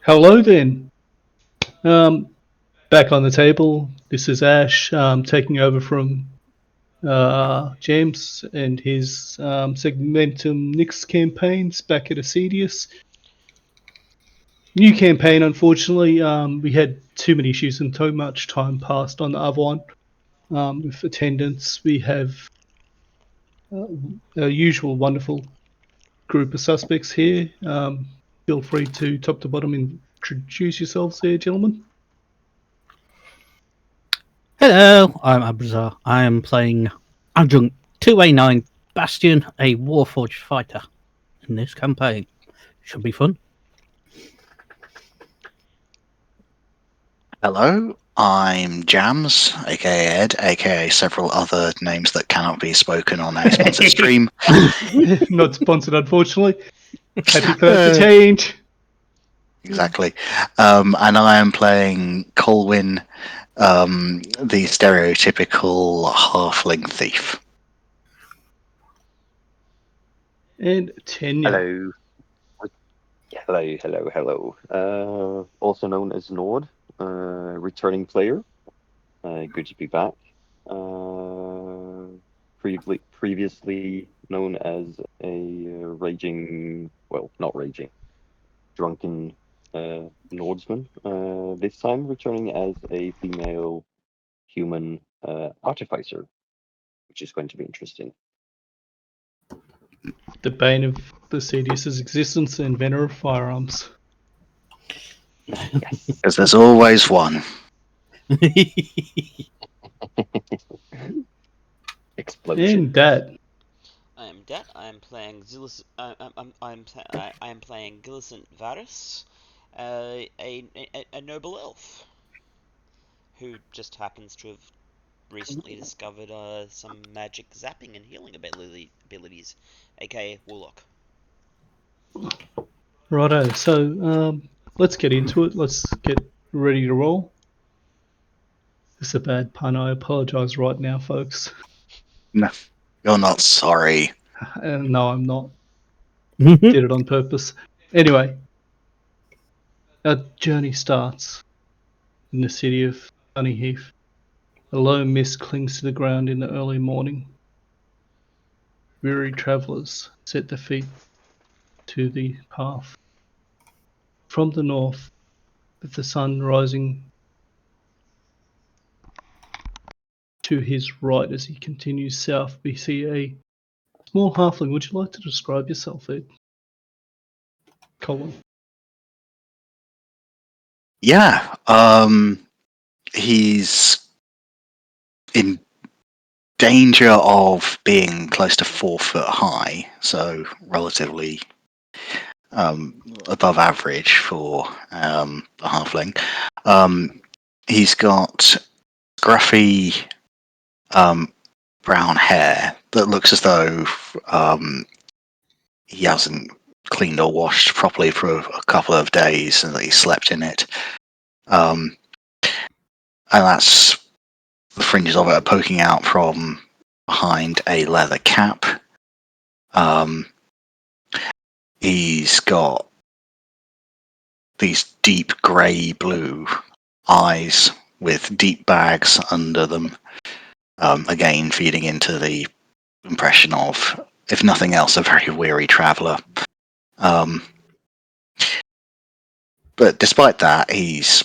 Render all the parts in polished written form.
Hello then. Um, Back on the table. This is Ash taking over from James and his Segmentum Nix campaigns back at Acaedius. New campaign, unfortunately. We had too many issues and too much time passed on the other one. With attendance, we have our usual wonderful group of suspects here. Feel free to top to bottom introduce yourselves there, gentlemen. Hello, I'm Abrazar. I am playing Adjunct 2A9 Bastion, a Warforged fighter in this campaign. Should be fun. Hello, I'm Jams, aka Ed, aka several other names that cannot be spoken on a sponsored stream. Not sponsored, unfortunately. Happy for that to change. Exactly. And I am playing Colwyn, the stereotypical halfling thief. And Tenya. Hello. Hello. Also known as Nord, returning player. Good to be back. Previously known as a drunken Nordsman. This time returning as a female human artificer, which is going to be interesting. The bane of the CDS's existence, and inventor of firearms. Yes. Because there's always one. Explosion. And that. I am Dat. I am playing Zillus. I am playing Gillicent Varus, a noble elf who just happens to have recently discovered some magic zapping and healing abilities, aka Warlock. Righto, so let's get into it. Let's get ready to roll. This is a bad pun. I apologise right now, folks. No, you're not sorry. No, I'm not. Did it on purpose. Anyway, our journey starts in the city of Honey Heath. A low mist clings to the ground in the early morning. Weary travellers set their feet to the path. From the north, with the sun rising to his right as he continues south, we see a small halfling. Would you like to describe yourself, Ed? Colin. Yeah, he's in danger of being close to 4 foot high, so relatively above average for a halfling. He's got scruffy brown hair that looks as though he hasn't cleaned or washed properly for a couple of days and that he slept in it. And that's the fringes of it are poking out from behind a leather cap. He's got these deep grey blue eyes with deep bags under them, again feeding into the impression of, if nothing else, a very weary traveller. But despite that, he's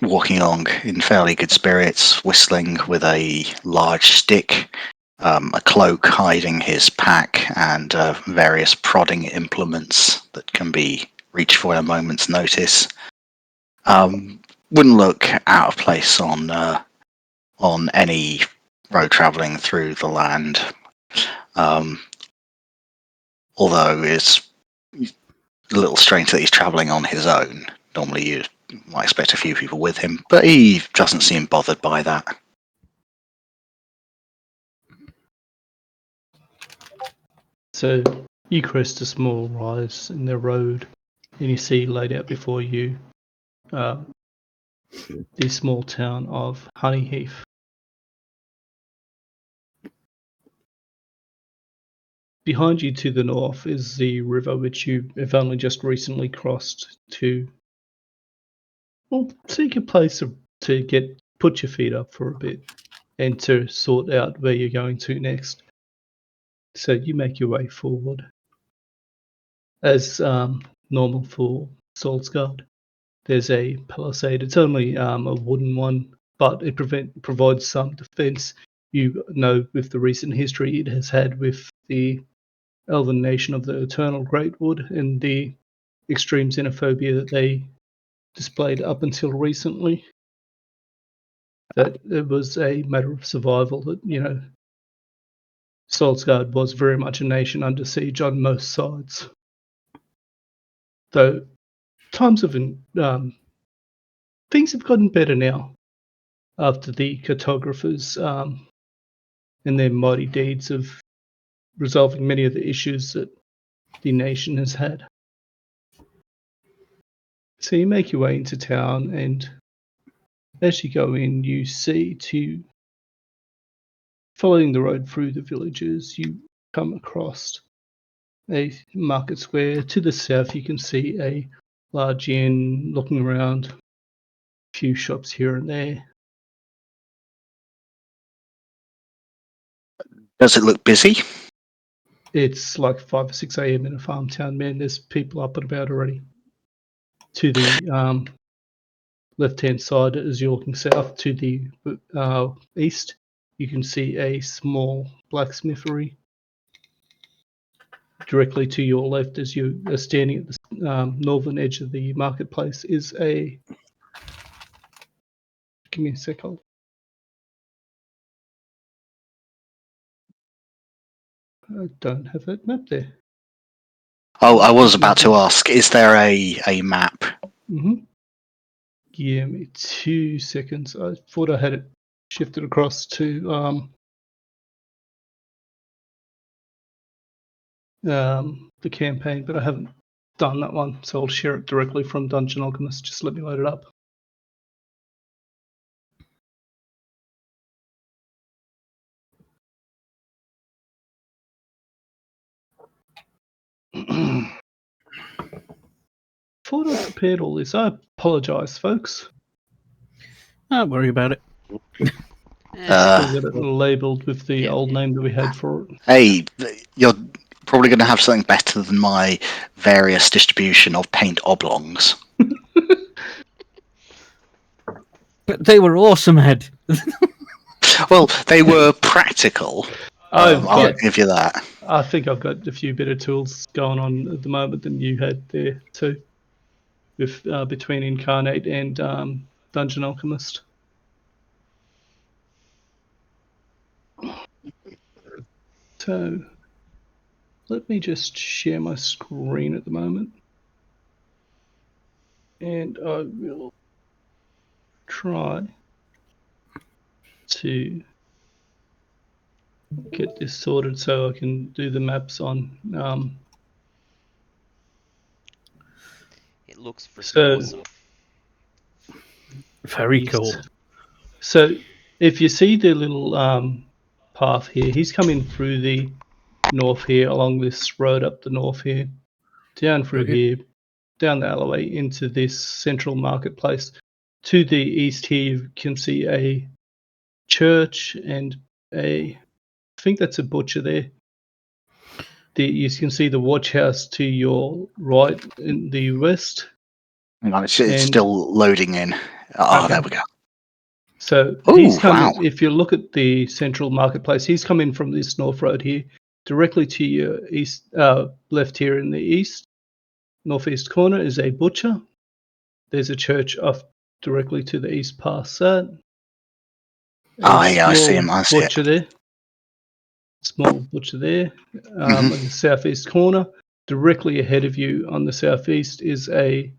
walking along in fairly good spirits, whistling with a large stick, a cloak hiding his pack, and various prodding implements that can be reached for at a moment's notice. Wouldn't look out of place on any road travelling through the land. Although it's a little strange that he's travelling on his own. Normally you might expect a few people with him, but he doesn't seem bothered by that. So you crest a small rise in the road, and you see laid out before you the small town of Honey Heath. Behind you to the north is the river which you have only just recently crossed to Well, seek a place to put your feet up for a bit and to sort out where you're going to next. So you make your way forward. As normal for Solsguard, there's a palisade. It's only a wooden one, but it provides some defense. You know, with the recent history it has had with the elven nation of the Eternal Greatwood and the extreme xenophobia that they displayed up until recently, that it was a matter of survival. That, you know, Solsguard was very much a nation under siege on most sides. Though times have things have gotten better now after the cartographers and their mighty deeds of resolving many of the issues that the nation has had. So you make your way into town, and as you go in, you see, following the road through the villages, you come across a market square. To the south, you can see a large inn. Looking around, a few shops here and there. Does it look busy? It's like 5 or 6 a.m. in a farm town, man. There's people up and about already. To the left-hand side, as you're looking south, to the east, you can see a small blacksmithery. Directly to your left, as you are standing at the northern edge of the marketplace, is a... Give me a sec, hold. I don't have that map there. Oh, I was about to ask, is there a map? Mm-hmm. Give me 2 seconds. I thought I had it shifted across to the campaign, but I haven't done that one, so I'll share it directly from Dungeon Alchemist. Just let me load it up. Thought I prepared all this. I apologise, folks. Don't worry about it. Still got it labelled with the old name that we had for it. Hey, you're probably going to have something better than my various distribution of paint oblongs. But they were awesome, Ed. Well, they were practical. I'll give you that. I think I've got a few better tools going on at the moment than you had there too, with between Incarnate and Dungeon Alchemist. So let me just share my screen at the moment, and I will try to get this sorted so I can do the maps on. It looks freaking So- awesome. Very cool. So if you see the little path here, he's coming through the north here, along this road up the north here, down through here, down the alleyway into this central marketplace. To the east here, you can see a church and I think that's a butcher there. You can see the watch house to your right in the west. Hang on, it's still loading in. Oh, Okay. There we go. So he's coming. If you look at the central marketplace, he's coming from this north road here, directly to your east, left here in the east, northeast corner is a butcher. There's a church off directly to the east past that. Yeah, I see him. I see butcher it. there. Small butcher there. On the southeast corner, directly ahead of you on the southeast is a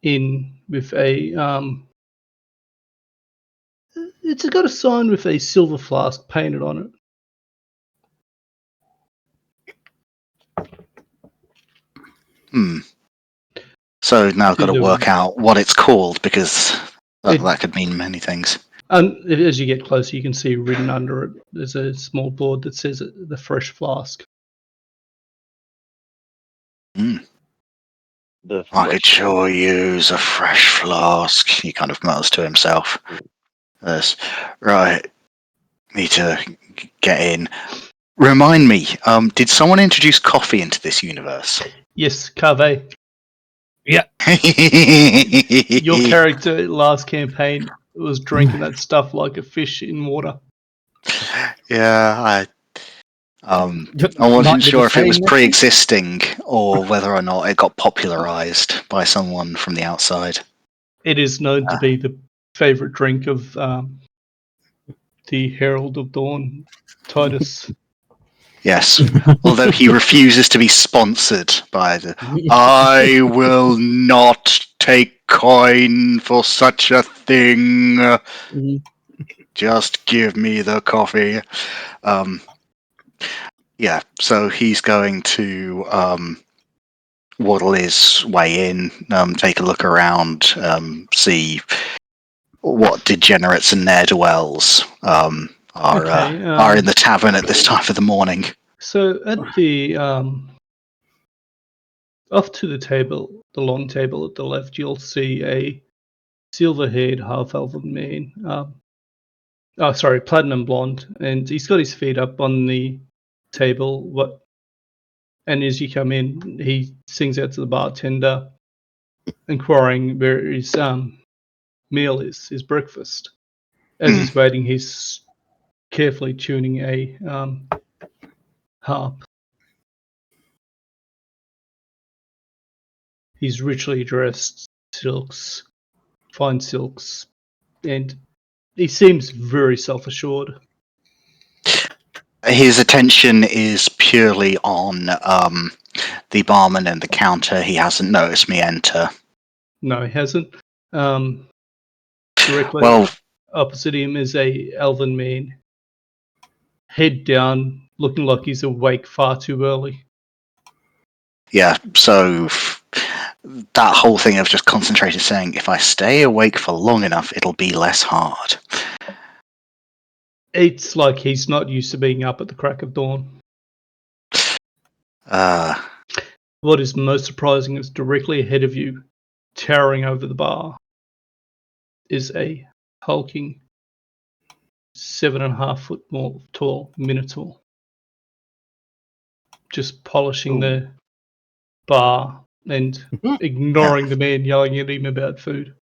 inn with a it's got a sign with a silver flask painted on it. So now I've got to work out what it's called, because that could mean many things. And as you get closer, you can see written under it, there's a small board that says the Fresh Flask. The I could flush. sure use a fresh flask, he kind of mutters to himself. Mm. Yes. Right, need to get in. Remind me, did someone introduce coffee into this universe? Yes, Cave. Your Your character last campaign was drinking that stuff like a fish in water. Yeah, I Might wasn't be sure the if it was same, pre-existing or whether or not it got popularized by someone from the outside. It is known to be the favorite drink of the Herald of Dawn, Titus. Yes, although he refuses to be sponsored by the. I will not take coin for such a thing. Just give me the coffee. Yeah, so he's going to waddle his way in, take a look around, see what degenerates and ne'er-do-wells are in the tavern at this time of the morning. So at the off to the table, the long table at the left, you'll see a silver-haired half-elven man. Platinum blonde, and he's got his feet up on the table. And as you come in, he sings out to the bartender, inquiring where his meal is, his breakfast. As he's waiting, he's carefully tuning a harp. He's richly dressed, fine silks, and he seems very self-assured. His attention is purely on the barman and the counter. He hasn't noticed me enter. No, he hasn't. Directly Well, opposite him is a elven man, head down, looking like he's awake far too early. yeah, so that whole thing of just concentrated saying, if I stay awake for long enough, it'll be less hard. It's like he's not used to being up at the crack of dawn. What is most surprising is directly ahead of you, towering over the bar, is a hulking 7.5 foot more tall minotaur, just polishing the bar and ignoring the man yelling at him about food.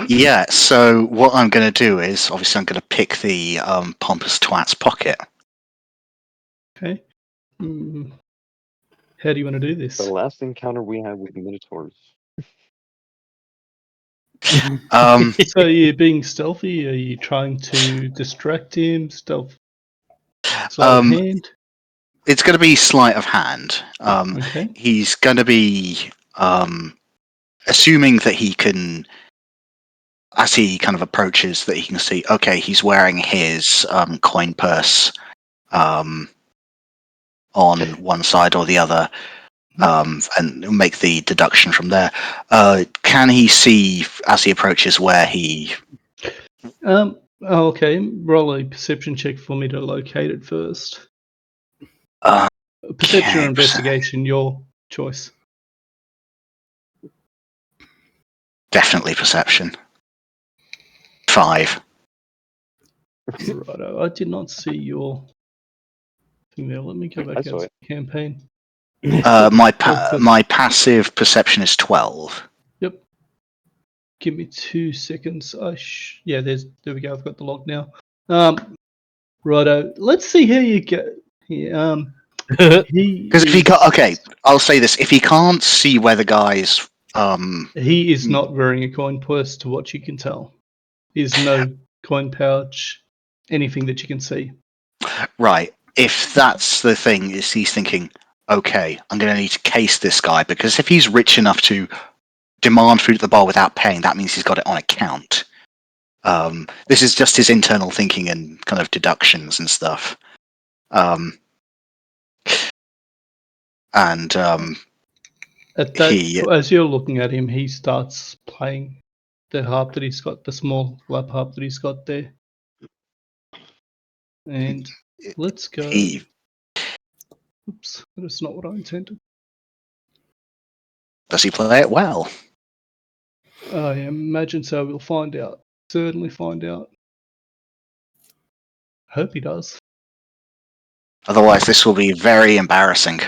Yeah, so what I'm going to do is, obviously I'm going to pick the pompous twat's pocket. Okay. How do you want to do this? The last encounter we had with minotaurs. So you're being stealthy? Are you trying to distract him? Sleight of hand? It's going to be sleight of hand. Okay. He's going to be assuming that he can, as he kind of approaches, that he can see, okay, he's wearing his coin purse on one side or the other, and make the deduction from there. Can he see, as he approaches, where he... Okay. Roll a perception check for me to locate it first. Perception or investigation, your choice. Definitely perception. 5. Righto. I did not see your thing there. Let me go back I out saw to it. the campaign. My passive perception is 12. Yep. Give me 2 seconds. There we go. I've got the log now. Righto. Let's see how you get. Because if he can't, okay, I'll say this: if he can't see where the guy's, he is not wearing a coin purse, to what you can tell. There's no coin pouch, anything that you can see. right. If that's the thing, is he's thinking, okay, I'm going to need to case this guy, because if he's rich enough to demand food at the bar without paying, that means he's got it on account. This is just his internal thinking and kind of deductions and stuff. As you're looking at him, he starts playing the harp that he's got, the small lap harp that he's got there. And let's go. Oops, that's not what I intended. Does he play it well? I imagine so. We'll find out. Certainly find out. Hope he does. Otherwise, this will be very embarrassing.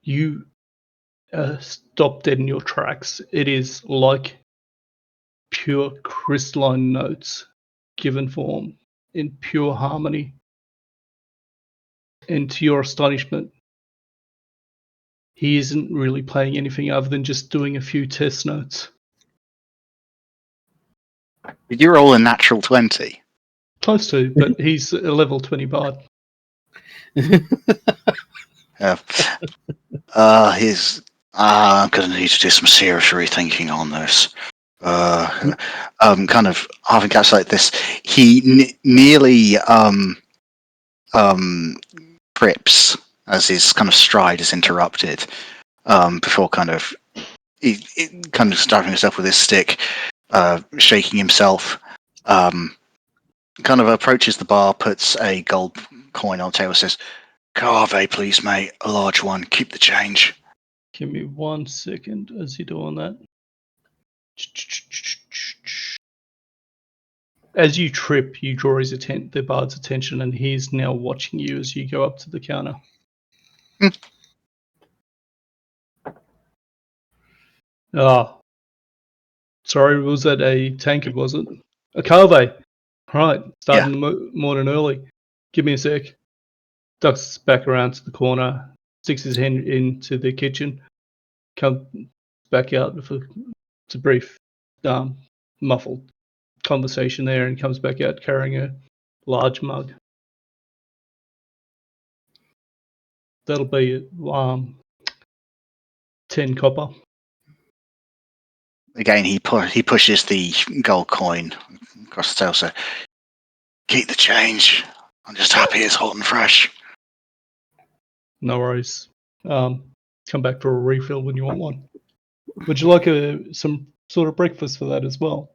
You stop dead in your tracks. It is like pure crystalline notes given form in pure harmony. And to your astonishment, he isn't really playing anything other than just doing a few test notes. Did you roll a natural 20? Close to, but he's a level 20 bard. I'm going to need to do some serious rethinking on this. Kind of half encapsulate this. He nearly trips as his kind of stride is interrupted before kind of stabbing himself with his stick, shaking himself. Kind of approaches the bar, puts a gold coin on the table, says, "Cave, please, mate. A large one. Keep the change." Give me 1 second as you're doing that. As you trip, you draw the bard's attention, and he's now watching you as you go up to the counter. Sorry, was that a tankard, was it? A cave. Right, starting the morning early. Give me a sec. Ducks back around to the corner, sticks his hand into the kitchen, comes back out with a brief, muffled conversation there, and comes back out carrying a large mug. That'll be 10 copper. Again, he pushes the gold coin across the table. So, keep the change. I'm just happy it's hot and fresh. No worries. Come back for a refill when you want one. Would you like some sort of breakfast for that as well?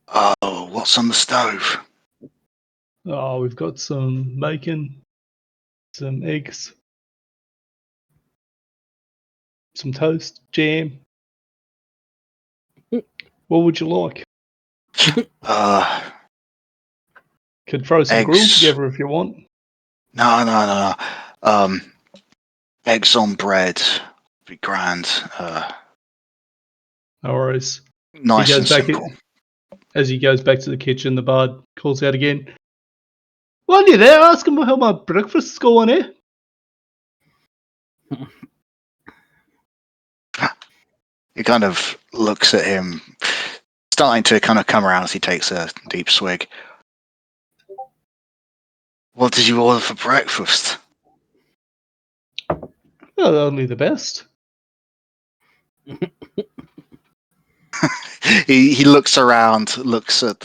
Oh, what's on the stove? Oh, we've got some bacon, some eggs, some toast, jam. What would you like? Could throw some grill Eggs. together if you want. No. Eggs on bread. Be grand. No worries. Nice and simple. As he goes back to the kitchen, the bard calls out again. While you're there, ask him how my breakfast's going, eh? He kind of looks at him, starting to kind of come around as he takes a deep swig. What did you order for breakfast? Well, only the best. He looks around, looks at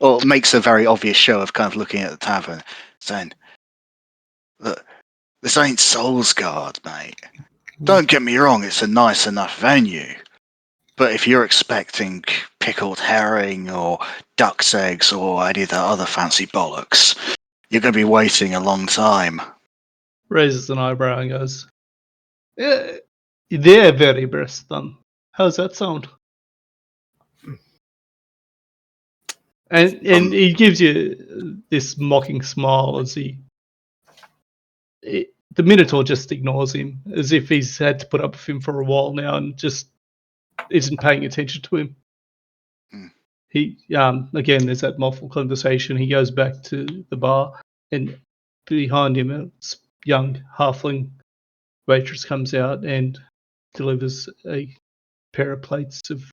or makes a very obvious show of kind of looking at the tavern, saying, "Look, this ain't Solsguard, mate. Don't get me wrong, it's a nice enough venue. But if you're expecting pickled herring or duck's eggs or any of the other fancy bollocks, you're going to be waiting a long time." Raises an eyebrow and goes, they're very best then. How's that sound? And he gives you this mocking smile as the Minotaur just ignores him, as if he's had to put up with him for a while now and just isn't paying attention to him. He again, there's that muffled conversation. He goes back to the bar, and behind him, a young halfling waitress comes out and delivers a pair of plates of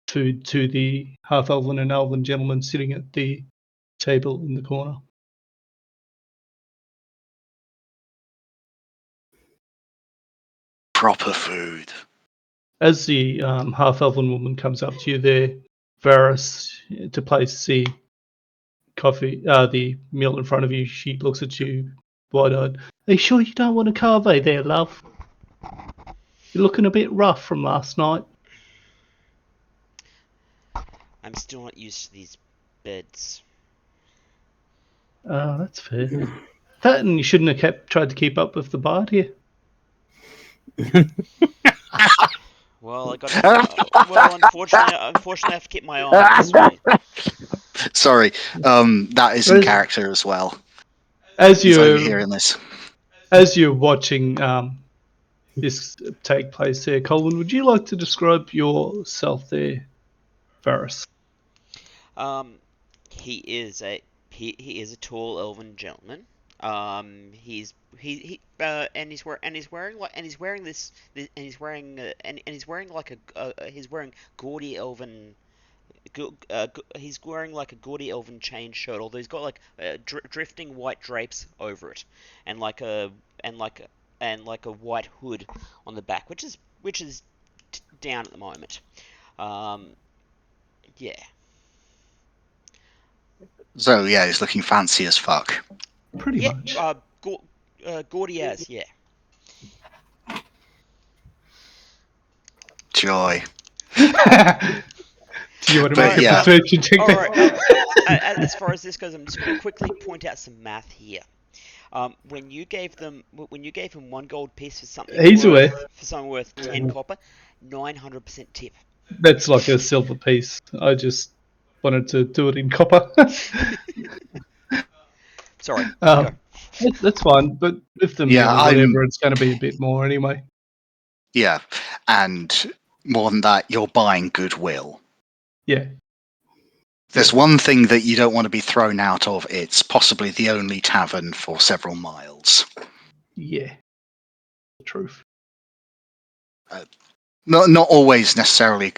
food to the half-elven and elven gentleman sitting at the table in the corner. Proper food. As the half-elven woman comes up to you there, Varys, to place the coffee, the meal in front of you, she looks at you wide-eyed. Are you sure you don't want a carve there, love? You're looking a bit rough from last night. I'm still not used to these beds. Oh, that's fair. That and you shouldn't have tried to keep up with the bard here. Well, I got. Well, unfortunately, I have to keep my eye on this one. Sorry, that is in character as well. As He's you're overhearing this. watching this take place there, Colin, would you like to describe yourself there, Varys? He is a tall elven gentleman. He's and he's wearing like he's wearing gaudy elven. He's wearing like a gaudy elven chain shirt, although he's got like drifting white drapes over it, and like a white hood on the back, which is down at the moment. Yeah. So yeah, he's looking fancy as fuck. Pretty Yeah, much. gaudy as, yeah. Joy. Do you want to But make a yeah. persuasion check? Alright, as far as this goes, I'm just going to quickly point out some math here. When you gave him 1 gold piece for something worth 10 copper, 900% tip. That's like a silver piece. I just wanted to do it in copper. Sorry, go. That's fine, but with the meal or whatever, it's going to be a bit more anyway. Yeah, and more than that, you're buying goodwill. Yeah. There's one thing that you don't want to be thrown out of. It's possibly the only tavern for several miles. Yeah. The truth. Not always necessarily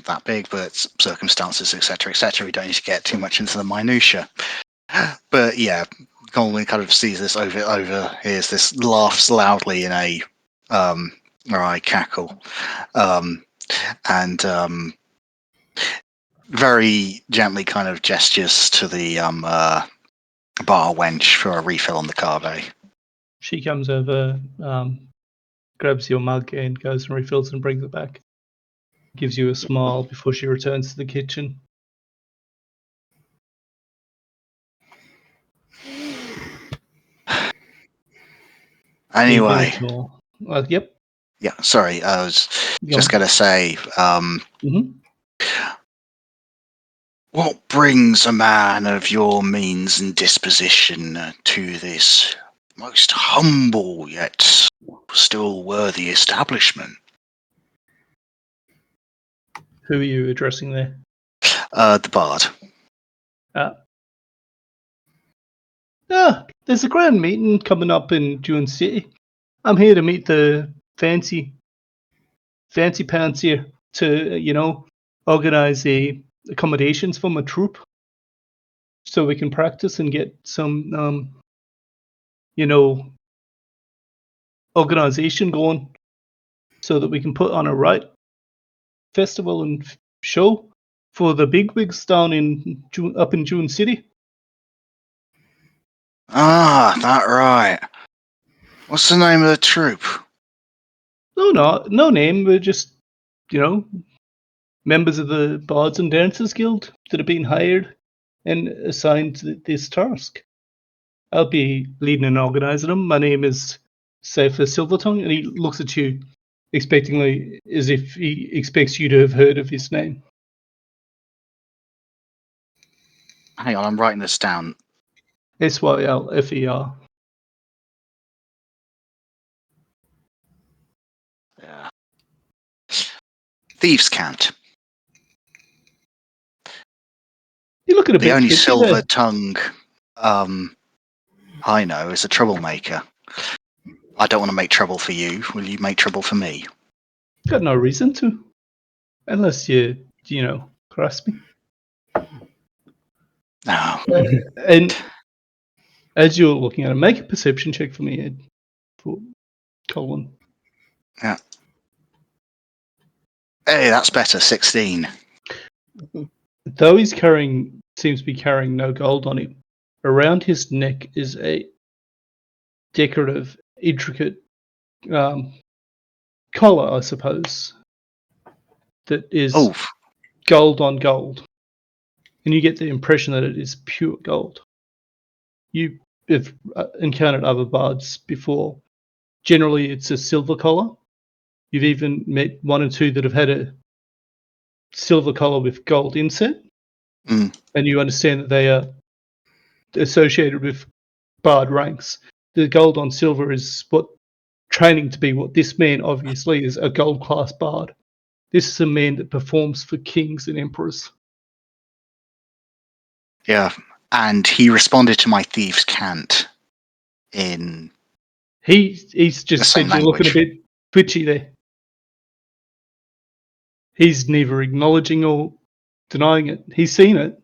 that big, but circumstances, etc., etc. We don't need to get too much into the minutiae. But yeah, Colin kind of sees this hears this, laughs loudly in a wry cackle, and very gently kind of gestures to the bar wench for a refill on the cave. She comes over, grabs your mug and goes and refills and brings it back. Gives you a smile before she returns to the kitchen. Anyway, yep. yeah, sorry, I was Go just on. going to say, Mhm. what brings a man of your means and disposition to this most humble yet still worthy establishment? Who are you addressing there? The bard. There's a grand meeting coming up in June City. I'm here to meet the fancy pants here to, organize accommodations for my troop so we can practice and get some, organization going so that we can put on a right festival and show for the bigwigs down up in June City. Ah, that right. What's the name of the troop? No name. We're just, members of the Bards and Dancers Guild that have been hired and assigned this task. I'll be leading and organising them. My name is Safer Silvertongue, and he looks at you expectingly as if he expects you to have heard of his name. Hang on, I'm writing this down. Sylfer. Yeah. Thieves' Cant. You look at a bit The only tipsy silver there. tongue I know is a troublemaker. I don't want to make trouble for you. Will you make trouble for me? Got no reason to, unless you cross me. No. And as you're looking at it, make a perception check for me, Ed, for Colin. Yeah. Hey, that's better. 16. Though he's seems to be carrying no gold on him, around his neck is a decorative, intricate collar, I suppose, that is Oh, gold on gold. And you get the impression that it is pure gold. You have encountered other bards before. Generally, it's a silver collar. You've even met one or two that have had a silver collar with gold inset. Mm. And you understand that they are associated with bard ranks. The gold on silver is what training to be what this man obviously is, a gold class bard. This is a man that performs for kings and emperors. yeah. And he responded to my thieves' cant in He's the just same said you're looking a language. bit twitchy there. He's neither acknowledging or denying it. He's seen it.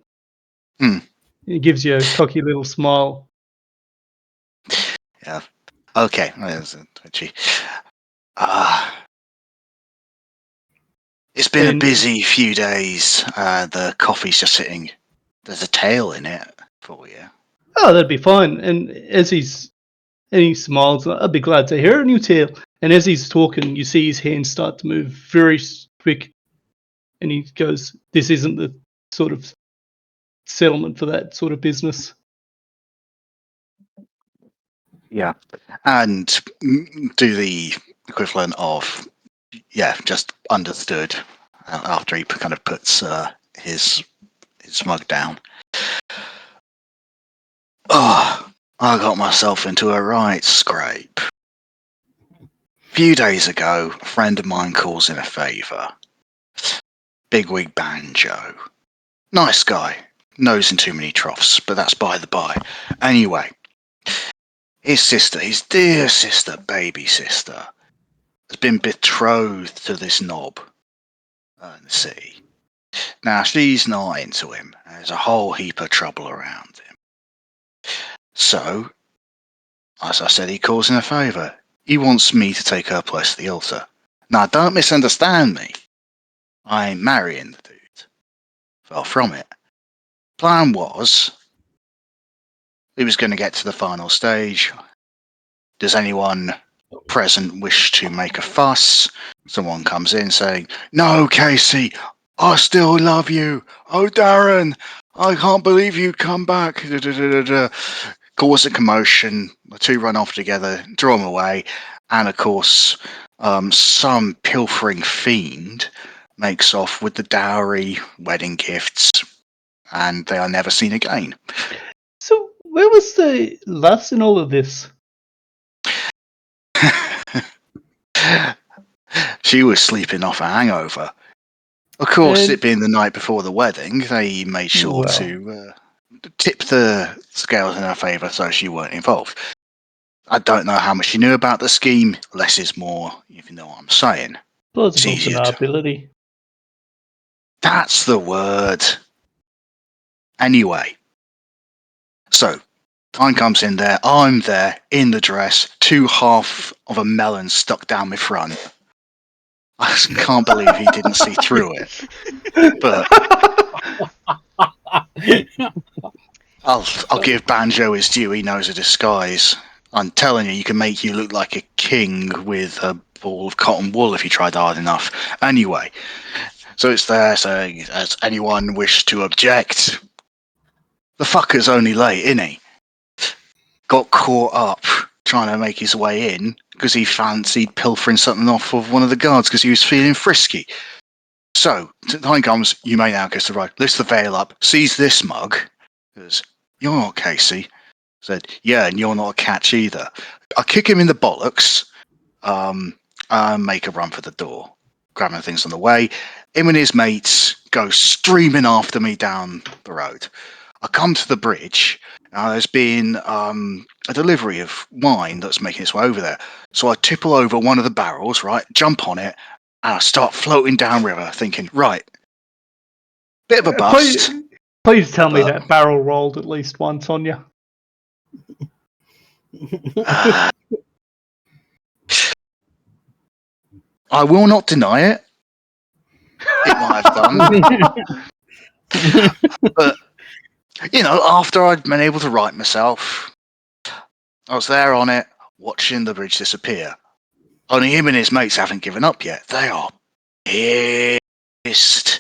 Hmm. He gives you a cocky little smile. Yeah. Okay. There's a twitchy. It's been a And busy few days. The coffee's just sitting. There's a tail in it for you. oh, that'd be fine. And as he smiles, I'd be glad to hear a new tale. And as he's talking, you see his hands start to move very quick. And he goes, "This isn't the sort of settlement for that sort of business." Yeah. And do the equivalent of, yeah, just understood after he kind of puts his mug down. Oh, I got myself into a right scrape. A few days ago, a friend of mine calls in a favour. Bigwig Banjo. Nice guy. Nose in too many troughs, but that's by the by. Anyway, his sister, his dear sister, baby sister, has been betrothed to this knob in the city. Now, she's not into him. There's a whole heap of trouble around him. So, as I said, he calls in a favour. He wants me to take her place at the altar. Now, don't misunderstand me. I ain't marrying the dude. Far from it. Plan was, he was going to get to the final stage. Does anyone present wish to make a fuss? Someone comes in saying, "No, Casey, I still love you. Oh, Darren, I can't believe you'd come back." Cause a commotion. The two run off together, draw them away, and of course, some pilfering fiend makes off with the dowry, wedding gifts, and they are never seen again. So where was the lass in all of this? She was sleeping off a hangover. Of course, And, it being the night before the wedding, they made sure well, to tip the scales in her favour so she weren't involved. I don't know how much she knew about the scheme. Less is more, if you know what I'm saying. It's plausible easier to... deniability. That's the word. Anyway, so time comes in there. I'm there in the dress, two half of a melon stuck down my front. I just can't believe he didn't see through it. But I'll give Banjo his due. He knows a disguise. I'm telling you, you can make you look like a king with a ball of cotton wool if you tried hard enough. Anyway, so it's there saying, "Has anyone wish to object?" The fucker's only late, isn't he? Got caught up trying to make his way in because he fancied pilfering something off of one of the guards because he was feeling frisky. So, time comes, you may now kiss the right. Lifts the veil up, sees this mug. Goes, "You're not Casey." Said, "Yeah, and you're not a catch either." I kick him in the bollocks, make a run for the door, grabbing things on the way. Him and his mates go streaming after me down the road. I come to the bridge. Now there's been a delivery of wine that's making its way over there. So I tipple over one of the barrels, right, jump on it, and I start floating downriver, thinking, right, bit of a bust. Please tell me But- that barrel rolled at least once on you. I will not deny it. It might have done. But, you know, after I'd been able to right myself, I was there on it. watching the bridge disappear. Only him and his mates haven't given up yet. They are pissed.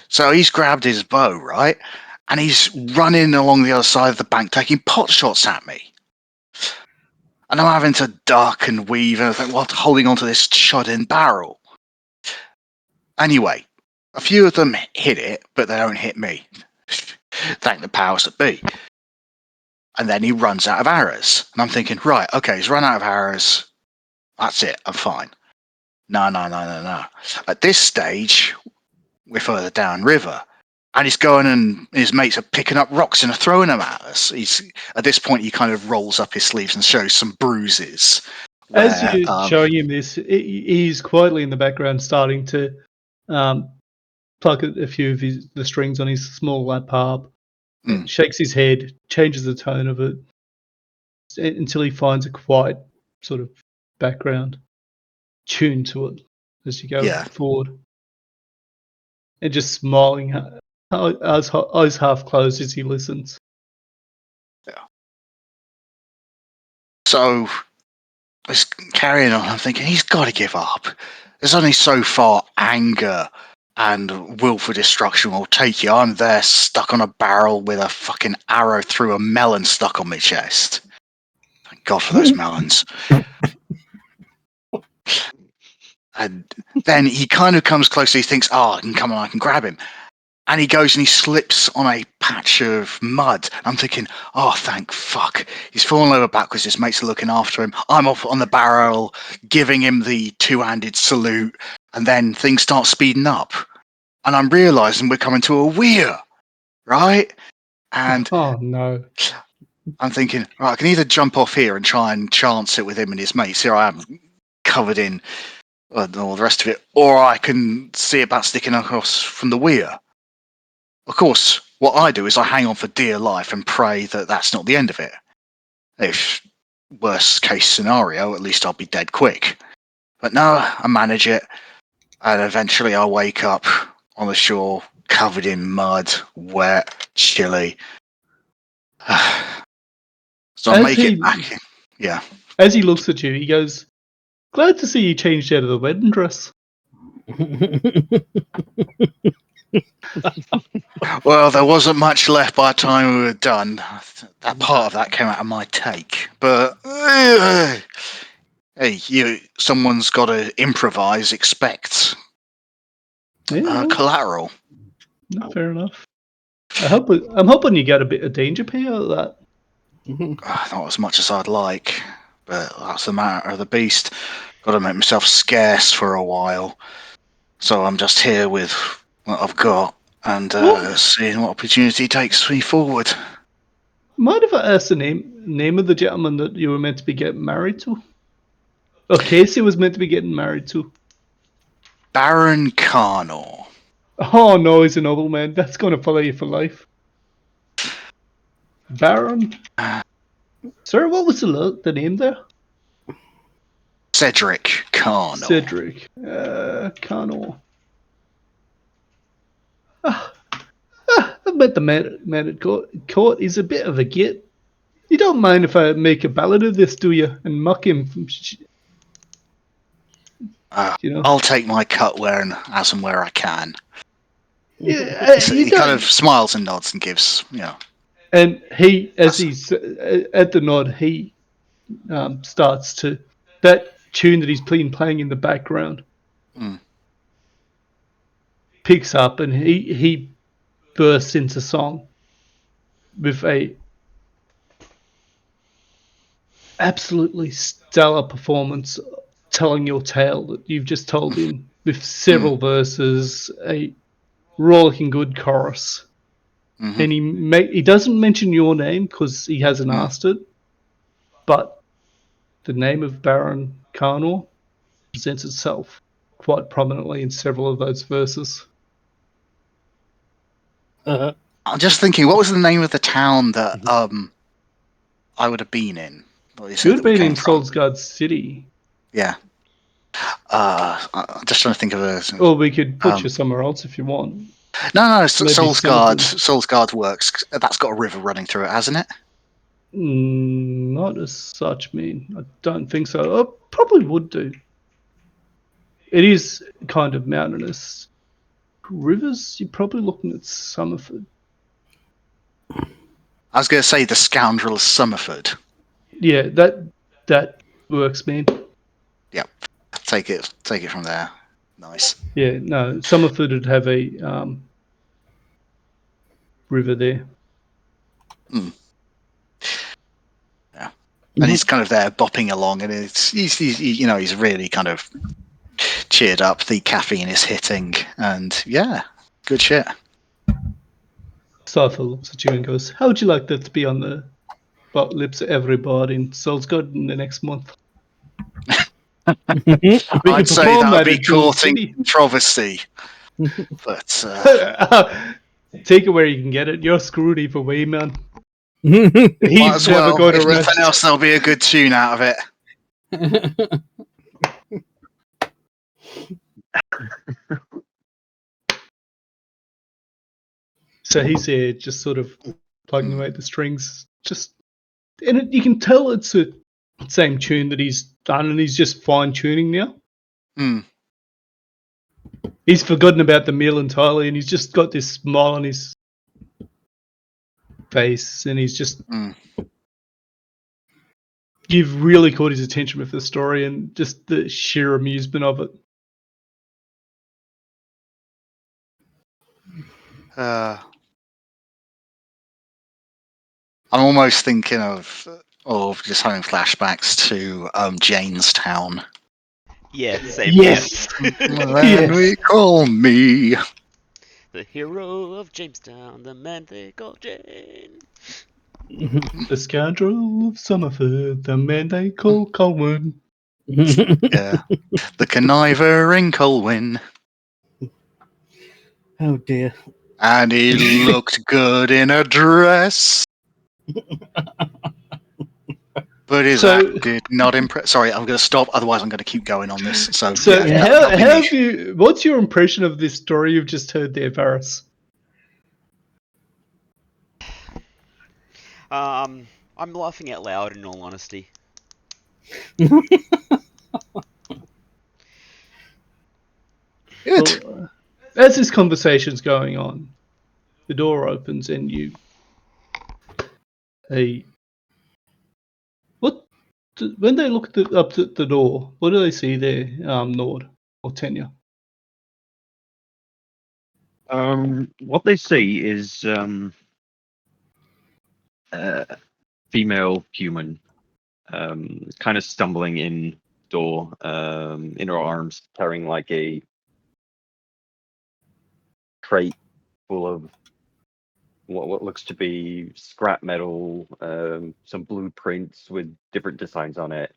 So he's grabbed his bow, right? And he's running along the other side of the bank, taking pot shots at me. And I'm having to duck and weave and everything while holding onto this shot-in barrel. Anyway, a few of them hit it, but they don't hit me. Thank the powers that be. And then he runs out of arrows. And I'm thinking, right, okay, he's run out of arrows. That's it, I'm fine. No. At this stage, we're further downriver. And he's going and his mates are picking up rocks and are throwing them at us. At this point, he kind of rolls up his sleeves and shows some bruises. As you're showing him this, he's quietly in the background starting to pluck at a few of the strings on his small lap harp, shakes his head, changes the tone of it until he finds a quiet sort of background tune to it as you go forward. And just smiling, eyes half closed as he listens. Yeah. So I was carrying on. I'm thinking he's got to give up. There's only so far anger and will for destruction will take you. I'm there stuck on a barrel with a fucking arrow through a melon stuck on my chest. Thank God for those melons. And then he kind of comes close. He thinks, I can grab him. And he goes and he slips on a patch of mud. I'm thinking, thank fuck. He's fallen over backwards. His mates are looking after him. I'm up on the barrel, giving him the two-handed salute. And then things start speeding up. And I'm realising we're coming to a weir, right? And oh no. I'm thinking, right, I can either jump off here and try and chance it with him and his mates. Here I am, covered in all the rest of it. Or I can see about sticking across from the weir. Of course, what I do is I hang on for dear life and pray that that's not the end of it. If worst case scenario, at least I'll be dead quick. But no, I manage it, and eventually I wake up on the shore, covered in mud, wet, chilly. So I make it back in. Yeah. As he looks at you, he goes, "Glad to see you changed out of the wedding dress." Well, there wasn't much left by the time we were done. That part of that came out of my take. But hey, someone's got to improvise. Expect collateral. No, fair enough. I'm hoping you get a bit of danger pay out of that. Not as much as I'd like, but that's the matter of the beast. Got to make myself scarce for a while. So I'm just here with what I've got and seeing what opportunity takes me forward. Mind if I ask the name of the gentleman that you were meant to be getting married to? Or Casey was meant to be getting married to? Baron Carnor. Oh no, he's a nobleman. That's going to follow you for life. Baron? Sir, what was the name there? Cedric Carnor. Cedric Carnor. I've met the man at court. He's a bit of a git. You don't mind if I make a ballad of this, do you? And mock him from I'll take my cut as and where I can. Yeah, he kind of smiles and nods and gives, And as he's at the nod, he starts to that tune that he's been playing in the background picks up, and he bursts into song with a absolutely stellar performance, telling your tale that you've just told him with several verses, a rollicking good chorus. And he doesn't mention your name because he hasn't asked it, but the name of Baron Carnor presents itself quite prominently in several of those verses. I'm just thinking, what was the name of the town that I would have been in? You would have been in Solsguard City. Yeah. I'm just trying to think of a... Or we could put you somewhere else if you want. No, Solsguard works. That's got a river running through it, hasn't it? Not as such, man. I don't think so. I probably would do. It is kind of mountainous. Rivers, you're probably looking at Summerford. I was going to say the scoundrel of Summerford. Yeah, that works, man. Yep. Take it from there. Nice. Yeah, no, Summerford would have a river there. Mm. Yeah. And he's kind of there bopping along, and he's really kind of cheered up. The caffeine is hitting, and yeah, good shit. Cypher looks at you and goes, "How would you like that to be on the lips of everybody in Solsguard in the next month?" I'd can say perform that would that be at Jewel courting City. controversy, but Take it where you can get it. You're screwed either way, man. might He's as never well. going to If rest. nothing else, there'll be a good tune out of it. So he's here just sort of plugging away at the strings. You can tell it's the same tune that he's done, and he's just fine tuning now. Hmm. He's forgotten about the meal entirely, and he's just got this smile on his face, and he's just. Mm. You've really caught his attention with the story and just the sheer amusement of it. I'm almost thinking of just having flashbacks to Janestown. Yeah, same. Yes. Then we call me. The hero of Jamestown, the man they call Jane. The scoundrel of Summerford, the man they call Colwyn. Yeah. The conniver in Colwyn. Oh dear. And he looked good in a dress. But his act did not impress. Sorry, I'm going to stop. Otherwise, I'm going to keep going on this. So yeah, how that'll be have you? What's your impression of this story you've just heard there, Varys? I'm laughing out loud in all honesty. good. Well, as this conversation's going on, the door opens and when they look up at the door, what do they see there, Nord or Tenya? What they see is female human, kind of stumbling in door, in her arms, carrying like a crate full of what looks to be scrap metal, some blueprints with different designs on it.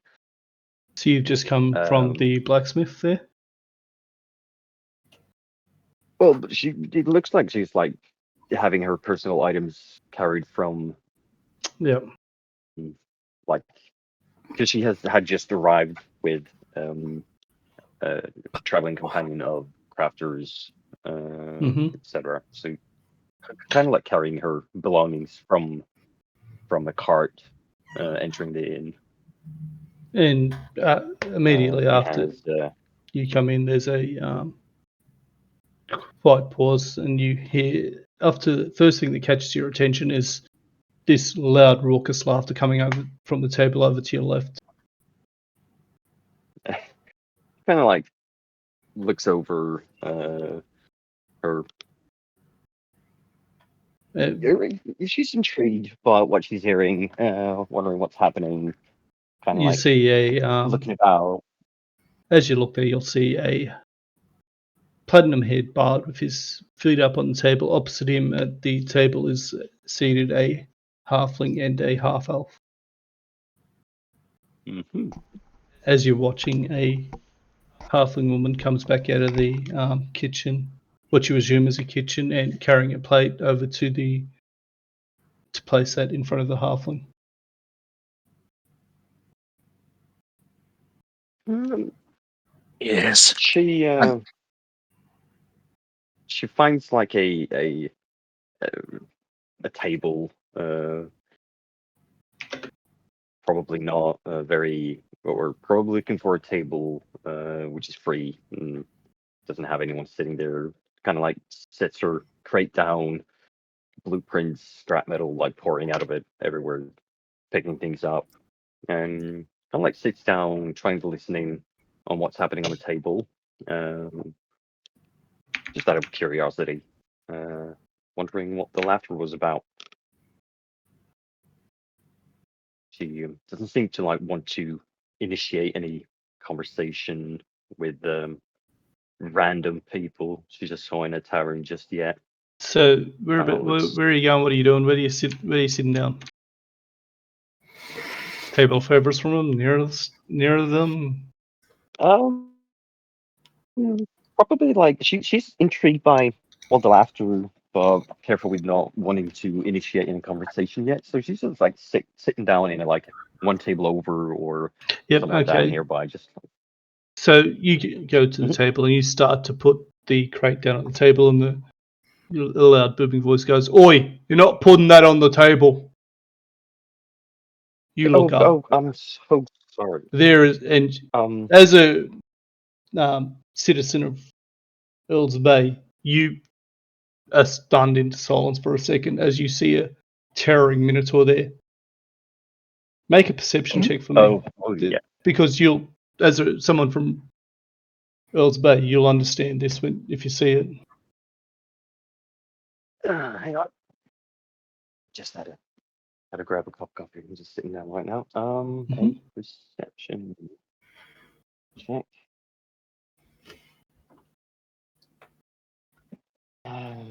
So you've just come from the blacksmith there? Well, it looks like she's like having her personal items carried from, Yep. like, because she had just arrived with a traveling companion of crafters, etc. So kind of like carrying her belongings from a cart, entering the inn. And immediately He after has, you come in, there's a quiet pause, and you hear, after the first thing that catches your attention is this loud, raucous laughter coming over from the table over to your left. kind of like looks over her. She's intrigued by what she's hearing, wondering what's happening. Kind of You like see looking about. as you look there, you'll see a platinum-haired bard with his feet up on the table. Opposite him at the table is seated a halfling and a half-elf. Mm-hmm. As you're watching, a halfling woman comes back out of the kitchen, what you assume is a kitchen, and carrying a plate over to place that in front of the halfling. Yes. She finds like a table, probably not very. But we're probably looking for a table which is free and doesn't have anyone sitting there. Kind of like sets her crate down, blueprints, scrap metal like pouring out of it everywhere, picking things up, and kind of like sits down, trying to listening on what's happening on the table. Just out of curiosity, wondering what the laughter was about. She doesn't seem to like want to initiate any conversation with random people she just saw in a tavern just yet. So where it's- are you going? What are you doing? Where are you sitting down? Table furthest from them, near them. Probably like she's intrigued by the laughter, but careful with not wanting to initiate any conversation yet. So she's just like sitting down in like one table over or Yep. something like that Okay. nearby. Just So you go to the table and you start to put the crate down on the table, and the loud booming voice goes, "Oi! You're not putting that on the table." You look up. Oh, I'm so sorry. There is, and as a citizen of Earls Bay, you are stunned into silence for a second as you see a towering minotaur there. Make a perception check for me. Yeah. Because you'll, as someone from Earls Bay, you'll understand this if you see it. Hang on. Just had to grab a cup of coffee. I'm just sitting down right now. A perception check. No.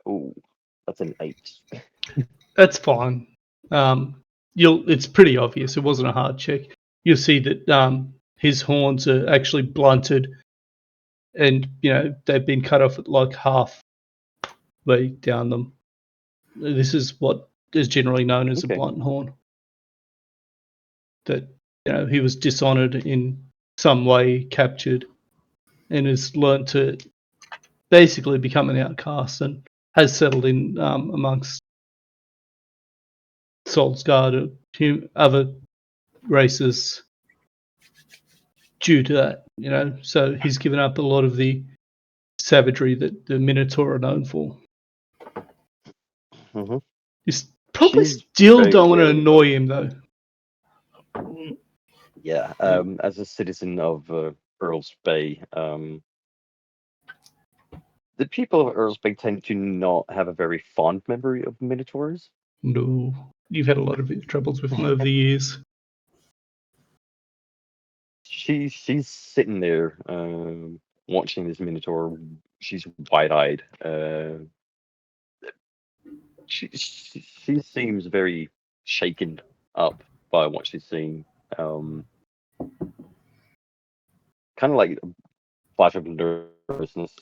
Oh, that's an 8. That's fine. It's pretty obvious. It wasn't a hard check. You'll see that his horns are actually blunted, and they've been cut off at like halfway down them. This is what is generally known as a blunt horn. That he was dishonored in some way, captured, and has learnt to basically become an outcast and has settled in amongst Solsguard and other races due to that, so he's given up a lot of the savagery that the Minotaur are known for. Mm-hmm. You probably still don't want to annoy him, though. Yeah, as a citizen of Earls Bay, the people of Earls Bay tend to not have a very fond memory of Minotaurs. No, you've had a lot of troubles with him over the years. She's sitting there watching this Minotaur. She's wide-eyed. She seems very shaken up by what she's seeing. Kind of like a flash of nervousness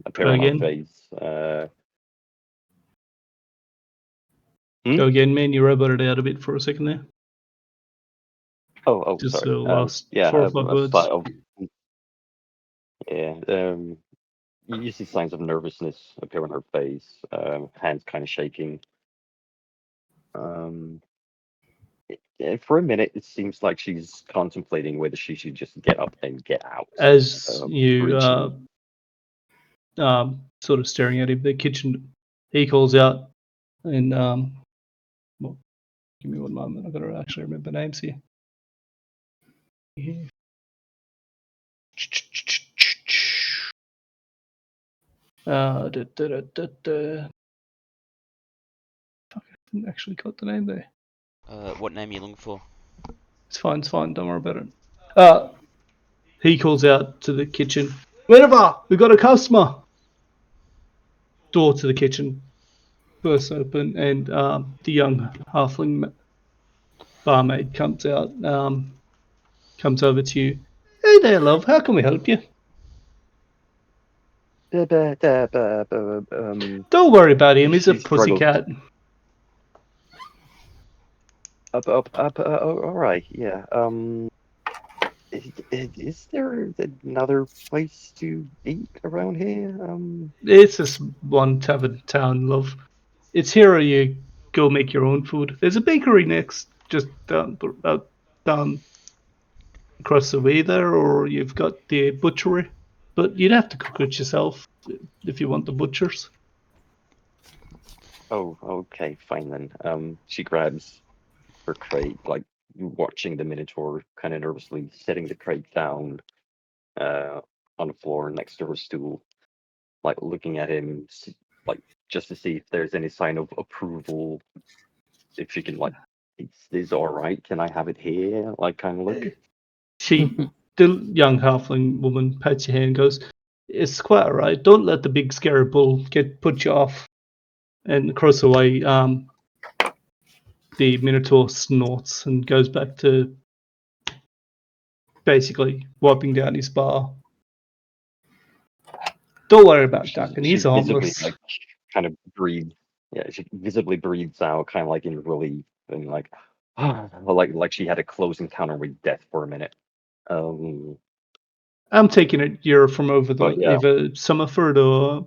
appear on her face. Go again, man. You roboted out a bit for a second there. Just Sorry. the last 4 or 5 words. You see signs of nervousness appear on her face. Hands kind of shaking. For a minute, it seems like she's contemplating whether she should just get up and get out. As you sort of staring at him, the kitchen, he calls out, and well, give me one moment. I've got to actually remember names here. Fuck, I haven't actually got the name there. What name are you looking for? It's fine. Don't worry about it. He calls out to the kitchen. Whenever we've got a customer. Door to the kitchen bursts open, and the young halfling barmaid comes out. Comes over to you. Hey there, love. How can we help you? Don't worry about him. He's a pussycat. All right. Yeah. Is there another place to eat around here? It's this one tavern town, love. It's here or you go make your own food. There's a bakery next, just down across the way there, or you've got the butchery. But you'd have to cook it yourself if you want the butchers. Oh, okay, fine then. She grabs her crate, like watching the Minotaur kind of nervously setting the crate down on the floor next to her stool, like looking at him, like just to see if there's any sign of approval. If she can, like, is this all right? Can I have it here? Like, kind of look. The young halfling woman pats your hand and goes, "It's quite all right. Don't let the big scary bull put you off." And across the way, the Minotaur snorts and goes back to basically wiping down his bar. Don't worry about Duncan. She He's visibly, harmless. like, kind of breathes. Yeah, she visibly breathes out, kind of like in relief, and like, like she had a close encounter with death for a minute. I'm taking it you're from over But the yeah. either Summerford or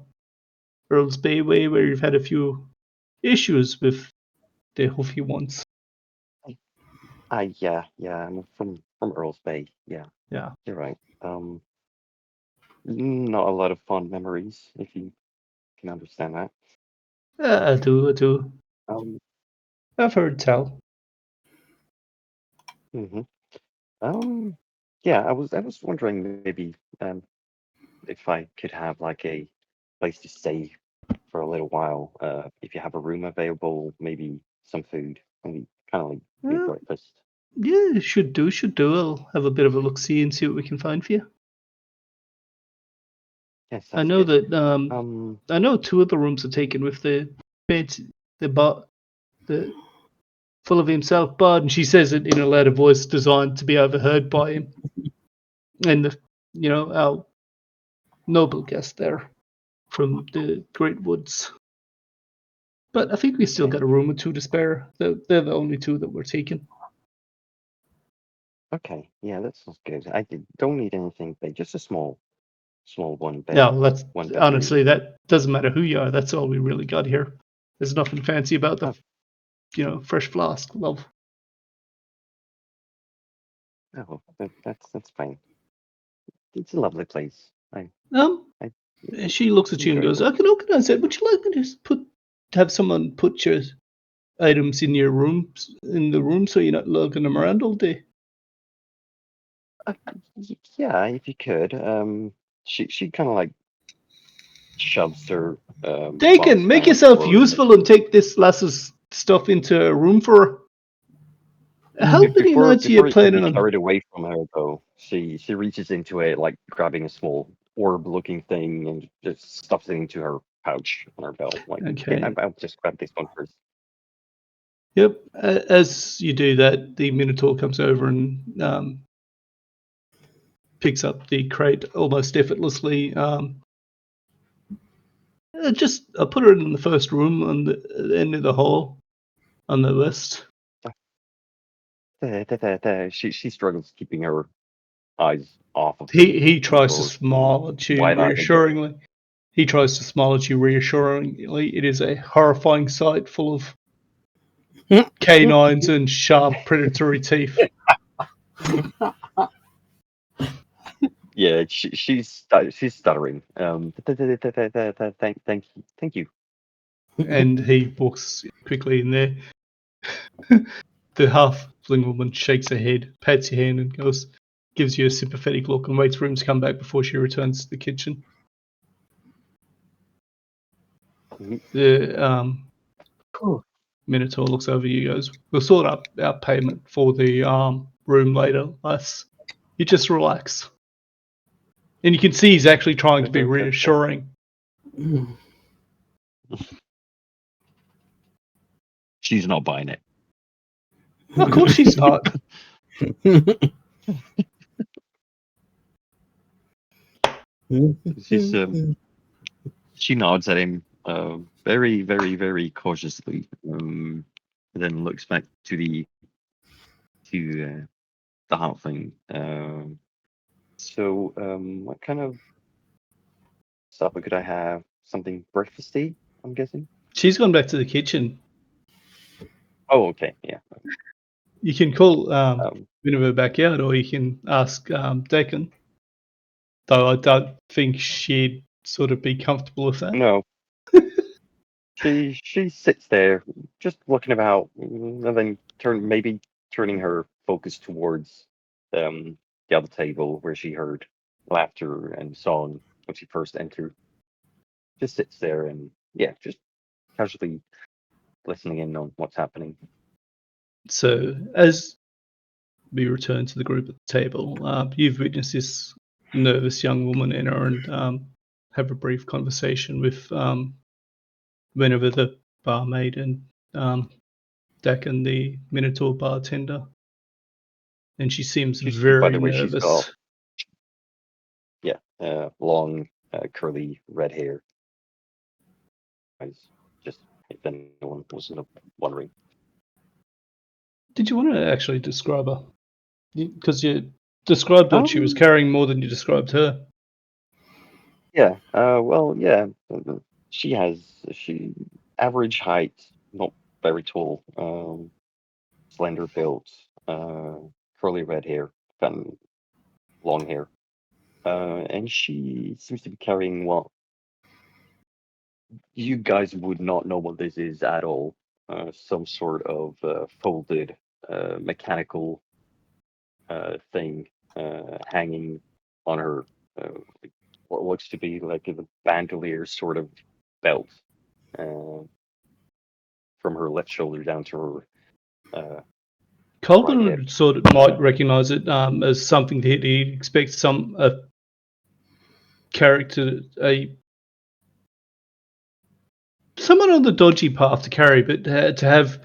Earl's Bay way, where you've had a few issues with the Huffy ones. Yeah, I'm from Earl's Bay. Yeah, Yeah. you're right. Not a lot of fond memories, if you can understand that. I do. Um, I've heard tell. hmm yeah, I was wondering maybe if I could have like a place to stay for a little while. If you have a room available, maybe some food, maybe kind of like a Well, breakfast. yeah, should do. I'll have a bit of a look-see and see what we can find for you. Yeah, I sounds know good. that I know two of the rooms are taken with the beds, the full of himself bard, and she says it in a louder voice designed to be overheard by him and our noble guest there from the Great Woods. But I think we still Okay. got a room or two to spare. They're the only two that we're taking. Okay, yeah, that sounds good. Don't need anything big, just a small one bed, No, that's one bedroom. honestly, that doesn't matter who you are. That's all we really got here. There's nothing fancy about the, fresh flask. Love. Oh, that's fine. It's a lovely place. I She looks at you and enjoy goes, it. "I can organize it. Would you like me to just have someone put your items in the room, so you're not lugging them around all day?" Yeah, if you could. She kind of like shoves her box Dakin, make bag yourself or useful and take this lass's stuff into a room for her. How many nights are you before it can be planning on? carried away from her though, she reaches into it, like grabbing a small orb-looking thing and just stuffs it into her pouch on her belt. Like, Okay. yeah, I'll just grab this one first. Yep. As you do that, the Minotaur comes over and picks up the crate almost effortlessly. Just put it in the first room on the end of the hall on the list. There. She struggles keeping her eyes off of He tries to Minotaur, smile at you wide-eyed. reassuringly. He tries to smile at you reassuringly. It is a horrifying sight full of canines and sharp predatory teeth. Yeah, she's stuttering. Thank you. And he walks quickly in there. The halfling woman shakes her head, pats your hand, and gives you a sympathetic look and waits for him to come back before she returns to the kitchen. The Minotaur looks over you, goes, "We'll sort out our payment for the room later, Les. You just relax." And you can see he's actually trying to be reassuring. She's not buying it. Of course she's not. She's she nods at him very, very, very cautiously, and then looks back to the halfling. So, what kind of supper could I have? Something breakfasty, I'm guessing. She's gone back to the kitchen. Oh, okay, yeah. You can call Um, back out, or you can ask Deccan. Though I don't think she'd sort of be comfortable with that. no, she sits there, just looking about, and then turning her focus towards the other table where she heard laughter and song when she first entered. Just sits there and yeah, just casually listening in on what's happening. So as we return to the group at the table, you've witnessed this nervous young woman enter and have a brief conversation with whenever the barmaid and Deccan, the Minotaur bartender. And she seems By very the way, she's got nervous. long, curly red hair. Just if anyone was wondering. Did you want to actually describe her? Because you described what she was carrying more than you described her. Yeah. Well, yeah. She average height, not very tall. Slender build. Curly red hair, and long hair. And she seems to be carrying what you guys would not know what this is at all. Some sort of folded mechanical thing hanging on her, what looks to be like a bandolier sort of belt, uh, from her left shoulder down to her Colton right hip. would sort of might recognise it as something that he expects some character, someone on the dodgy path to carry, but to have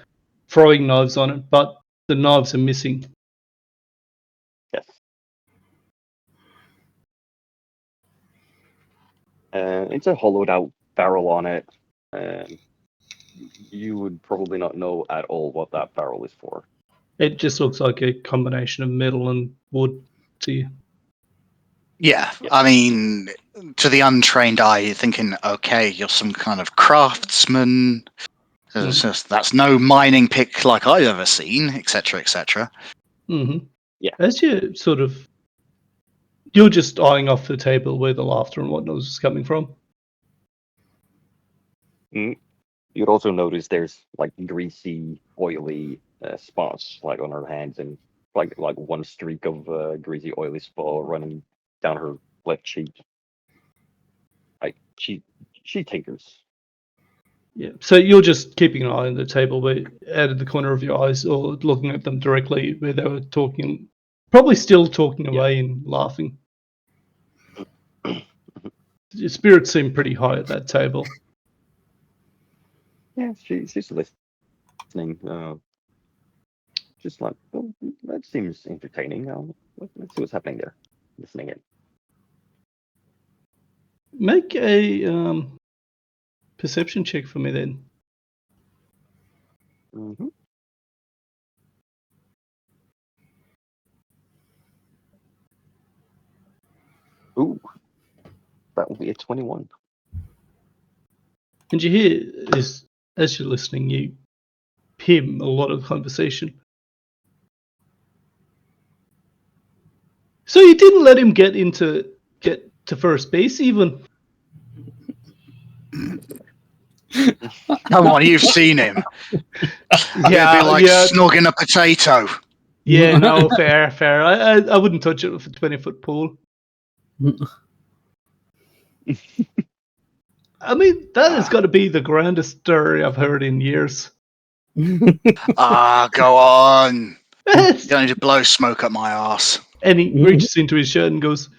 throwing knives on it, but the knives are missing. Yes. It's a hollowed out barrel on it. You would probably not know at all what that barrel is for. It just looks like a combination of metal and wood to you. Yeah, Yep. I mean, to the untrained eye, you're thinking, okay, you're some kind of craftsman. That's no mining pick like I've ever seen, etc., etc. Mm-hmm. Yeah. As you're just eyeing off the table where the laughter and whatnot is coming from. You'd also notice there's like greasy, oily spots like on her hands, and like one streak of greasy, oily spot running down her left cheek. Like she tinkers. Yeah. So you're just keeping an eye on the table, but out of the corner of your eyes, or looking at them directly where they were talking, probably still talking away and laughing. Your spirits seem pretty high at that table. Yeah, she's listening. Just like, oh, that seems entertaining. Let's see what's happening there. Listening in. Make a perception check for me then. Mm-hmm. Ooh, that will be a 21. And you hear this as you're listening. You hear a lot of conversation. So you didn't let him get to first base even. Come on, you've seen him. It'd be like snogging a potato. Yeah, no, fair. I wouldn't touch it with a 20-foot pool. I mean, that has got to be the grandest story I've heard in years. Go on. You don't need to blow smoke up my ass. And he reaches into his shirt and goes,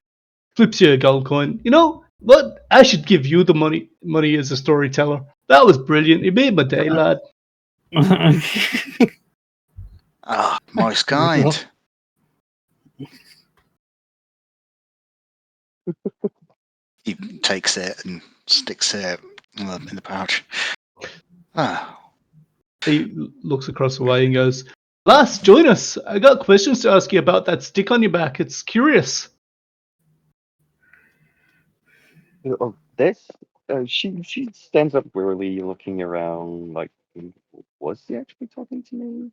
flips you a gold coin. You know what? I should give you the money as a storyteller. That was brilliant. You made my day, lad. Most kind. He takes it and sticks it in the pouch. He looks across the way and goes, Lass, join us. I got questions to ask you about that stick on your back. It's curious. Oh, this? She stands up wearily, looking around. Like, was he actually talking to me?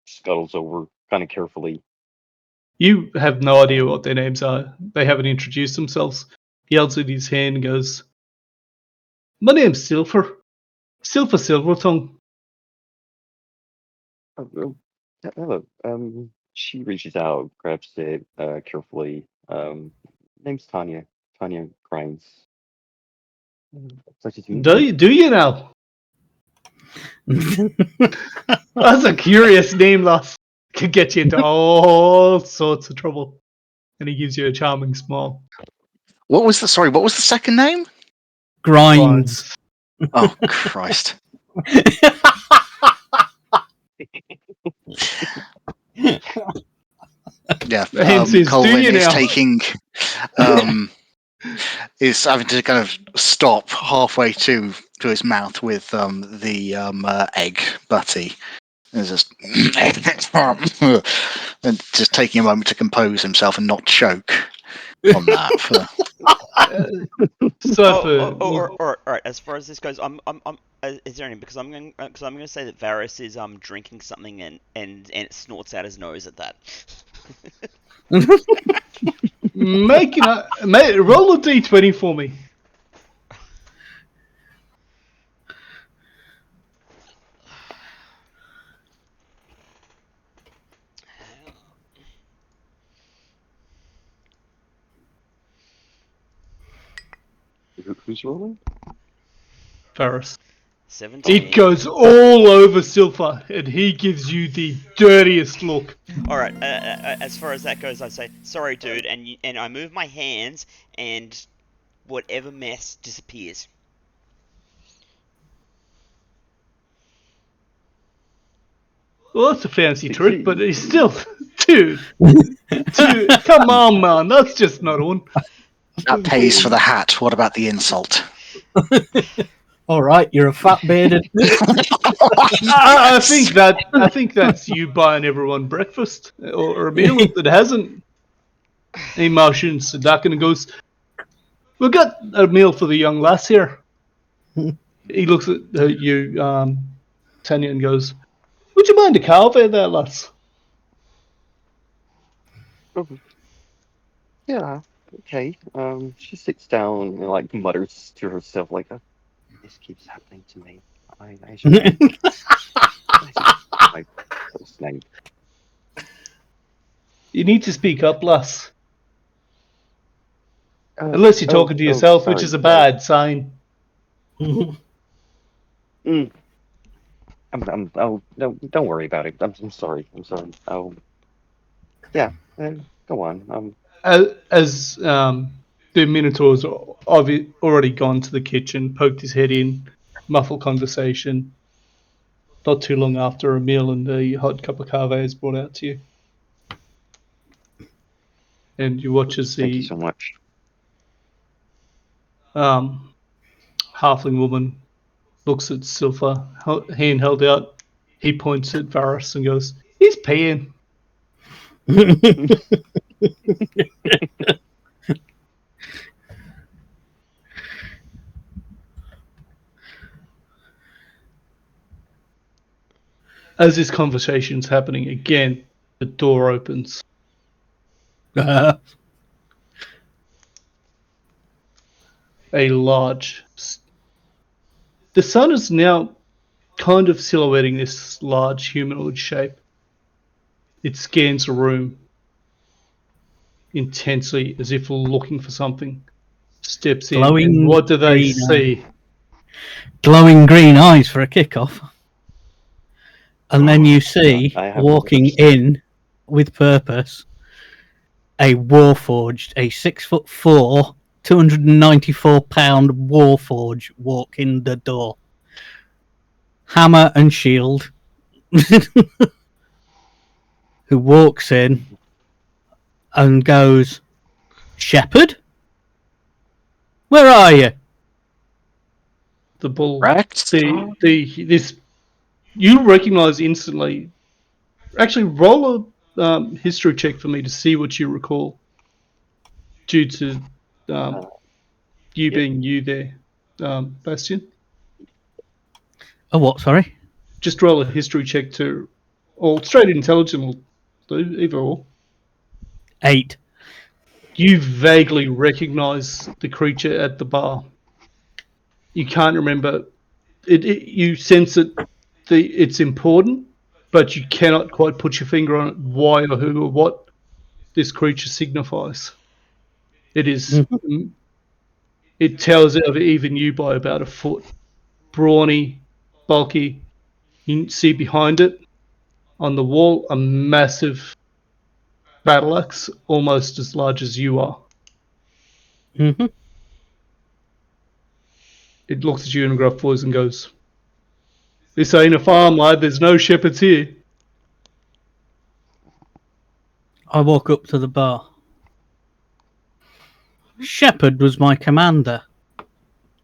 Scuttles over kind of carefully. You have no idea what their names are. They haven't introduced themselves. He holds out his hand and goes, "My name's Silver. Silver Silvertongue." Oh, hello. She reaches out, grabs it carefully. Name's Tanya. Tanya Grimes. Pleasure to meet you. Do you now? That's a curious name, lass. Could get you into all sorts of trouble. And he gives you a charming smile. What was the second name? Grinds. Oh Christ. Yeah, Hence his, "Do Colin you is now?" taking is having to kind of stop halfway to his mouth with the egg butty. And just and just taking a moment to compose himself and not choke on that. All right. As far as this goes, is there any? Because I'm going to say that Varys is drinking something and it snorts out his nose at that. Roll a d20 for me. Who's rolling? Varys. 17. It goes all over Silver, and he gives you the dirtiest look. All right. As far as that goes, I say sorry, dude, and I move my hands, and whatever mess disappears. Well, that's a fancy trick, but he's still, dude. Come on, man, that's just not on. That pays for the hat. What about the insult? All right, you're a fat bearded. I think that's you buying everyone breakfast or a meal that hasn't. He motions to Duck and goes, "We've got a meal for the young lass here." He looks at you, Tanya, and goes, "Would you mind a carve there, lass?" Yeah. Okay. She sits down and like mutters to herself, like, "This keeps happening to me. I should my first name." You need to speak up, lass. Unless you're talking to yourself, which is a bad sign. Oh, no, don't worry about it. I'm sorry. I'm sorry. Yeah. Go on. As the Minotaur's already gone to the kitchen, poked his head in, muffled conversation. Not too long after, a meal and a hot cup of cave is brought out to you. And you watch as Thank you the so much. halfling woman looks at Silver, hand held out. He points at Varys and goes, "He's paying." As this conversation's happening again, the door opens. A large. The sun is now kind of silhouetting this large humanoid shape. It scans the room intensely as if looking for something. Steps in, and what do they see? Glowing green eyes for a kickoff. And then you see, I have walking in with purpose, a Warforged, a 6'4", 294-pound Warforged walk in the door. Hammer and shield. Who walks in and goes, "Shepherd? Where are you?" The bull. Correct. This you recognize instantly. Actually, roll a history check for me to see what you recall, due to you Yep. being you there, Bastian. Oh, what? Sorry. Just roll a history check or straight intelligence will do, either or. 8. You vaguely recognize the creature at the bar. You can't remember it. You sense that it's important, but you cannot quite put your finger on it. Why or who or what this creature signifies. It is. It towers over even you by about a foot. Brawny, bulky. You see behind it on the wall a massive battle axe, almost as large as you are. Mm-hmm. It looks at you in a gruff voice and goes, "This ain't a farm, lad. There's no shepherds here." I walk up to the bar. Shepard was my commander.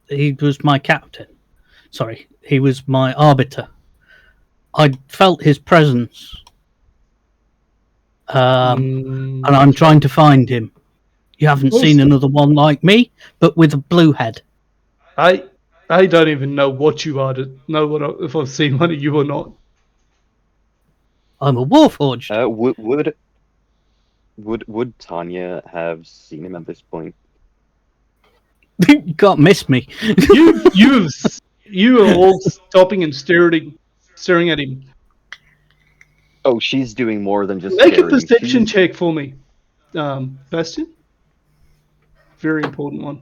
He was my captain. Sorry, he was my arbiter. I felt his presence. And I'm trying to find him. You haven't seen another one like me, but with a blue head. I don't even know what you are to know if I've seen one of you or not. I'm a warforged. Would Tanya have seen him at this point? You can't miss me. You are all stopping and staring at him. Oh, she's doing more than just Make staring. a perception check for me, Bastian. Very important one.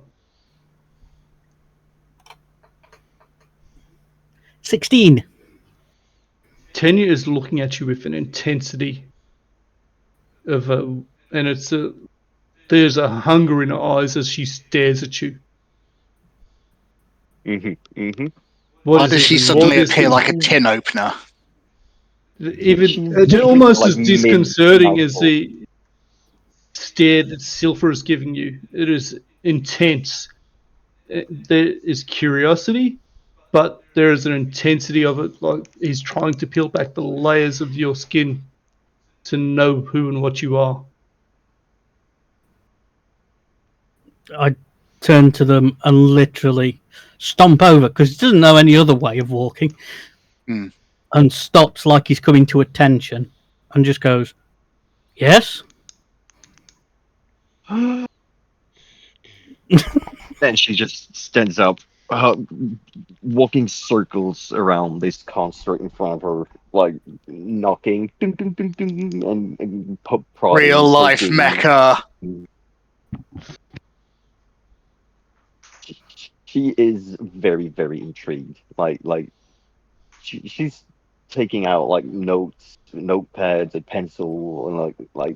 16. Tanya is looking at you with an intensity there's a hunger in her eyes as she stares at you. Why does she suddenly appear like a tin opener? It's almost like as disconcerting as mid-mouthful. the stare that Silver is giving you. It is intense. There is curiosity, but there is an intensity of it, like he's trying to peel back the layers of your skin to know who and what you are. I turn to them and literally stomp over because he doesn't know any other way of walking. And stops like he's coming to attention and just goes, "Yes?" Then she just stands up, walking circles around this construct in front of her, like knocking, ding, ding, ding, ding, and prodding, Real life poking. mecha. She is very, very intrigued. Like she's taking out like notes, notepads, a pencil, and like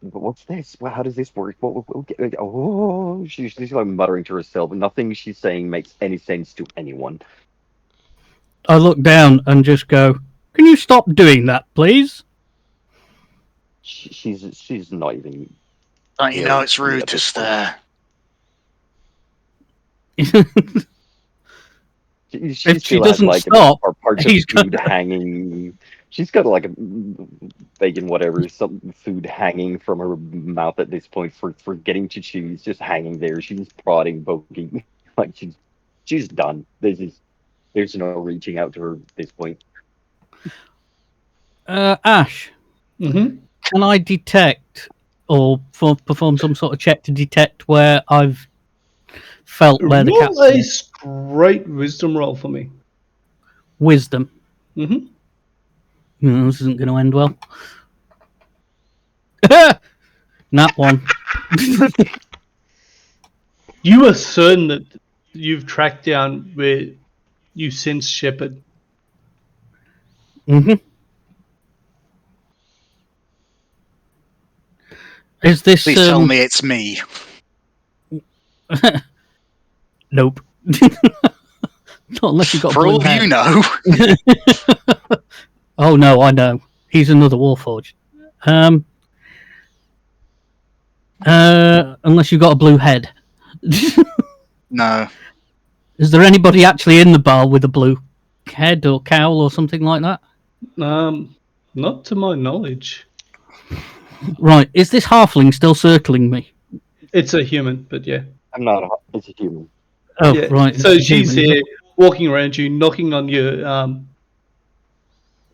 what's this? Well, how does this work? Oh, she's like muttering to herself. Nothing she's saying makes any sense to anyone. I look down and just go, "Can you stop doing that, please?" She's not even. Don't you know it's rude to stare? She If she still doesn't has, like, stop, parts of he's food hanging. She's got like a bacon, whatever, some food hanging from her mouth at this point for getting to chew. It's just hanging there. She's prodding, poking, like she's done. There's no reaching out to her at this point. Ash, can I detect or perform some sort of check to detect where I've felt where the captain Roll a is? straight wisdom roll for me. Wisdom. This isn't going to end well. Not one. You are certain that you've tracked down where you sense Shepard. Is this? Please tell me it's me. Nope. Not unless you got. For all you know. Oh no, I know. He's another Warforged. Unless you've got a blue head. No. Is there anybody actually in the bar with a blue? head or cowl or something like that? Not to my knowledge. Right. Is this halfling still circling me? It's a human, but yeah. I'm not. It's a human. Oh, Yeah. right. So it's a she's human, is here, walking around you, knocking on your, it?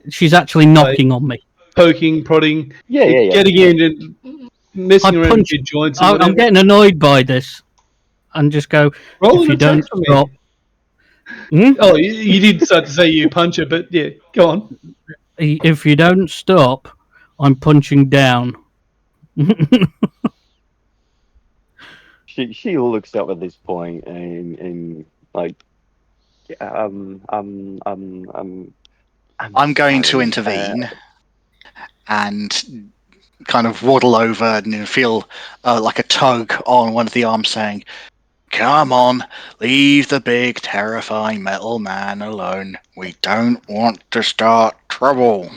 She's actually knocking on me. poking, prodding, Yeah. getting in and messing around with your joints and whatever. I'm getting annoyed by this, and just go. Roll If an you attack don't for me. stop. Hmm? Oh, you did start to say you punch her, but yeah, go on. If you don't stop, I'm punching down. She looks up at this point and like, I'm going to sorry, intervene and kind of waddle over and feel like a tug on one of the arms saying, "Come on, leave the big, terrifying metal man alone. We don't want to start trouble."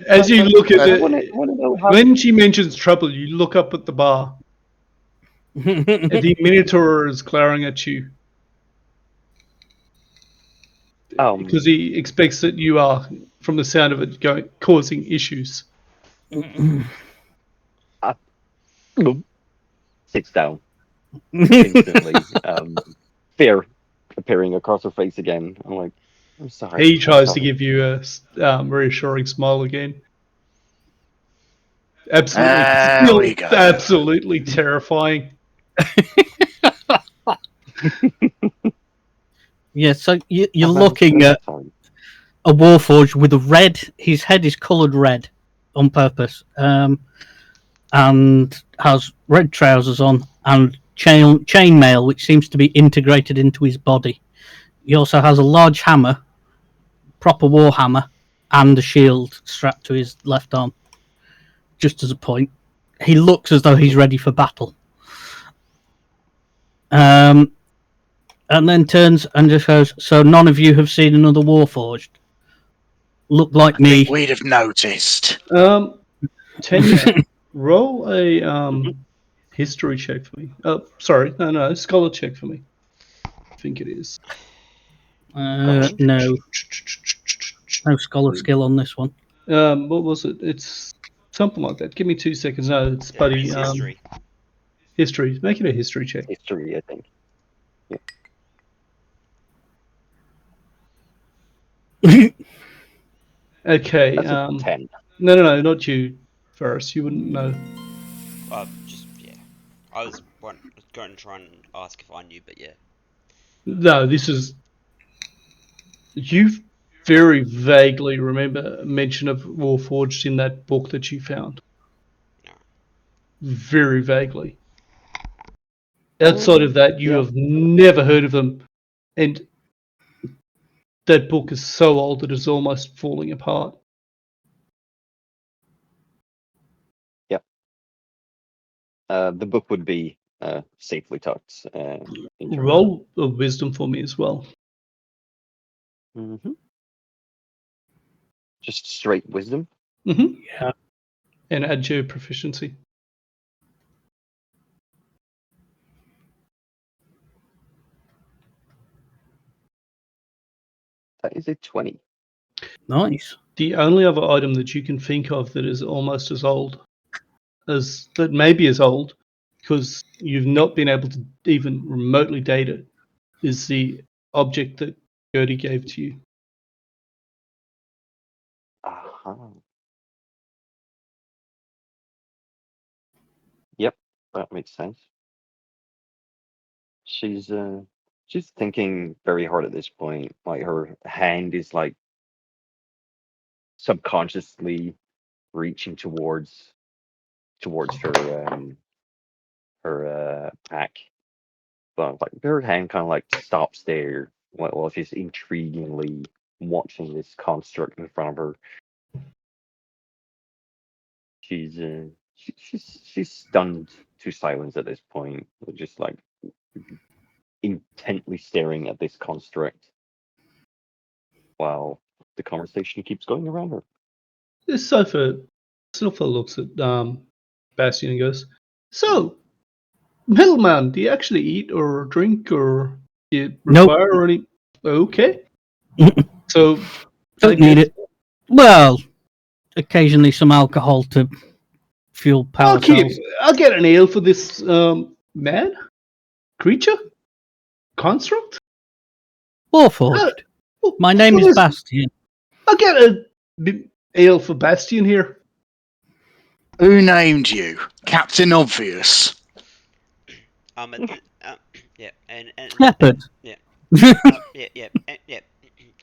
As you look at I want to know how. when she mentions trouble, you look up at the bar. And the Minotaur is glaring at you because he expects that you are, from the sound of it, causing issues. Sits down instantly. Fear appearing across her face again. I'm like, I'm sorry. He tries I'm to sorry. give you a reassuring smile again. Absolutely, There we go. absolutely terrifying. Yeah, so you're looking at Sorry. a warforged with a red. His head is coloured red on purpose, and has red trousers on and chainmail, which seems to be integrated into his body. He also has a large hammer, proper war hammer, and a shield strapped to his left arm. Just as a point, he looks as though he's ready for battle. And then turns and just goes, "So none of you have seen another warforged? Look like I me." think we'd have noticed. Tanya, roll a history check for me. Sorry, no, scholar check for me. I think it is. No scholar skill on this one. What was it? It's something like that. Give me 2 seconds. No, it's buddy. It's history. History. Make it a history check. History, I think. Yeah. Okay. That's a 10. No, not you, Ferris. You wouldn't know. I was going to try and ask if I knew, but yeah. No, this is. You very vaguely remember a mention of Warforged in that book that you found. No. Very vaguely. Outside of that, you have never heard of them, and that book is so old that it's almost falling apart. Yep. The book would be safely tucked. Roll a wisdom for me as well. Mm-hmm. Just straight wisdom. Mm-hmm. Yeah. And add your proficiency. That is a 20. Nice. The only other item that you can think of that is almost as old as that may be as old because you've not been able to even remotely date it is the object that Gertie gave to you. Yep, that makes sense. She's thinking very hard at this point. Like her hand is like subconsciously reaching towards her pack, but like her hand kind of like stops there while she's intriguingly watching this construct in front of her. She's stunned to silence at this point, just like intently staring at this construct while the conversation keeps going around her. This Sofa looks at Bastion and goes, "So, middleman, do you actually eat or drink or do you require any?" Okay. So Don't need it. Well, occasionally some alcohol to fuel power cells. I'll get an ale for this man, creature, construct. Warforged. My name is Bastian. I'll get a ale for Bastian here. Who named you? Captain Obvious. Yeah, and Leopard. yeah, yeah.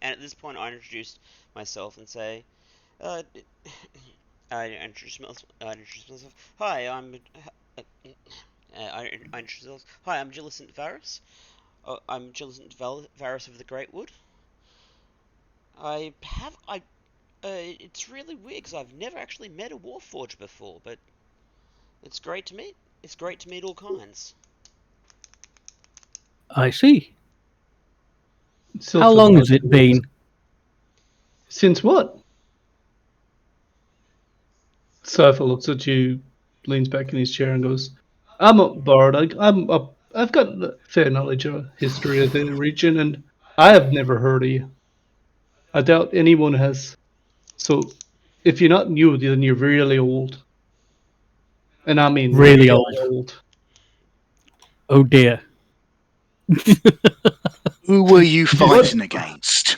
And at this point, I introduced myself and say, I introduce myself. Hi, I introduce myself. Hi, I'm Gilicent Varus. I'm Gilicent Varus of the Great Wood. It's really weird because I've never actually met a Warforged before, but it's great to meet. It's great to meet all kinds. I see. How long has it been? Since what? Sofa looks at you, leans back in his chair, and goes, "I'm a bard. I've got a fair knowledge of history of the region, and I have never heard of you. I doubt anyone has. So, if you're not new, then you're really old, and I mean Really old. Oh dear. Who were you fighting against?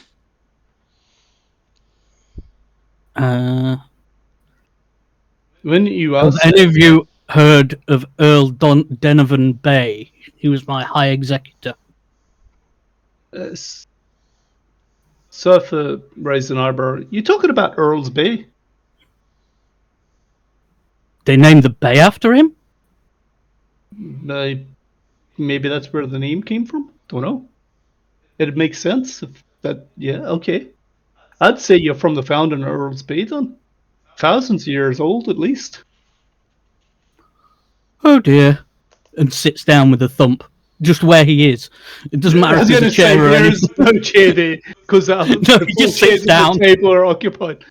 When you Have asked, any of you heard of Earl Denovan Bay? He was my high executor. Sofa raised an eyebrow. You talking about Earl's Bay? They named the bay after him? Maybe that's where the name came from. Don't know. It makes sense. If that, yeah, okay. I'd say you're from the founding of Earl's Bay then. Thousands of years old at least. Oh dear. And sits down with a thump. Just where he is. It doesn't matter if there's a chair or anything. There's no chair there because No, he just sits down. The table are occupied.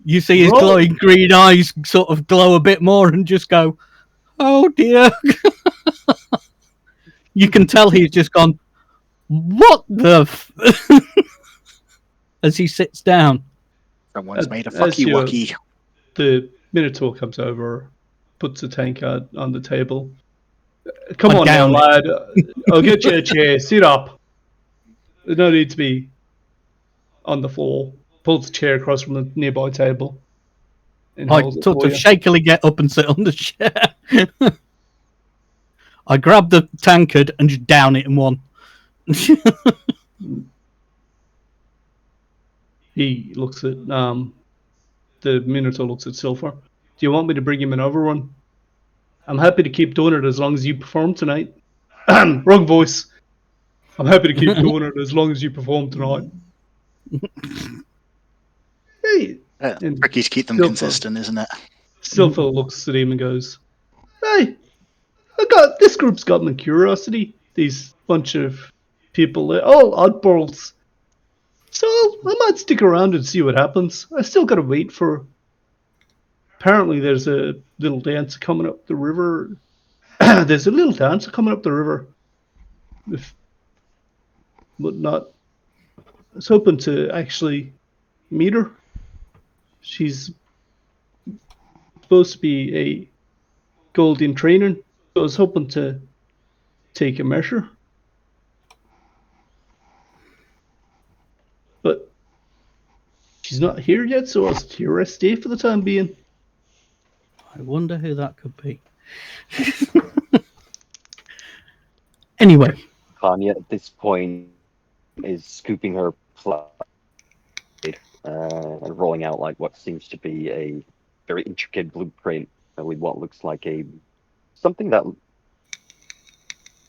You see his glowing green eyes sort of glow a bit more and just go, oh dear. You can tell he's just gone, what the as he sits down. Someone's made a fucky wucky. The Minotaur comes over, puts a tankard on the table. Come on now, lad. I'll get you a chair. Sit up. There's no need to be on the floor. Pulls the chair across from the nearby table. I sort of shakily get up and sit on the chair. I grab the tankard and just down it in one. He looks at the Minotaur looks at Silver. Do you want me to bring him another one? I'm happy to keep doing it as long as you perform tonight. Wrong voice. I'm happy to keep doing it as long as you perform tonight. Hey, tricky to keep them consistent, isn't it? Silver looks at him and goes, "Hey, this group's got my curiosity. These bunch of people, they're all oddballs. So I might stick around and see what happens. I still gotta wait for. Apparently, there's a little dance coming up the river. There's a little dance coming up the river. But not. I was hoping to actually meet her. She's supposed to be a gold in training. So I was hoping to take a measure. But she's not here yet, so I'll here stay for the time being. I wonder who that could be. Anyway. Tanya at this point is scooping her plate and rolling out like what seems to be a very intricate blueprint with what looks like something that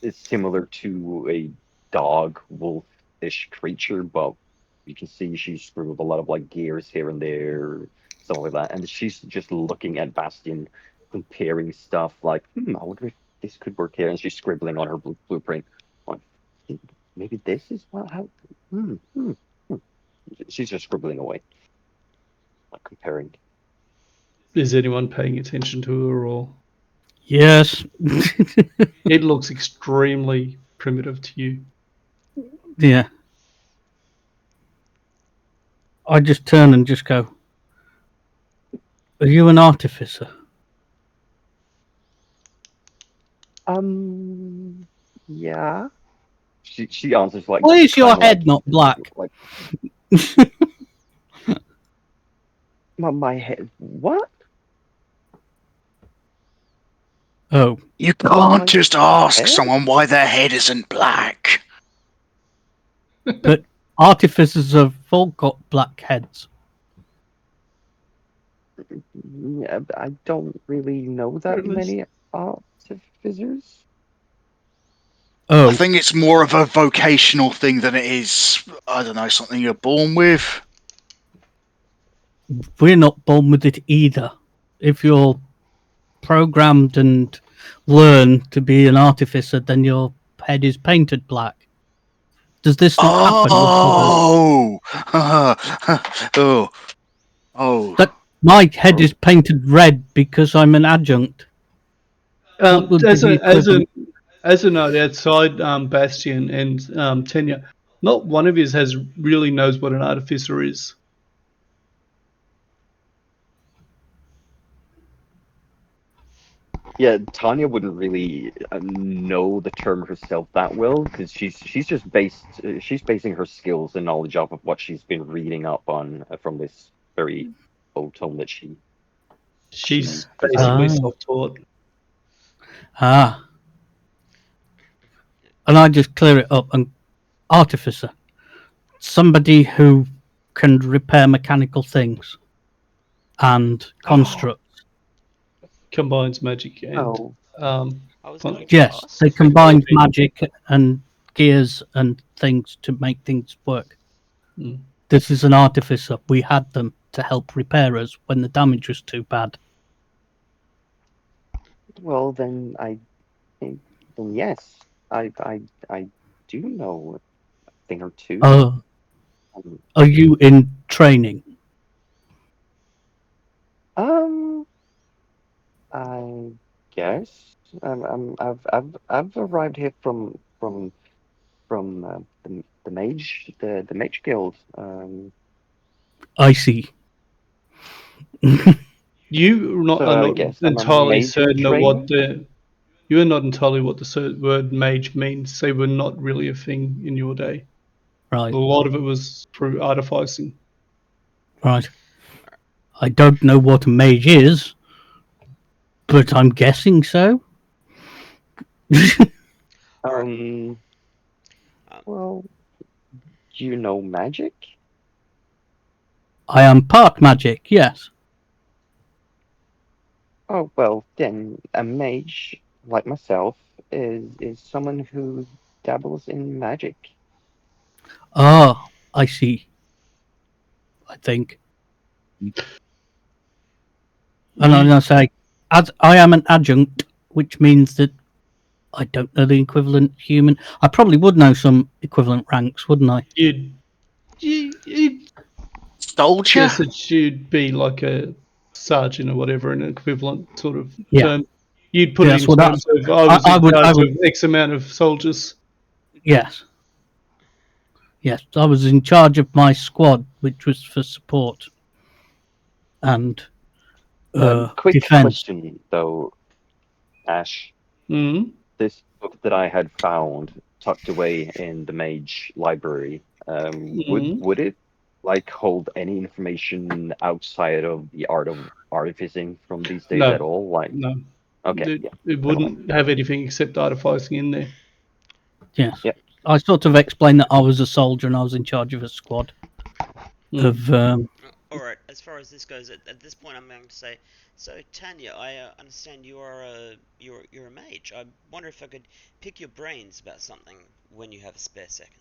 is similar to a dog wolf-ish creature, but you can see she's scribbled a lot of like gears here and there, stuff like that, and she's just looking at Bastian, comparing stuff like, I wonder if this could work here, and she's scribbling on her blueprint. Like, maybe this is how. She's just scribbling away, like comparing. Is anyone paying attention to her or? Yes. It looks extremely primitive to you. Yeah. I just turn and just go, "Are you an artificer?" Yeah. She answers like. Why is your kinda head not black? Like my head. What? Oh, You can't just ask head? someone why their head isn't black. but artificers have all got black heads. Yeah, I don't really know that many artificers. Oh, I think it's more of a vocational thing than it is, I don't know, something you're born with. we're not born with it either. If you're programmed and learn to be an artificer, then your head is painted black. Does this not happen with others? Oh, oh. That my head is painted red because I'm an adjunct. What would be As the equivalent? a note outside Bastion and Tenya, not one of you really knows what an artificer is. Yeah, Tanya wouldn't really know the term herself that well because she's just basing her skills and knowledge off of what she's been reading up on from this very old tome that She's has basically Ah. self-taught. And I just clear it up. And artificer, somebody who can repair mechanical things and construct. Combines magic and Oh. I was going to Yes, ask. they combine magic and gears and things to make things work. Mm. This is an artificer. We had them to help repair us when the damage was too bad. Well, then yes, I do know a thing or two. Are you in training? I guess I've arrived here from the mage guild. I see. You So are I not guess I'm a entirely mage in certain of what training. you are not entirely what the word mage means. They were not really a thing in your day. Right, A lot of it was through artificing. right. I don't know what a mage is, but I'm guessing so. Well, do you know magic? I am part magic, yes. Oh, well, then a mage like myself is someone who dabbles in magic. Ah, I see. I think. And I'm going to say, as I am an adjunct, which means that I don't know the equivalent human. I probably would know some equivalent ranks, wouldn't I? You'd Soldier? guess it should be like a sergeant or whatever, an equivalent sort of Yeah. term. You'd put it Yes, in well, terms of I was I in would. charge of X amount of soldiers. Yes. Yes, I was in charge of my squad, which was for support and Quick defense. question though, Ash. Mm. This book that I had found tucked away in the mage library, would it like hold any information outside of the art of artificing from these days at No, all? Like, no. okay, yeah, It wouldn't have anything except artificing in there. Yes. yeah. I sort of explained that I was a soldier and I was in charge of a squad of. All right. As far as this goes, at this point, I'm going to say, so Tanya, I understand you are you're a mage. I wonder if I could pick your brains about something when you have a spare second.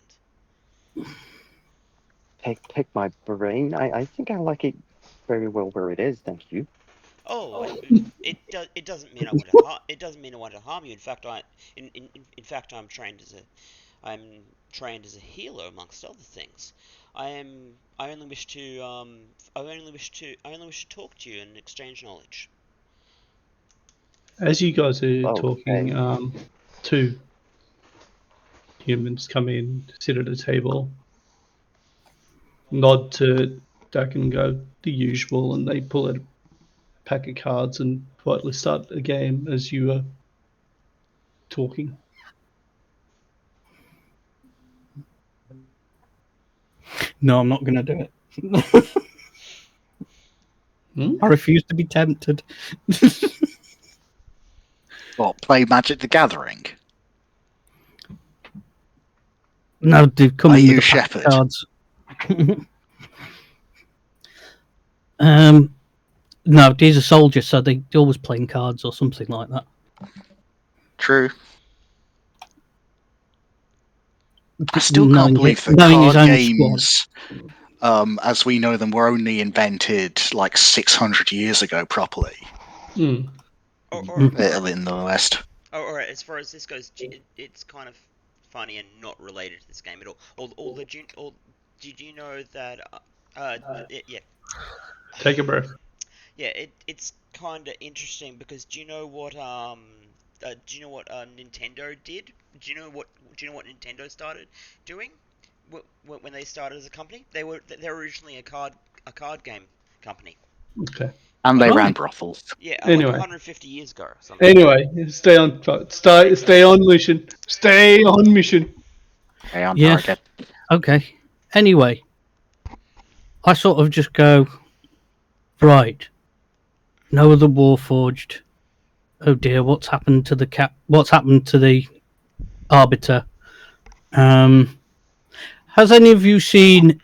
Pick my brain. I think I like it very well where it is. Thank you. Oh, it doesn't mean I want to it doesn't mean I want to harm you. In fact, in fact I'm trained as a healer amongst other things. I only wish to I only wish to talk to you and exchange knowledge. As you guys are Okay. talking, two humans come in, sit at a table, nod to back and go the usual, and they pull out a pack of cards and quietly start a game as you are talking. No, I'm not going to do it. I refuse to be tempted. What, play Magic the Gathering? No, dude, come Are in with you a pack Shepherd? of cards. No, he's a soldier, so they're always playing cards or something like that. True. I still can't believe that knowing his card own games, as we know them, were only invented like 600 years ago properly Mm. in the West. Alright, as far as this goes, it's kind of funny and not related to this game at all. Did you know that? Yeah. Take a breath. Yeah, it's kind of interesting because do you know what Nintendo did? Do you know what Nintendo started doing when they started as a company? They were originally a card game company. Okay. And they ran Right. brothels. Yeah, Anyway. like 150 years ago or something. Anyway, stay on mission. Stay on mission. Stay on Yes. target. Okay. Anyway, I sort of just go, right. No other Warforged. Oh dear, what's happened to the What's happened to the Arbiter? Has any of you seen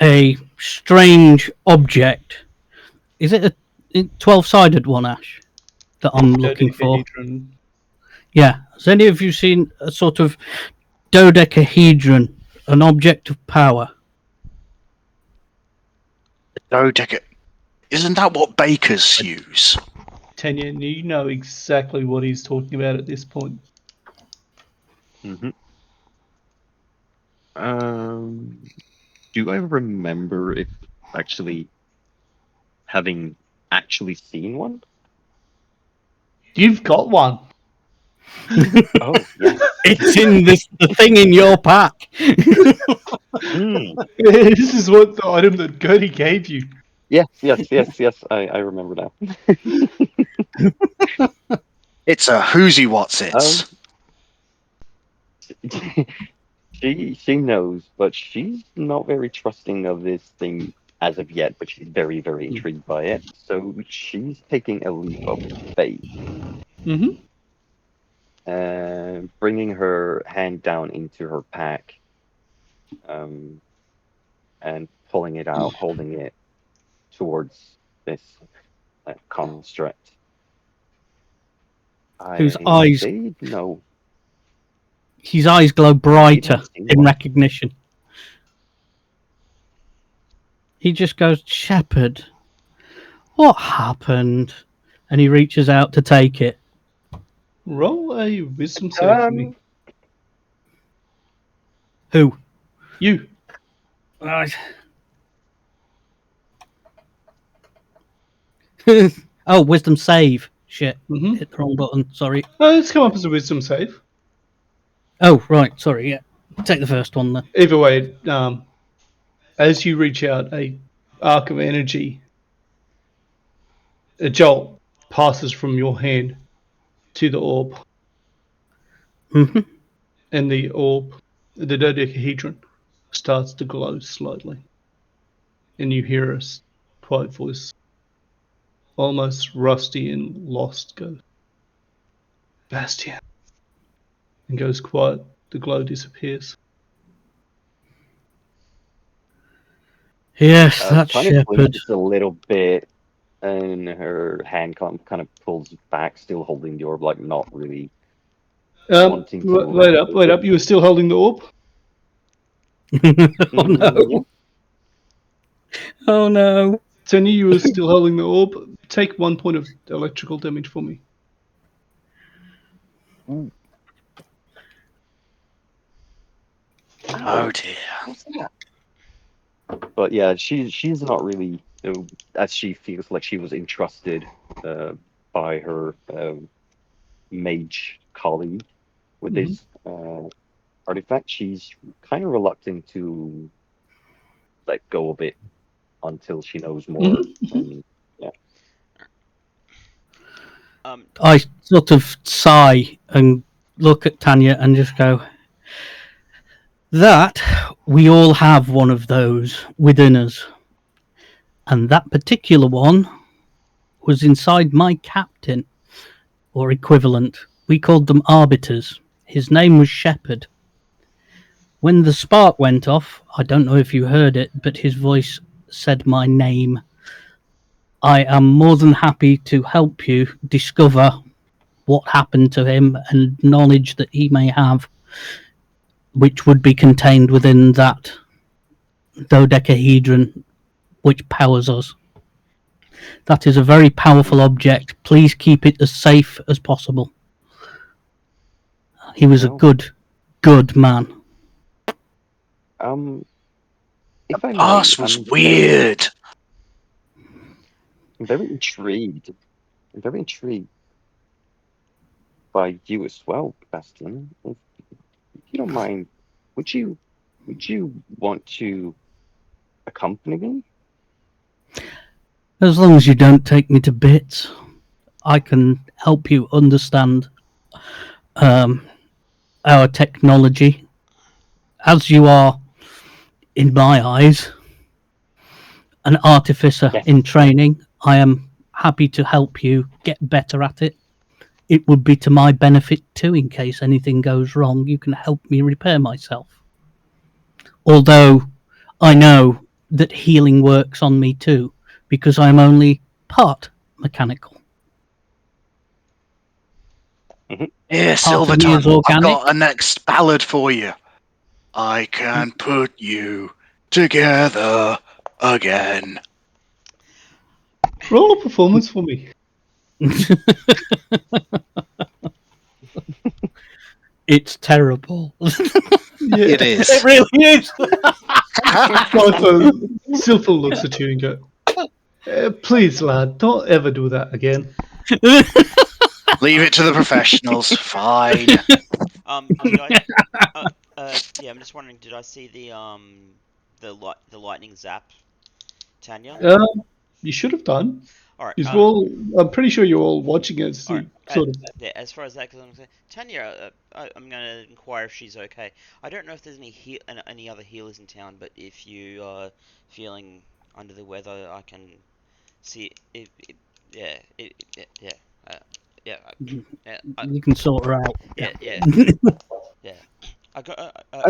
a strange object? Is it a 12-sided one, Ash, that I'm looking for? Dodecahedron. Yeah. Has any of you seen a sort of dodecahedron, an object of power? Isn't that what bakers use? Tanya, you know exactly what he's talking about at this point. Mm-hmm. Do I remember if actually having actually seen one? You've got one. Oh, yeah. It's in the thing in your pack. This is what the item that Gertie gave you. Yes. I remember now. It's a whoozy what's it. She knows, but she's not very trusting of this thing as of yet, but she's very, very intrigued by it. So she's taking a leap of faith. Mm-hmm. And bringing her hand down into her pack, and pulling it out, holding it towards this construct. Whose eyes? Say no. His eyes glow brighter in recognition. He just goes, Shepherd, what happened? And he reaches out to take it. Roll a wisdom save for me. Who? You. Right. Oh, wisdom save. Shit. Mm-hmm. Hit the wrong button. Sorry. It's come up as a wisdom save. Oh, right. Sorry. Yeah. Take the first one then. Either way, as you reach out, a arc of energy, a jolt passes from your hand to the orb. Mm-hmm. And the orb, the dodecahedron, starts to glow slightly. And you hear a quiet voice, almost rusty and lost, go, Bastian. And goes quiet. The glow disappears. Yes, that kind of Shepherd. flinches a little bit, and her hand kind of pulls back, still holding the orb, like not really wanting to move. Wait up. You were still holding the orb? Oh no. Yeah. Oh no. Tony, you were still holding the orb. Take 1 point of electrical damage for me. Ooh. Oh dear. But yeah, she's not really, as she feels like she was entrusted by her mage colleague with this artifact. She's kind of reluctant to let go of it until she knows more. And yeah. I sort of sigh and look at Tanya and just go, that we all have one of those within us. And that particular one was inside my captain, or equivalent. We called them arbiters. His name was Shepherd. When the spark went off, I don't know if you heard it, but his voice said my name. I am more than happy to help you discover what happened to him and knowledge that he may have, which would be contained within that dodecahedron which powers us. That is a very powerful object. Please keep it as safe as possible. He was a good man. If I may, Us was weird. I'm very intrigued. I'm very intrigued by you as well, Bastian. If you don't mind, would you want to accompany me? As long as you don't take me to bits, I can help you understand our technology. As you are, in my eyes, an artificer in training, I am happy to help you get better at it. It would be to my benefit too, in case anything goes wrong. You can help me repair myself. Although I know that healing works on me too, because I'm only part mechanical. Here, Part of me is Silvertongue, I've organic. got a next ballad for you. I can put you together again. Roll a performance for me. It's terrible. Yeah. It is. It really is. Silphil looks at you and goes, please, lad, don't ever do that again. Leave it to the professionals. Fine. Did I, yeah, I'm just wondering, did I see the lightning zap, Tanya? You should have done. All right. I'm pretty sure you're all watching it. So Alright, sort of. yeah, as far as that goes, Tanya, I'm gonna inquire if she's okay. I don't know if there's any other healers in town, but if you are feeling under the weather, I can see if yeah, You can sort her out. yeah. I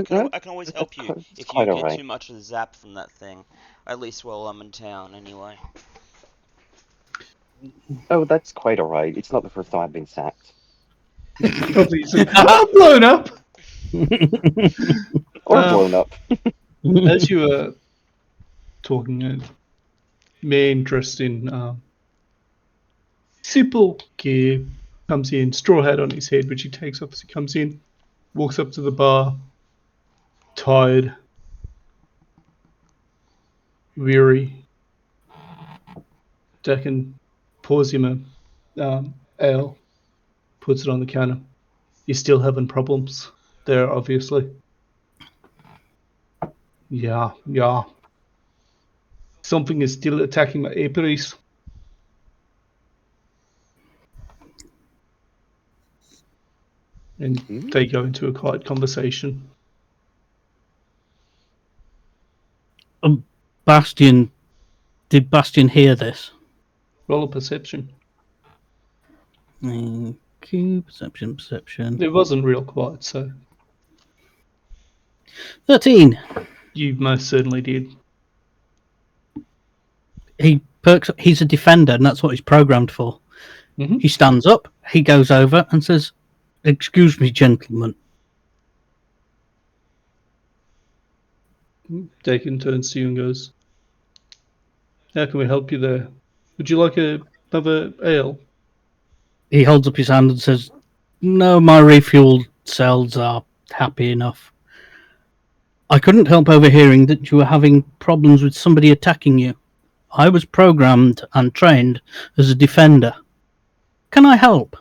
can always help you It's if you quite get alright. too much of the zap from that thing. At least while I'm in town, anyway. Oh, that's quite alright. It's not the first time I've been sacked. Probably blown up. Or blown up. As you were talking, main interest in simple gear comes in, straw hat on his head, which he takes off as he comes in, walks up to the bar, tired, weary. Deacon pours him a ale, puts it on the counter. You're still having problems there, obviously. Yeah. Something is still attacking my apiaries. And they go into a quiet conversation. Bastian, did Bastian hear this? Roll a perception. Perception. It wasn't real quiet, so 13. you most certainly did. He perks up. He's a defender, and that's what he's programmed for. Mm-hmm. He stands up, he goes over and says, "Excuse me, gentlemen." Dakin turns to you and goes, how can we help you there? Would you like another ale? He holds up his hand and says, "No, my refueled cells are happy enough. I couldn't help overhearing that you were having problems with somebody attacking you. I was programmed and trained as a defender. Can I help?"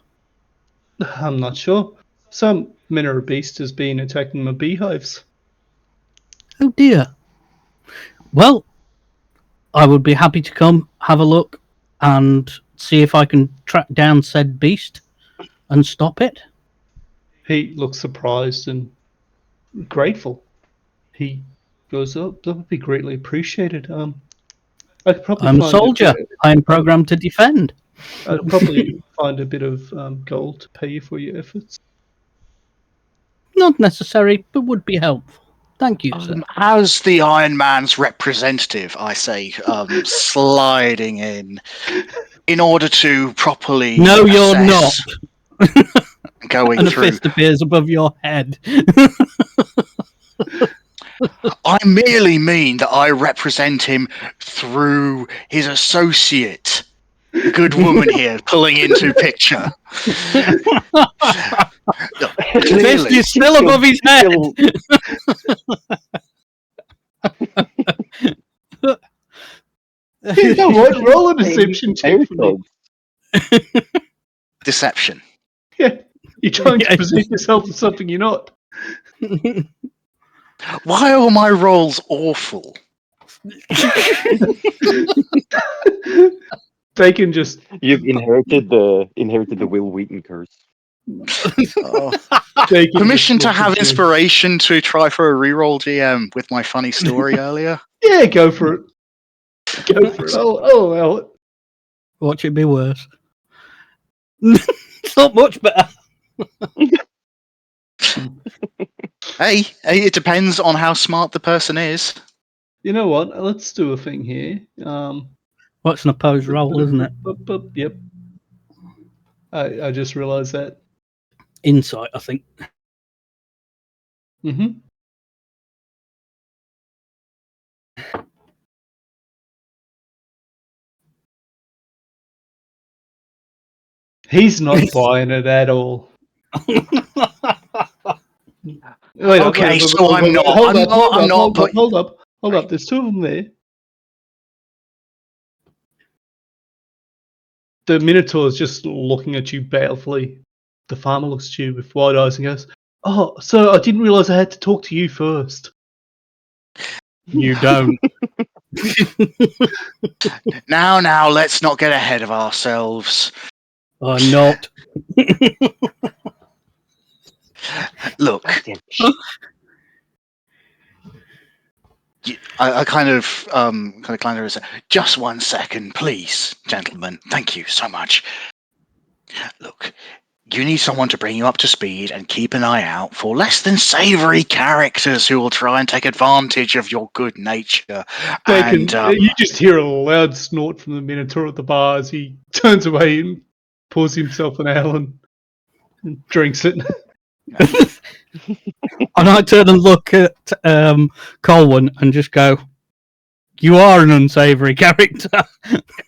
I'm not sure. Some mineral beast has been attacking my beehives. "Oh dear. Well, I would be happy to come have a look and see if I can track down said beast and stop it. He looks surprised and grateful. He goes, "Oh, that would be greatly appreciated. I could probably I'm a find soldier. I am programmed to defend. I'd probably find a bit of gold to pay you for your efforts." Not necessary, but would be helpful. Thank you, sir. As the Iron Man's representative, I say, sliding in order to properly No, you're assess going And a through. fist appears above your head. I merely mean that I represent him through his associate, the good woman here, pulling into picture. Look, Fist clearly, is still above his head. You know what? Roll a deception check for me. deception. Yeah, you're trying to present yourself as something you're not. Why are my rolls awful? They can just. You've inherited the Will Wheaton curse. Oh. They can Permission just to look have at you. inspiration to try for a reroll, GM, with my funny story earlier. Yeah, go for it. Go for it. I'll allow it. Watch it be worse. It's not much better. Hey, it depends on how smart the person is. You know what? Let's do a thing here. What's an opposed roll, isn't it? Yep. I just realised that. Insight, I think. Mm-hmm. He's not buying it at all. Okay, so I'm not. Hold up. There's two of them there. The Minotaur is just looking at you balefully. The farmer looks at you with wide eyes and goes, "Oh, so I didn't realise I had to talk to you first." You don't. Now, let's not get ahead of ourselves. I'm not. Look, I kind of glance over and say, just 1 second, please, gentlemen. Thank you so much. Look, you need someone to bring you up to speed and keep an eye out for less than savoury characters who will try and take advantage of your good nature. You just hear a loud snort from the Minotaur at the bar as he turns away and pours himself an ale and drinks it. And I turn and look at Colwyn and just go, "You are an unsavoury character."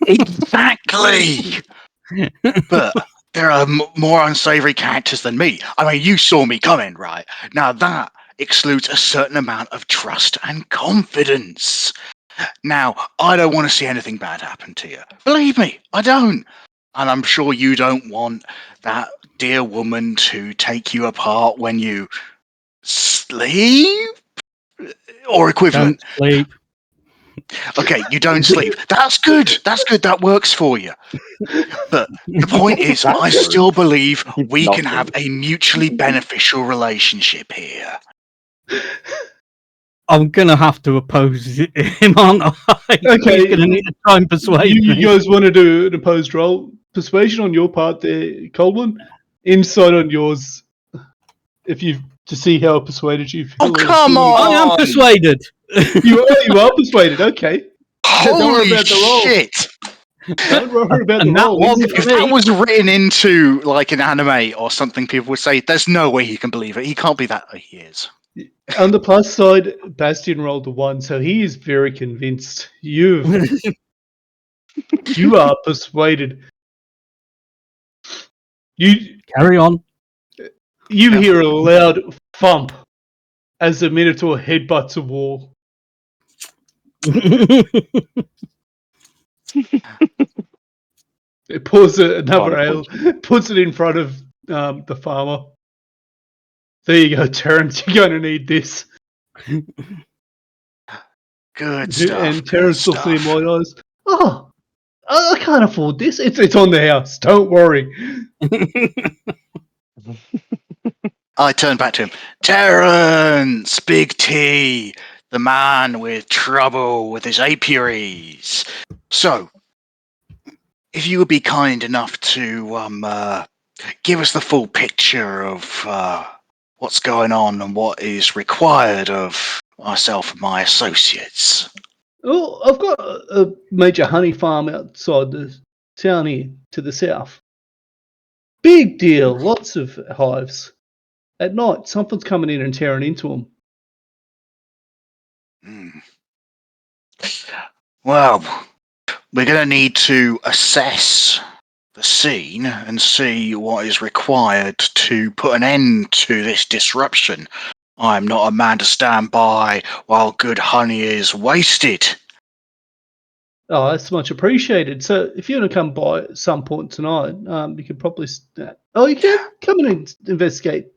Exactly! But there are more unsavoury characters than me. I mean, you saw me coming, right? Now that excludes a certain amount of trust and confidence. Now, I don't want to see anything bad happen to you. Believe me, I don't. And I'm sure you don't want that dear woman to take you apart when you sleep? Or equivalent. Don't sleep. Okay, you don't sleep. That's good. That works for you. But the point is, I still believe we can have a mutually beneficial relationship here. I'm gonna have to oppose him, aren't I? Okay. He's gonna need to try and persuade me. You guys want to do an opposed roll? Persuasion on your part there, Colwyn. Insight on yours. To see how persuaded you feel. Oh, come on! I am persuaded. You are persuaded. Okay. Holy shit! Don't worry about the roll. If that was written into like an anime or something, people would say, "There's no way he can believe it. He can't be that." He is. On the plus side, Bastian rolled a 1, so he is very convinced. You are persuaded. You carry on. You hear a loud thump as the Minotaur headbutts a wall. It pours another ale, puts it in front of the farmer. There you go, Terrence. You're going to need this. Good stuff. And Good Terence looks at him stuff. wide eyes. Oh, I can't afford this. It's on the house. Don't worry. I turn back to him. Terence, Big T, the man with trouble with his apiaries. So, if you would be kind enough to give us the full picture of what's going on and what is required of myself and my associates. Oh, I've got a major honey farm outside the town here to the south. Big deal. Lots of hives. At night, something's coming in and tearing into them. Well, we're going to need to assess the scene and see what is required to put an end to this disruption. I'm not a man to stand by while good honey is wasted. Oh, that's much appreciated. So, if you want to come by at some point tonight, you could probably. You can come in and investigate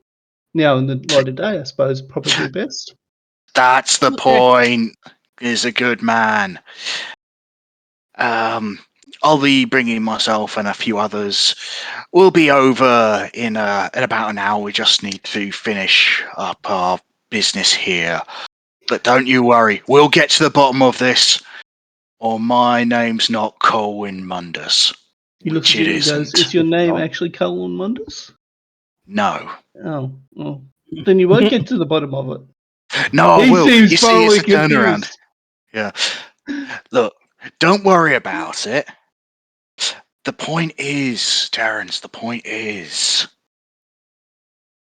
now in the light of day. I suppose probably best. That's the point. He's a good man. I'll be bringing myself and a few others. We'll be over in about an hour. We just need to finish up our business here. But don't you worry, we'll get to the bottom of this. Or my name's not Colin Mundus. He looks Which at it you and goes, isn't. "Is your name actually Colin Mundus?" No. Oh, well, then you won't get to the bottom of it. No, I He will. seems You see, it's thoroughly a turnaround. confused. Yeah. Look, don't worry about it. The point is, Terence, the point is,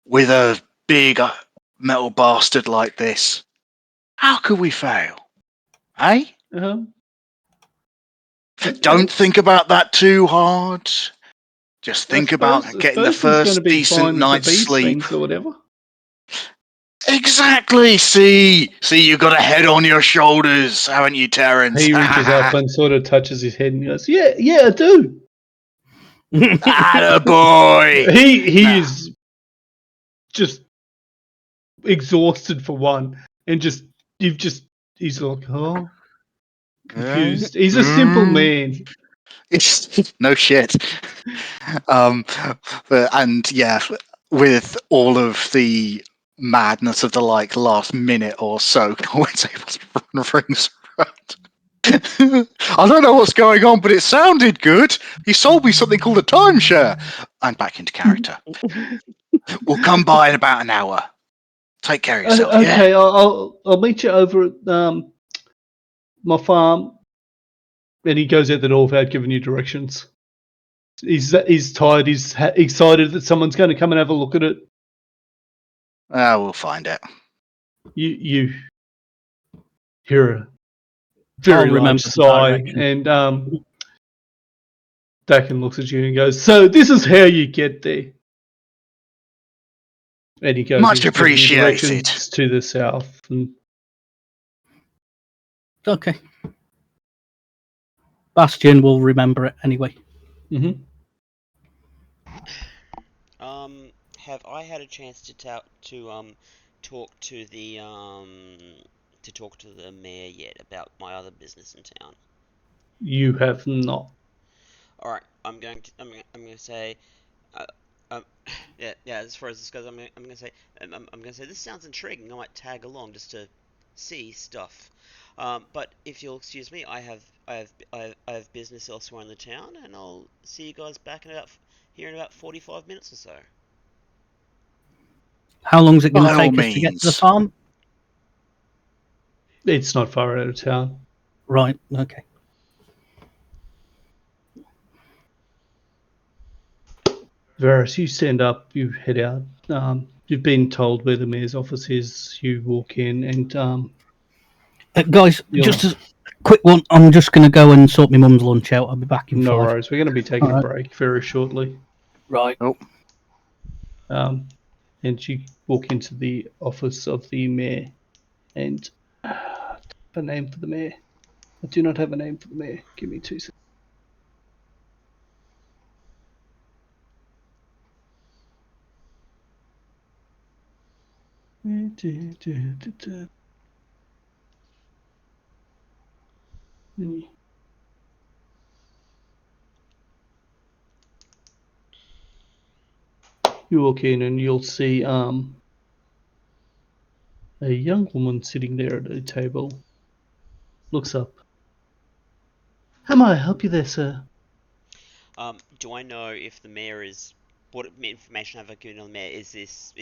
with a big metal bastard like this, how could we fail? Eh? Don't think about that too hard. Just think about I getting the suppose he's going to first be decent fine with the night's bee sleep. stings or whatever. Exactly. See, you've got a head on your shoulders, haven't you, Terence? He reaches up and sort of touches his head and goes, "Yeah, I do." Attaboy! He is just exhausted for one, and he's like, oh, confused. He's a simple man. No shit. And yeah, with all of the madness of the last minute or so, Colin's able to run rings around. I don't know what's going on, but it sounded good. He sold me something called a timeshare. I'm back into character. We'll come by in about an hour. Take care of yourself. Okay, Yeah. I'll meet you over at my farm. And he goes out the door without giving you directions. He's tired. He's excited that someone's going to come and have a look at it. We'll find it. You hear a very large sigh, and Dakin looks at you and goes, "So this is how you get there." And he goes, Much "He's giving you appreciated. directions to the south." And Okay. Bastion will remember it anyway. Mm-hmm. Have I had a chance to talk to the mayor yet about my other business in town? You have not. All right, I'm going to say, yeah. As far as this goes, I'm going to say, I'm going to say this sounds intriguing. I might tag along just to see stuff. But if you'll excuse me, I have business elsewhere in the town, and I'll see you guys back in about 45 minutes or so. How long is it going By to all take us to get to the means. farm? It's not far out of town. Right. Okay. Varys, you stand up. You head out. You've been told where the mayor's office is. You walk in, and guys, just a quick one. I'm just going to go and sort my mum's lunch out. I'll be back in 5. No worries. We're going to be taking a break very shortly. Right. Oh. And you walk into the office of the mayor, and a name for the mayor. I do not have a name for the mayor. Give me 2 seconds. You walk in and you'll see a young woman sitting there at a table. Looks up. How may I help you there, sir? Do I know if the mayor is... What information have I given on the mayor? Is this...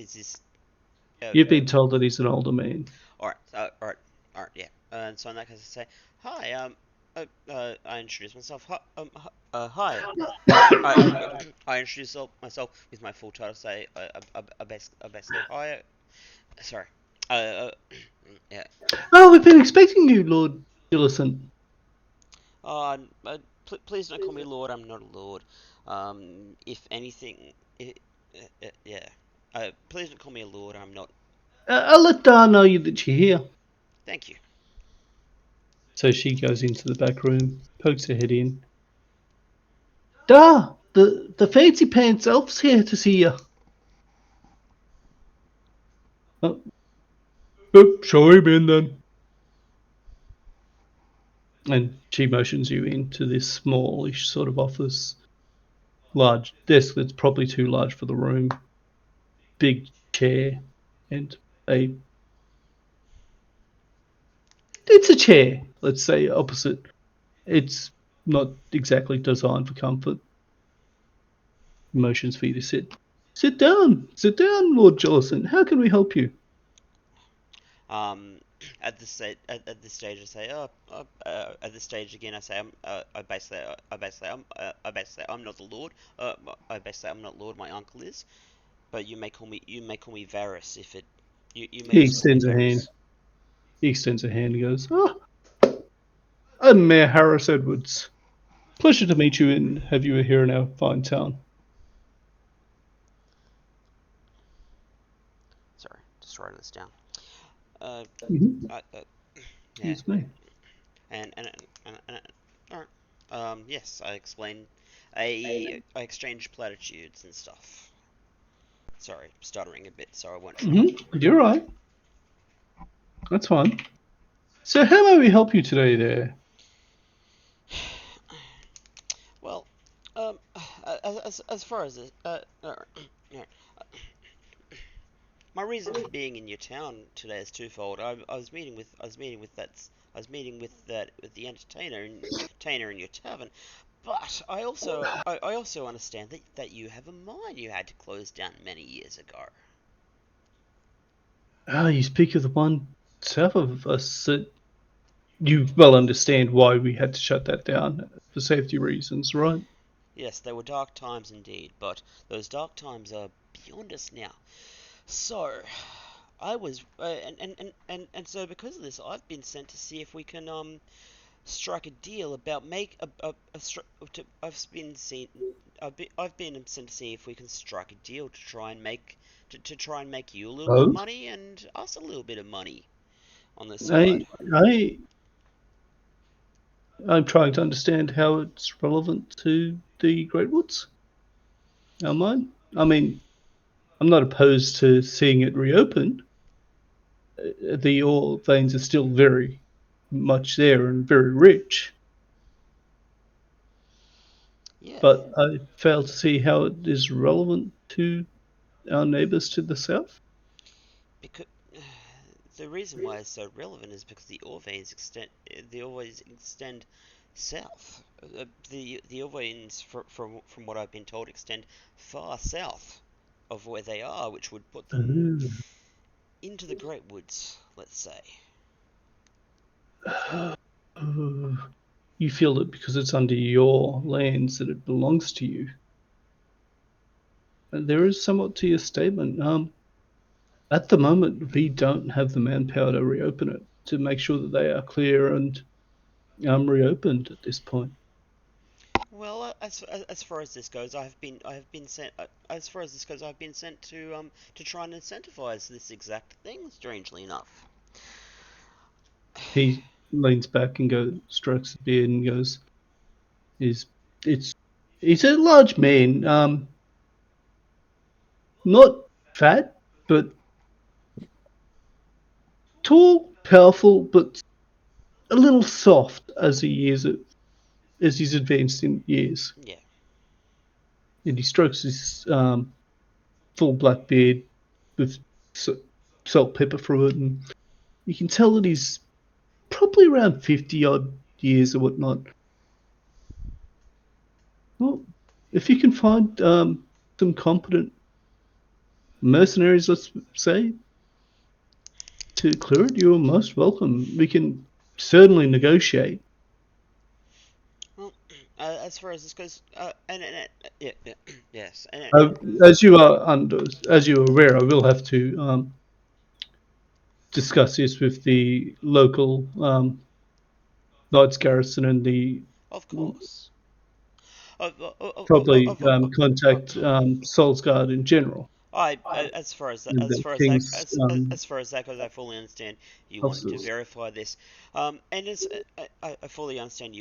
You've been told that he's an older man. Alright, yeah. And so in that case I say, hi, I introduce myself. Hi. I introduce myself with my full title, say, basically, hi, sorry. Yeah. Oh, we've been expecting you, Lord Gillison. Please don't call me Lord, I'm not a Lord. If anything, yeah. Please don't call me a Lord, I'm not. I'll let Dar know you that you're here. Thank you. So she goes into the back room, pokes her head in. Dar, the fancy pants elf's here to see you. Oh, show him in then. And she motions you into this smallish sort of office. Large desk that's probably too large for the room. Big chair and it's a chair, let's say, opposite. It's not exactly designed for comfort. Motions for you to sit. Sit down, Lord Jellison. How can we help you? At this stage, at this stage, I say, at this stage again, I say, I basically, I'm not the Lord. I'm not Lord. My uncle is, but you may call me Varys if it. You may He just call me extends a hand. Varys. He extends a hand and goes, I'm Mayor Harris Edwards. Pleasure to meet you and have you here in our fine town. Sorry, just writing this down. Yeah. Excuse me. And all right. Yes, I explained. I exchanged platitudes and stuff. Sorry, stuttering a bit, so I won't try. You're right. That's fine. So how may we help you today there? Well, as far as this, my reason for being in your town today is twofold. I was meeting with the entertainer in your tavern, but I also understand that you have a mine you had to close down many years ago. You speak of the one south of us. You well understand why we had to shut that down for safety reasons, right? Yes, they were dark times indeed, but those dark times are beyond us now. So, I was, and so because of this, I've been sent to see if we can strike a deal about I've been sent to see if we can strike a deal to try and make you a little bit of Oh, money and us a little bit of money on this I, side. I, I'm trying to understand how it's relevant to the Great Woods. Our mine. I mean, I'm not opposed to seeing it reopen. The ore veins are still very much there and very rich, Yeah, but I fail to see how it is relevant to our neighbours to the south. because the reason why it's so relevant is because the ore veins extend south. The ore veins, from what I've been told, extend far south of where they are, which would put them into the Great Woods, let's say. You feel that because it's under your lands that it belongs to you. And there is somewhat to your statement. At the moment, we don't have the manpower to reopen it, to make sure that they are clear and reopened at this point. Well, as far as this goes, I have been sent. As far as this goes, I've been sent to try and incentivize this exact thing. Strangely enough. He leans back and strokes the beard and goes, "Is it's he's a large man, not fat, but tall, powerful, but a little soft as he's advanced in years. Yeah. And he strokes his full black beard with salt, pepper through it, and you can tell that he's probably around 50 odd years or whatnot. Well, if you can find some competent mercenaries, let's say, to clear it, you're most welcome. We can certainly negotiate. Well, as far as this goes, yeah, yes, As you are aware, I will have to discuss this with the local Knights Garrison and the of course. probably contact Solsguard in general As far as and the King's as far as that goes, I fully understand you wanting to officers. verify this. And as I fully understand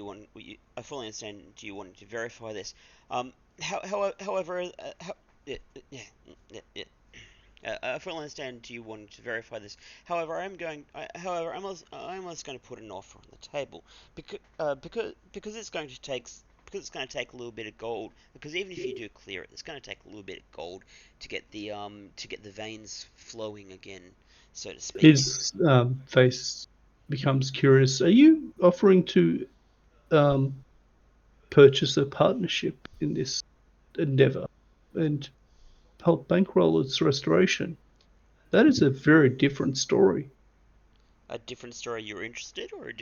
I fully understand you wanting to verify this. However, yeah, yeah, yeah. I fully understand you wanting to verify this. However, I'm also going to put an offer on the table because it's going to take a little bit of gold. Because even if you do clear it, it's going to take a little bit of gold to get the veins flowing again, so to speak. His face becomes curious. Are you offering to purchase a partnership in this endeavor and help bankroll its restoration? That is a very different story. A different story you're interested, or a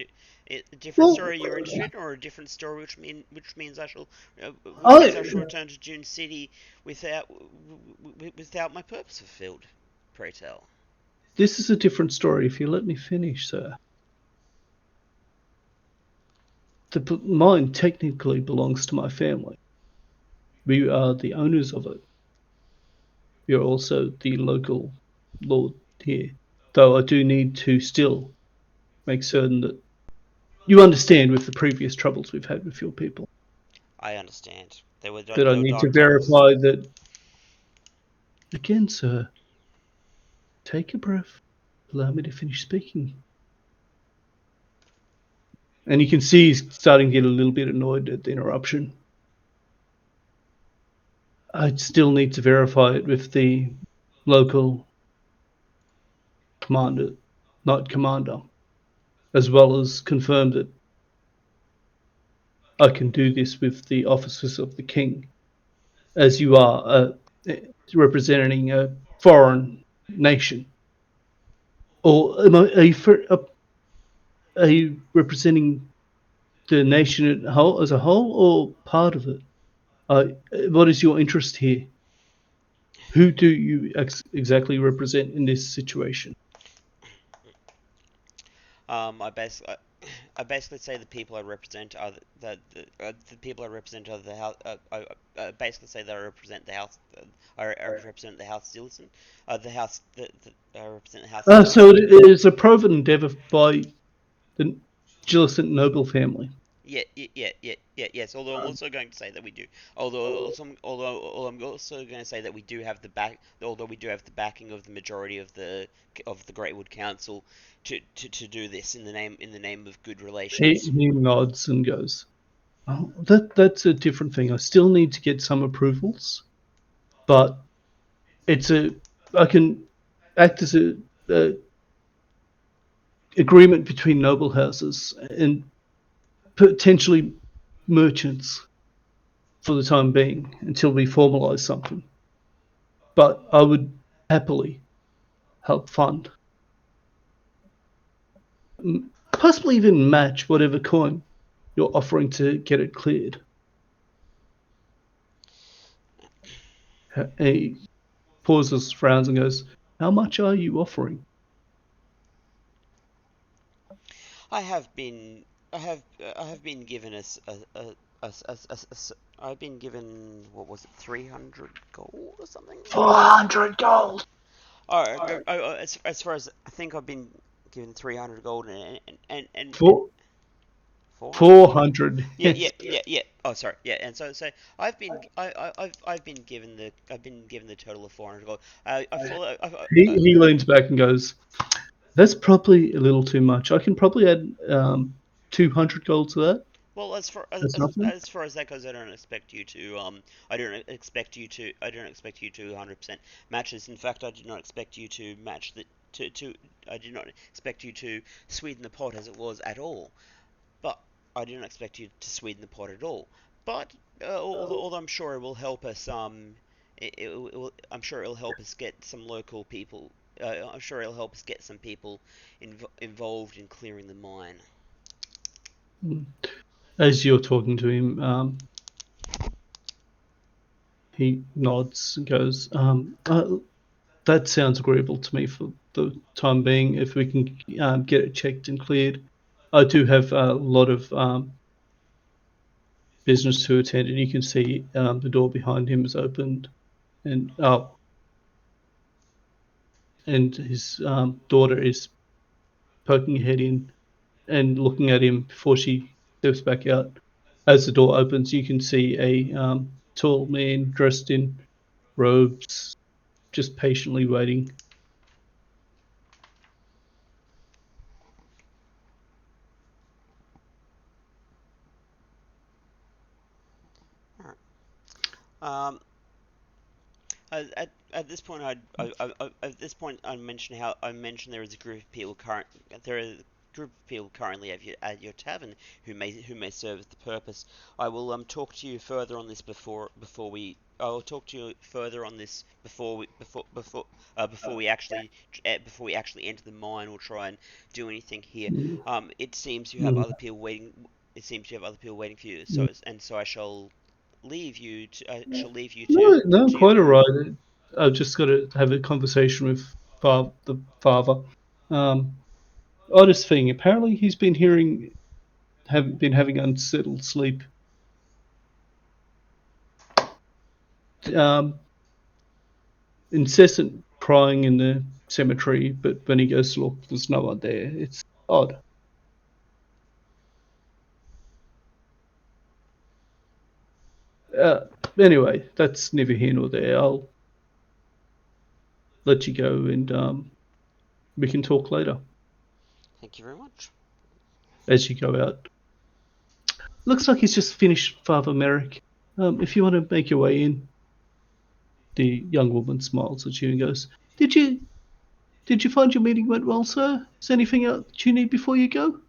different Well, story you're interested, or a different story which means I shall return to Dune City without without my purpose fulfilled. Pray tell. this is a different story. If you let me finish, sir. The mine technically belongs to my family. We are the owners of it. We are also the local lord here. Though I do need to still make certain that you understand with the previous troubles we've had with your people. I understand. That I There were need to dark times. verify that. Again, sir, take a breath. Allow me to finish speaking. And you can see he's starting to get a little bit annoyed at the interruption. I still need to verify it with the local commander, knight commander, as well as confirm that I can do this with the officers of the king, as you are representing a foreign nation. Or are you representing the nation as a whole, or part of it? What is your interest here? Who do you exactly represent in this situation? I basically say the people I represent are the people I represent are the house. I basically say that I represent the house. I represent the house Zillison. The house. I represent the house Zillison. So it is a proven endeavor by the Gillicent noble family. Yes. Although I'm also going to say that we do. Although I'm also going to say that we do have the back. Although we do have the backing of the majority of the Greatwood Council to do this in the name of good relations. He nods and goes, "Oh, that's a different thing. I still need to get some approvals, but I can act as a agreement between noble houses and potentially merchants for the time being until we formalize something. But I would happily help fund, possibly even match whatever coin you're offering to get it cleared." He pauses, frowns, and goes, "How much are you offering?" I have been given I've been given, what was it, 300 gold or something? 400 gold. As far as I think I've been given 300 gold and 400. 400. Yes. Yeah. Oh, sorry. Yeah, and so I've been given the total of 400 gold. He leans back and goes, That's probably a little too much. I can probably add 200 gold to that. Well, as far That's nothing. as far as that goes, I don't expect you to I don't expect you to 100% match this. In fact, I do not expect you to match the to I do not expect you to sweeten the pot as it was at all. But I do not expect you to sweeten the pot at all. But although I'm sure it will help us I'm sure it'll help us get some local people. I'm sure it'll help us get some people involved in clearing the mine. As you're talking to him, he nods and goes, that sounds agreeable to me for the time being. If we can get it checked and cleared. I do have a lot of business to attend, and you can see the door behind him is opened, and his daughter is poking her head in and looking at him before she steps back out. As the door opens, you can see a tall man dressed in robes, just patiently waiting. Um, at this point, I mentioned there is a group of people currently at your tavern who may serve the purpose. I will talk to you further on this before we. I will talk to you further on this before we actually enter the mine or try and do anything here. It seems you have other people waiting. It seems you have other people waiting for you. So I shall leave you to No, to your quite all home. right. I've just got to have a conversation with the father. Oddest thing, apparently he's been having unsettled sleep. Um, incessant prying in the cemetery, but when he goes to look, there's no one there. It's odd. Anyway, that's neither here nor there. I'll let you go, and we can talk later. Thank you very much. As you go out, looks like he's just finished, Father Merrick. If you want to make your way in, the young woman smiles at you and goes, "Did you find your meeting went well, sir? Is there anything else you need before you go?"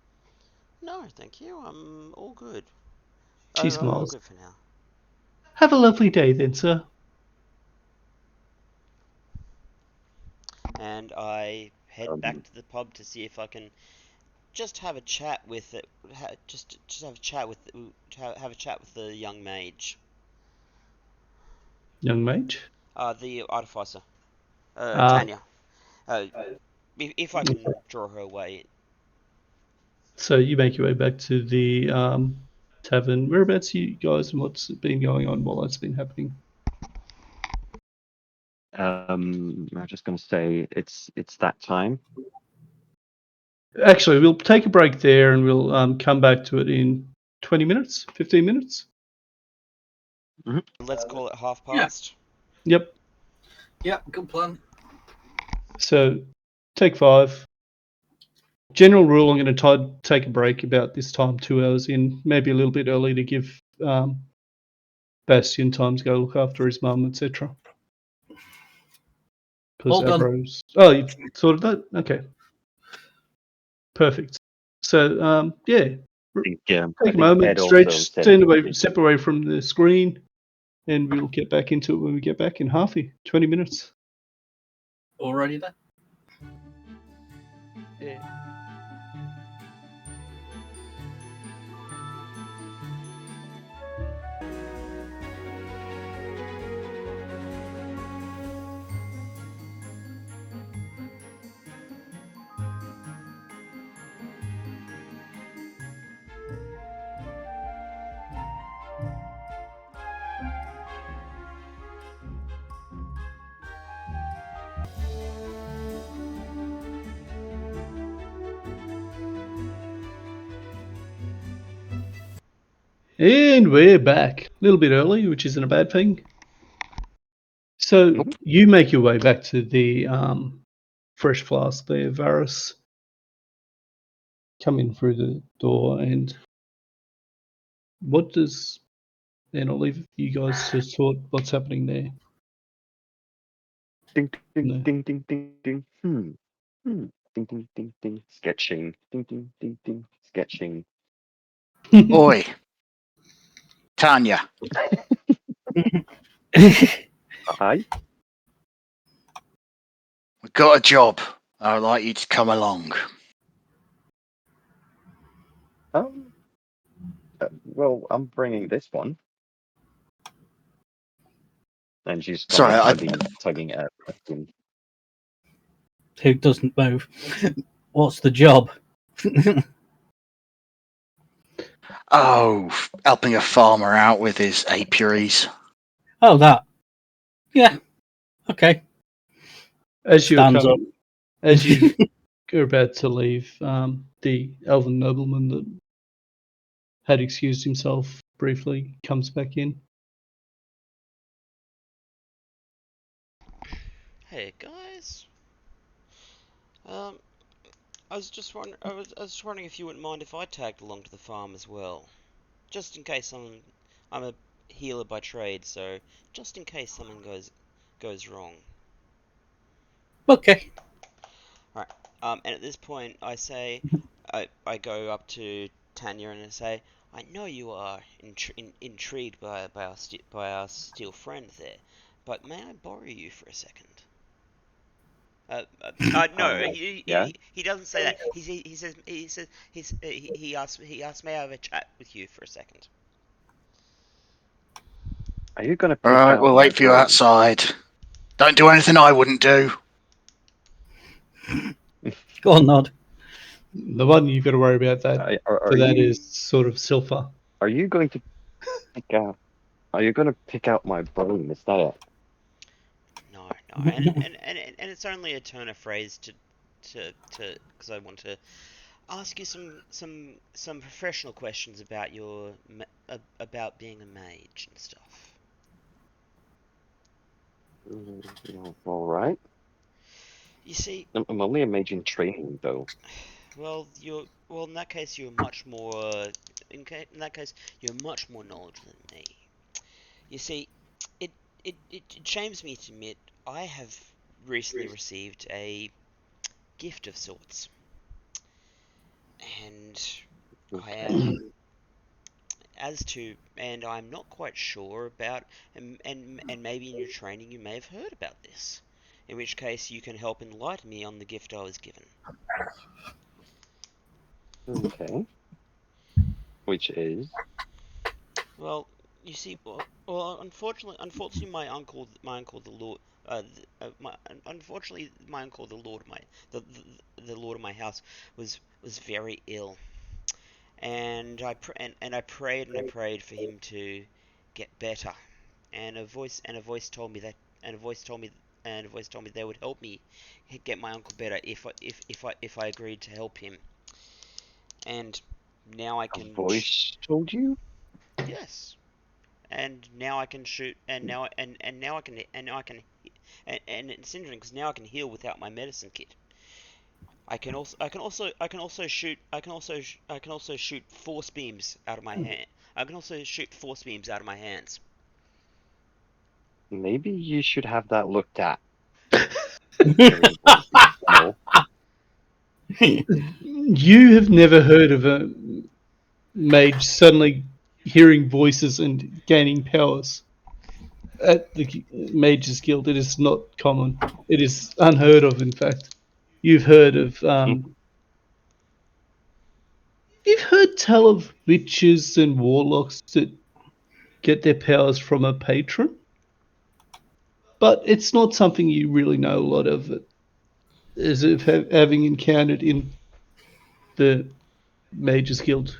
No, thank you. I'm all good. She I'm all smiles. good for now. Have a lovely day then, sir. And I head back to the pub to see if I can just have a chat with it. Just have a chat with the young mage. Young mage. The artificer. Ah, Tanya. If I can draw her away. so you make your way back to the tavern. Whereabouts you guys, and what's been going on while that's been happening? I'm just going to say it's that time. Actually, we'll take a break there, and we'll come back to it in 20 minutes, 15 minutes. Let's call it half past. Yep. Yeah, good plan. So, take 5. General rule: I'm going to take a break about this time, 2 hours in, maybe a little bit early to give Bastion time to go look after his mum, etc. Because All done. Avro's. Oh, you thought of that? Okay. Perfect. So, yeah, I think, take a moment, Ed also stretch, said step away from the screen, and we'll get back into it when we get back in 20 minutes. Already there? Yeah. And we're back. A little bit early, which isn't a bad thing. So you make your way back to the fresh flask there, Varys, come in through the door, and what does... And I'll leave you guys to sort what's happening there. Ding ding No. ding ding ding ding. Ding ding ding ding. Sketching. Ding ding ding ding. Sketching. Oi, Tanya. Aye. We've got a job. I'd like you to come along. Well, I'm bringing this one. And she's kind Sorry, of tugging at him. Who doesn't move? What's the job? Helping a farmer out with his apiaries. Oh, that. Yeah. Okay. As you're Stands coming, as you are about to leave, the elven nobleman that had excused himself briefly comes back in. Hey guys. I was just wondering. I was just wondering if you wouldn't mind if I tagged along to the farm as well, just in case I'm a healer by trade, so just in case something goes wrong. Okay. Right. And at this point, I say, I go up to Tanya and I say, I know you are intrigued by our steel friend there, but may I borrow you for a second? No, Yeah? he doesn't say that. He asked may I have a chat with you for a second. Are you gonna pick Alright, out we'll my wait for you brain? outside. Don't do anything I wouldn't do. Go on, Nod. The one you've got to worry about that Are that you, is sort of Silpha. Are you going to pick out? Are you gonna pick out my brain? Is that it? No, and it's only a turn of phrase to because I want to ask you some professional questions about about being a mage and stuff. All right. You see, I'm only a mage in training, though. well, in that case you're much more in that case you're much more knowledgeable than me. You see, it shames me to admit I have recently received a gift of sorts, and I am and I'm not quite sure about, and maybe in your training you may have heard about this, in which case you can help enlighten me on the gift I was given. Okay. Which is? Well, you see, unfortunately, my uncle, the Lord, unfortunately, my uncle, the Lord, the Lord of my house, was very ill, and I prayed and I prayed for him to get better, and a voice told me that, and a voice told me they would help me get my uncle better if I agreed to help him, and now I A can. voice told you? Yes. And now I can shoot, and now I can, and it's interesting because now I can heal without my medicine kit. I can also shoot force beams out of my hand. I can also shoot force beams out of my hands. Maybe you should have that looked at. Hearing voices, no. You have never heard of a mage suddenly hearing voices and gaining powers at the Mages Guild. It is not common. It is unheard of, in fact. You've heard of you've heard tell of witches and warlocks that get their powers from a patron, but it's not something you really know a lot of. As if having encountered in the Mages Guild,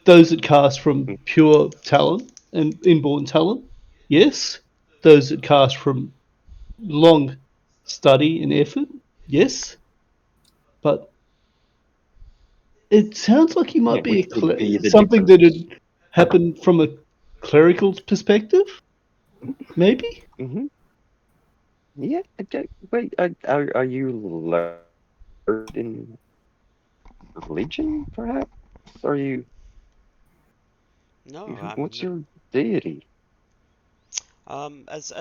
those that cast from pure talent and inborn talent, yes. Those that cast from long study and effort, yes. But it sounds like you might be Which would be the something that difference? had happened from a clerical perspective, maybe. Mm-hmm. Yeah. Wait. Are you learned in religion, perhaps? Are you? No, What's I'm your deity? as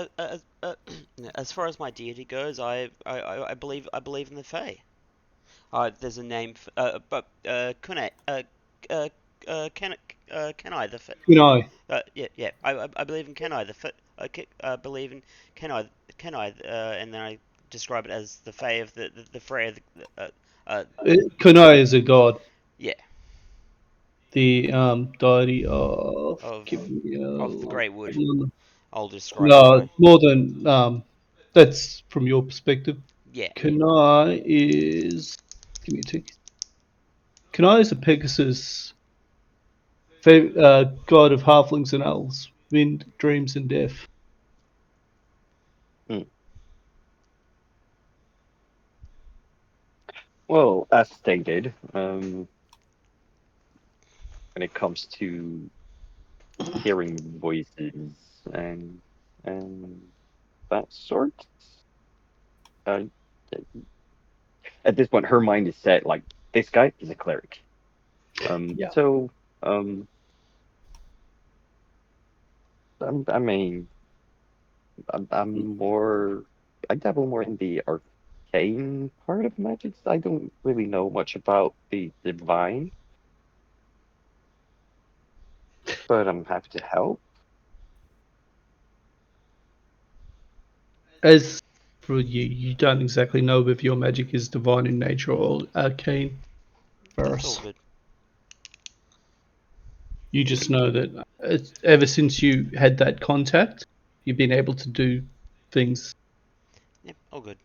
far as my deity goes, I believe in the Fae. There's a name for, can I the Fae? You know, Yeah. I believe in Kenai the Fae. Believe in Kenai, and then I describe it as the Fae of the Freya. Kunai is a god, Yeah, the deity of. of Give me of the Great Wood. a- I'll describe it No, anyway. more than that's from your perspective. Yeah. Kunai is. Give me a tick. Kunai is a Pegasus, god of halflings and elves, wind, dreams, and death. Hmm. Well, as stated, when it comes to hearing voices and and that sort, uh, at this point, her mind is set. Like this guy is a cleric. Yeah. So I mean, I'm more. I dabble more in the arcane part of magic. I don't really know much about the divine, but I'm happy to help. As for you, you don't exactly know if your magic is divine in nature or arcane. That's all Varus. good. You just know that ever since you had that contact, you've been able to do things. Yeah, all good.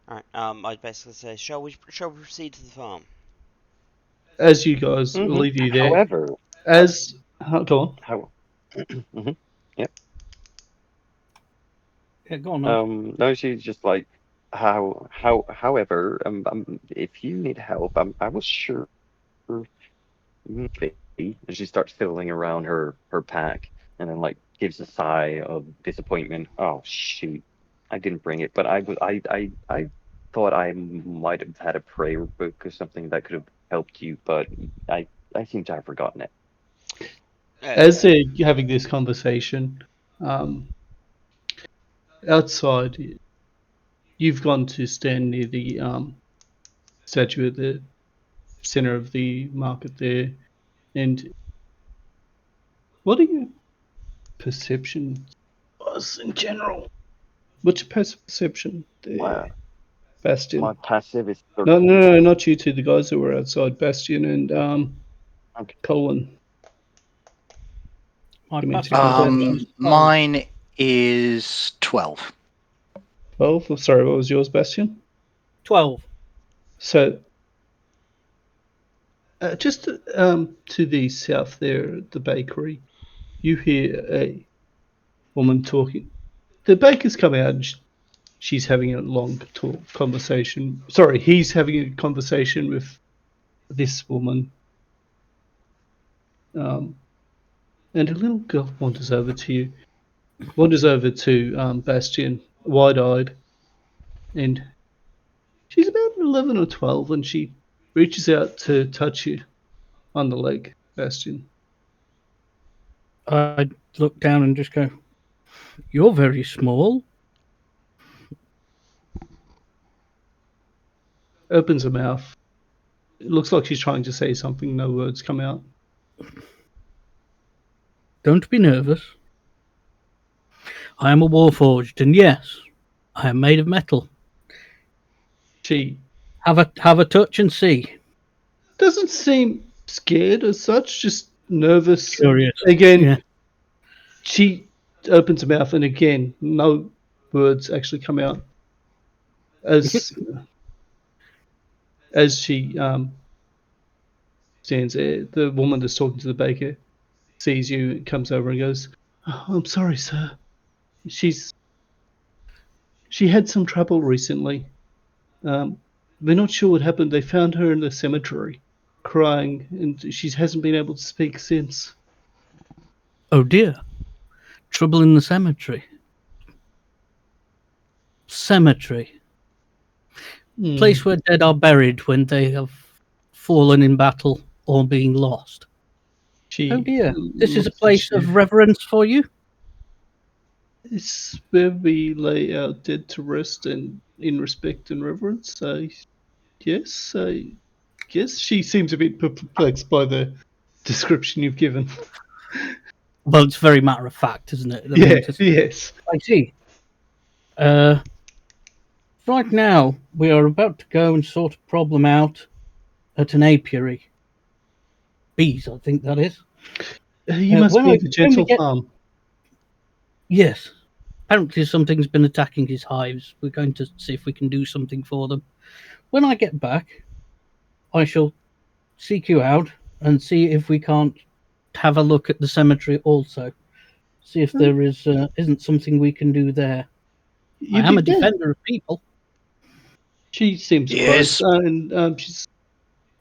Alright, I'd basically say, shall we proceed to the farm? As you guys, we'll Hmm. leave you there. However, As go on. how? Hmm. Yep. Yeah, go on. Man. No, she's just like however, if you need help, I was sure. And she starts fiddling around her pack, and then like gives a sigh of disappointment. Oh shoot, I didn't bring it, but I thought I might have had a prayer book or something that could have helped you, but I seem to have forgotten it. As they're having this conversation, um, outside, you've gone to stand near the statue at the center of the market there, and what are your perceptions in general? What's your perception there, My my Bastion? passive is No, 13. no, no, not you two. The guys that were outside, Bastion and Okay. Colin. My Give me passive 2 seconds. perception is 12. Mine is 12. 12. Oh, sorry, what was yours, Bastion? 12. So, just to the south there at the bakery, you hear a woman talking. The baker's come out and she's having a long talk conversation. Sorry, he's having a conversation with this woman. And a little girl wanders over to Bastion, wide-eyed, and she's about 11 or 12, and she reaches out to touch you on the leg, Bastion. I look down and just go, "You're very small." Opens her mouth. It looks like she's trying to say something. No words come out. Don't be nervous. I am a warforged, and yes, I am made of metal. She Have a touch and see. doesn't seem scared as such, just nervous. Curious. Again, Yeah. she opens her mouth, and again, no words actually come out. As she stands there, the woman that's talking to the baker sees you, comes over and goes, "Oh, I'm sorry, sir. She had some trouble recently. We're not sure what happened. They found her in the cemetery, crying, and she hasn't been able to speak since." Oh dear. Trouble in the cemetery. cemetery. Place where dead are buried when they have fallen in battle or being lost. Oh dear, this is a place of reverence for you? It's where we lay our dead to rest and in respect and reverence. Yes, I guess she seems a bit perplexed by the description you've given. Well, it's very matter of fact, isn't it? Yes. I see. Right now, we are about to go and sort a problem out at an apiary. Bees, I think that is. You must be the gentle farm. Yes. Apparently something's been attacking his hives. We're going to see if we can do something for them. When I get back, I shall seek you out and see if we can't have a look at the cemetery also. See if there isn't something we can do there. I am a defender of people. She seems surprised, and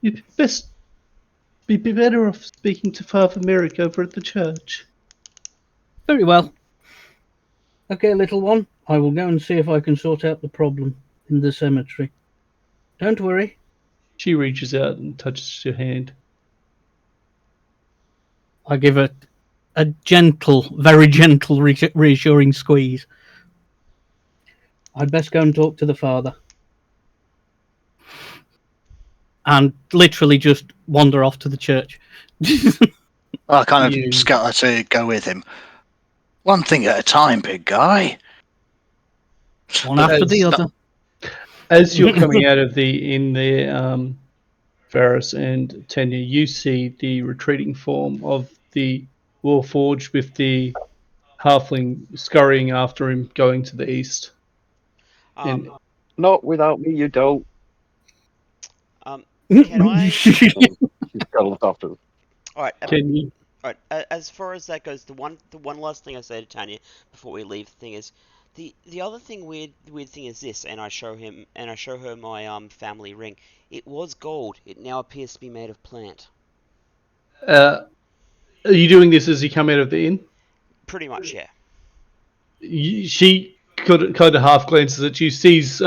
you'd best be better off speaking to Father Merrick over at the church. Very well. Okay, little one, I will go and see if I can sort out the problem in the cemetery. Don't worry. She reaches out and touches your hand. I give it a gentle, very gentle, reassuring squeeze. I'd best go and talk to the father. And literally just wander off to the church. I kind of scutter to go with him. One thing at a time, big guy. One after the other. As you're coming out of the inn there, Varys and Tanya, you see the retreating form of the Warforged with the halfling scurrying after him, going to the east. Not without me, you don't. Can I? She's got to look after. All right. Can you? All right. As far as that goes, the one last thing I say to Tanya before we leave the thing is, the other thing weird thing is this, and I show her my family ring. It was gold. It now appears to be made of plant. Are you doing this as you come out of the inn? Pretty much, yeah. She kind of half glances at you, sees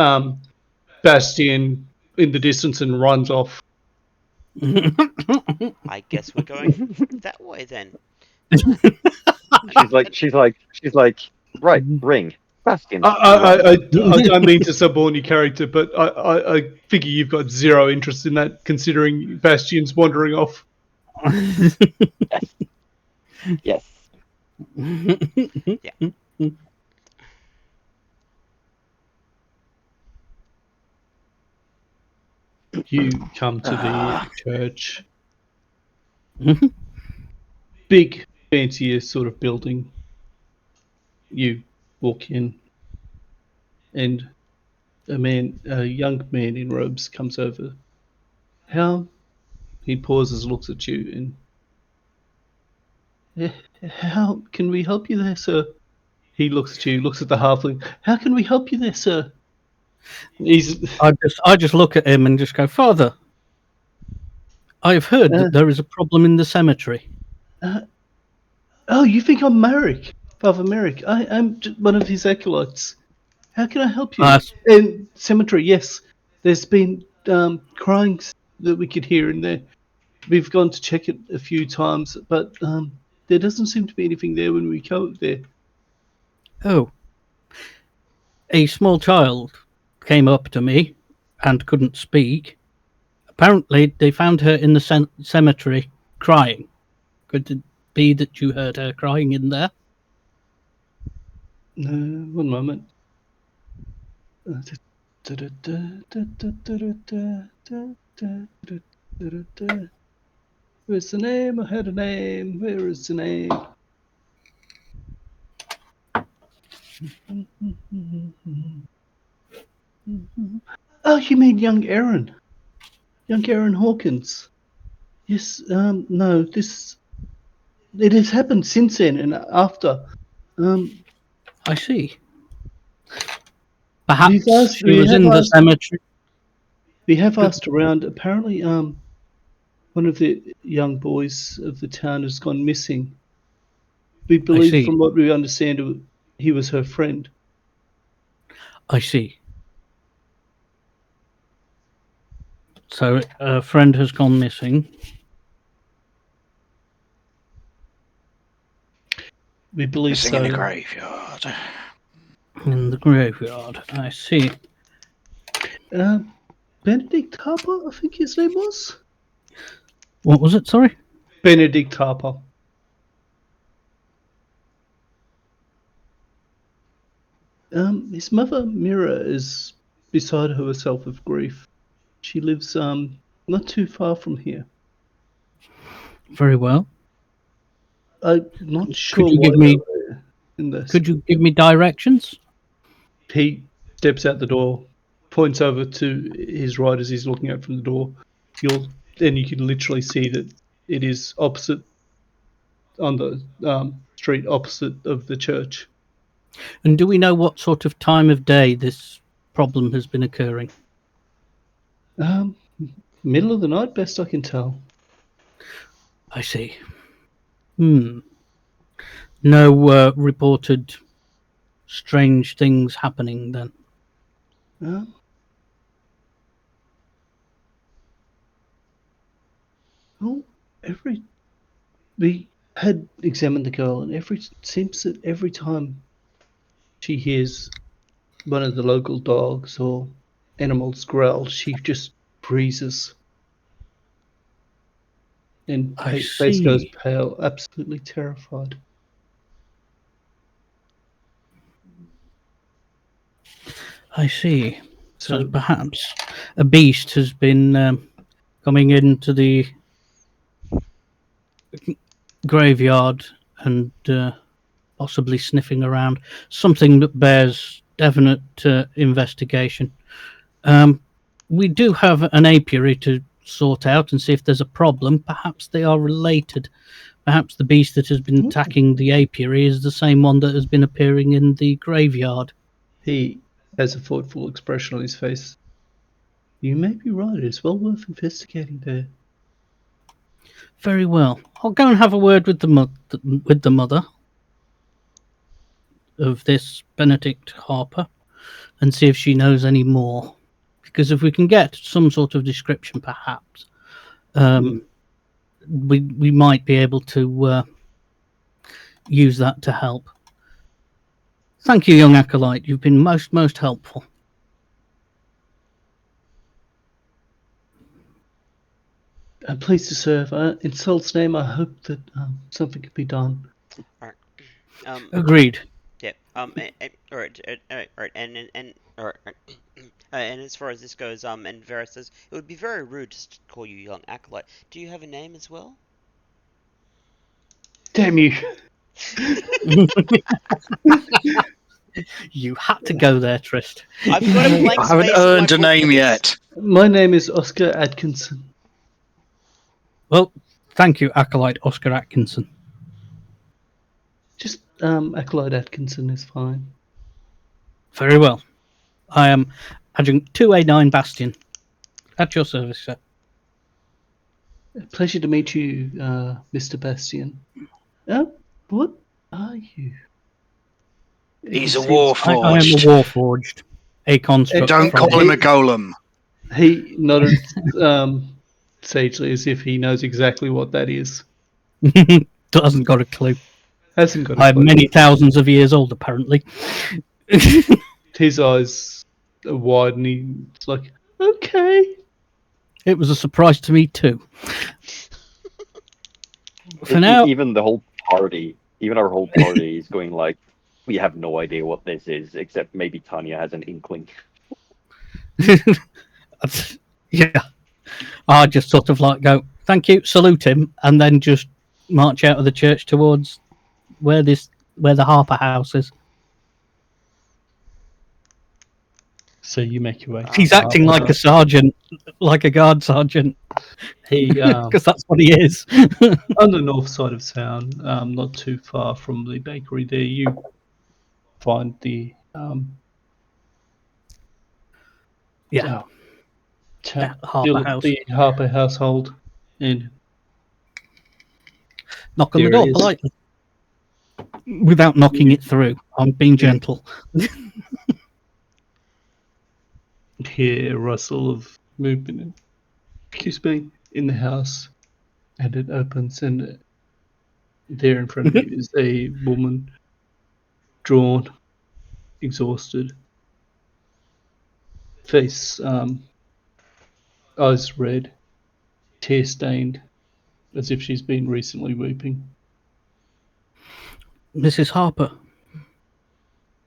Bastian in the distance, and runs off. I guess we're going that way then. She's like, right, ring. Bastian. I don't mean to suborn your character, but I figure you've got zero interest in that, considering Bastian's wandering off. Yes. Yeah. You come to the church. Big, fancier sort of building. You walk in, and a young man in robes comes over. He pauses, looks at you, and how can we help you there, sir? He looks at you, looks at the halfling. How can we help you there, sir? I just look at him and just go, Father, I've heard that there is a problem in the cemetery. Oh, you think I'm Merrick, Father Merrick? I'm one of his acolytes. How can I help you? In cemetery, yes. There's been crying that we could hear in there. We've gone to check it a few times, but there doesn't seem to be anything there when we go there. Oh. A small child came up to me and couldn't speak. Apparently, they found her in the cemetery crying. Could it be that you heard her crying in there? One moment. Where's the name? I had a name. Where is the name? Oh, you mean young Aaron. Young Aaron Hawkins. Yes, no, it has happened since then and after. I see. Perhaps she was in the cemetery. We have asked around. Apparently, one of the young boys of the town has gone missing. We believe, from what we understand, he was her friend. I see. So a friend has gone missing. We believe Missing so. in the graveyard. In the graveyard. I see. Benedict Harper, I think his name was. What was it? Sorry? Benedict Harper. His mother, Mira, is beside herself with grief. She lives not too far from here. Very well. I'm not sure Could you why give me? they're in this. Could you give me directions? He steps out the door, points over to his right as he's looking out from the door. Then you can literally see that it is opposite on the street opposite of the church. And do we know what sort of time of day this problem has been occurring? Middle of the night, best I can tell. I see. No reported strange things happening then? Well, we had examined the girl, and seems that every time she hears one of the local dogs or animals growl, she just freezes. And I face goes see. pale, absolutely terrified. I see. So So perhaps a beast has been coming into the graveyard and possibly sniffing around. Something that bears definite investigation. We do have an apiary to sort out and see if there's a problem. Perhaps they are related. Perhaps the beast that has been attacking the apiary is the same one that has been appearing in the graveyard. he has a thoughtful expression on his face. You may be right. It's well worth investigating there. Very well. I'll go and have a word with the mother of this Benedict Harper and see if she knows any more. Because if we can get some sort of description, perhaps we might be able to use that to help. Thank you, young acolyte. You've been most helpful. I'm pleased to serve. In Sol's name, I hope that something can be done. Alright. Agreed. Yeah. Alright. And as far as this goes, and Varys says, it would be very rude to call you young acolyte. Do you have a name as well? Damn you! You had to go there, Trist. I've got a blank I haven't space in my earned a book name for this. yet. My name is Oscar Atkinson. Well, thank you, acolyte Oscar Atkinson. Just Acolyte Atkinson is fine. Very well. I am Adjunct 2A9 Bastion. At your service, sir. A pleasure to meet you, Mr. Bastian. What are you? He's a He seems- I am a warforged. warforged. A construct. Don't from- call him a golem. He nodded sagely as if he knows exactly what that is. Doesn't got a clue. Hasn't got a I'm clue. many thousands of years old, apparently. His eyes are wide and he's like, okay. It was a surprise to me, too. For now, even our whole party is going like, we have no idea what this is, except maybe Tanya has an inkling. yeah. I just sort of like go, thank you, salute him, and then just march out of the church towards where the Harper house is. So you make your way. He's acting like a sergeant, like a guard sergeant, He because that's what he is. on the north side of town, not too far from the bakery. There, you find the Harper house. the Harper household, and Knock on the there door it is. politely, without knocking it through. I'm being gentle. hear a rustle of movement in the house, and it opens, and there in front of you is a woman, drawn, exhausted, face eyes red, tear stained, as if she's been recently weeping. Mrs. Harper,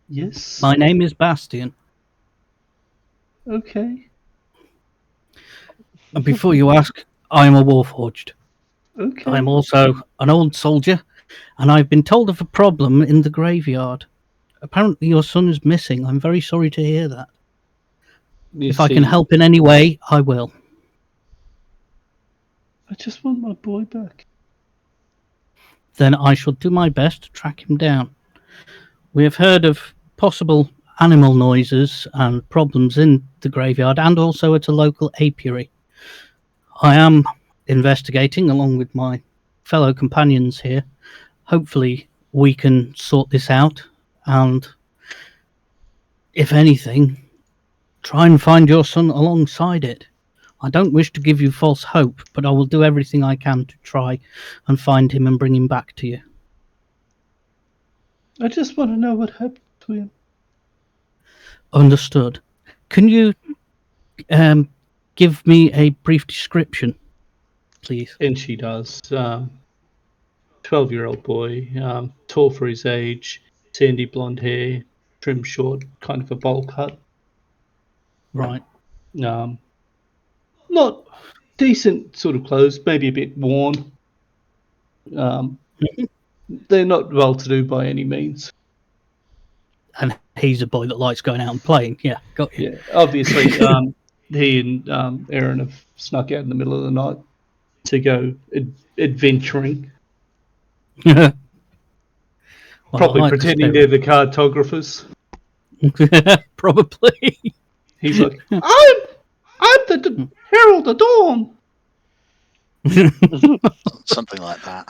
Yes. my name is Bastian. Okay. And before you ask, I am a Warforged. Okay. I'm also an old soldier, and I've been told of a problem in the graveyard. Apparently your son is missing. I'm very sorry to hear that. If I can help in any way, I will. I just want my boy back. Then I shall do my best to track him down. We have heard of possible animal noises and problems in the graveyard and also at a local apiary. I am investigating along with my fellow companions here. Hopefully we can sort this out and, if anything, try and find your son alongside it. I don't wish to give you false hope, but I will do everything I can to try and find him and bring him back to you. I just want to know what happened to him. Understood. Can you give me a brief description, please? And she does. 12-year-old boy, tall for his age, sandy blonde hair, trimmed short, kind of a bowl cut. Right. Not decent sort of clothes, maybe a bit worn. They're not well-to-do by any means. And he's a boy that likes going out and playing. Yeah, got you. Yeah, obviously, he and Aaron have snuck out in the middle of the night to go adventuring. Well, Probably I like the pretending they're the cartographers. Probably. He's like, I'm the Herald of Dawn. Something like that.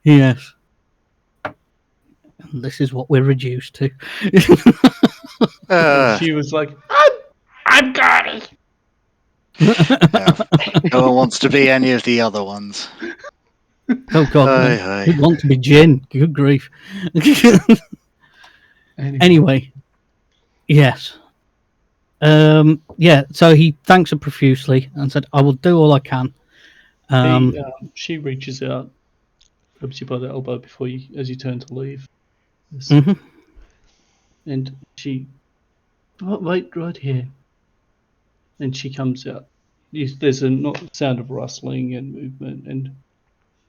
Yes. And this is what we're reduced to. She was like, I'm Gardy. No one wants to be any of the other ones. Oh God, no. We want to be Jin. Good grief. Anyway, yes. Yeah, so he thanks her profusely and said, I will do all I can. She reaches out, grabs you by the elbow as you turn to leave. Mm-hmm. And she, wait right here. And she comes out. There's a sound of rustling and movement, and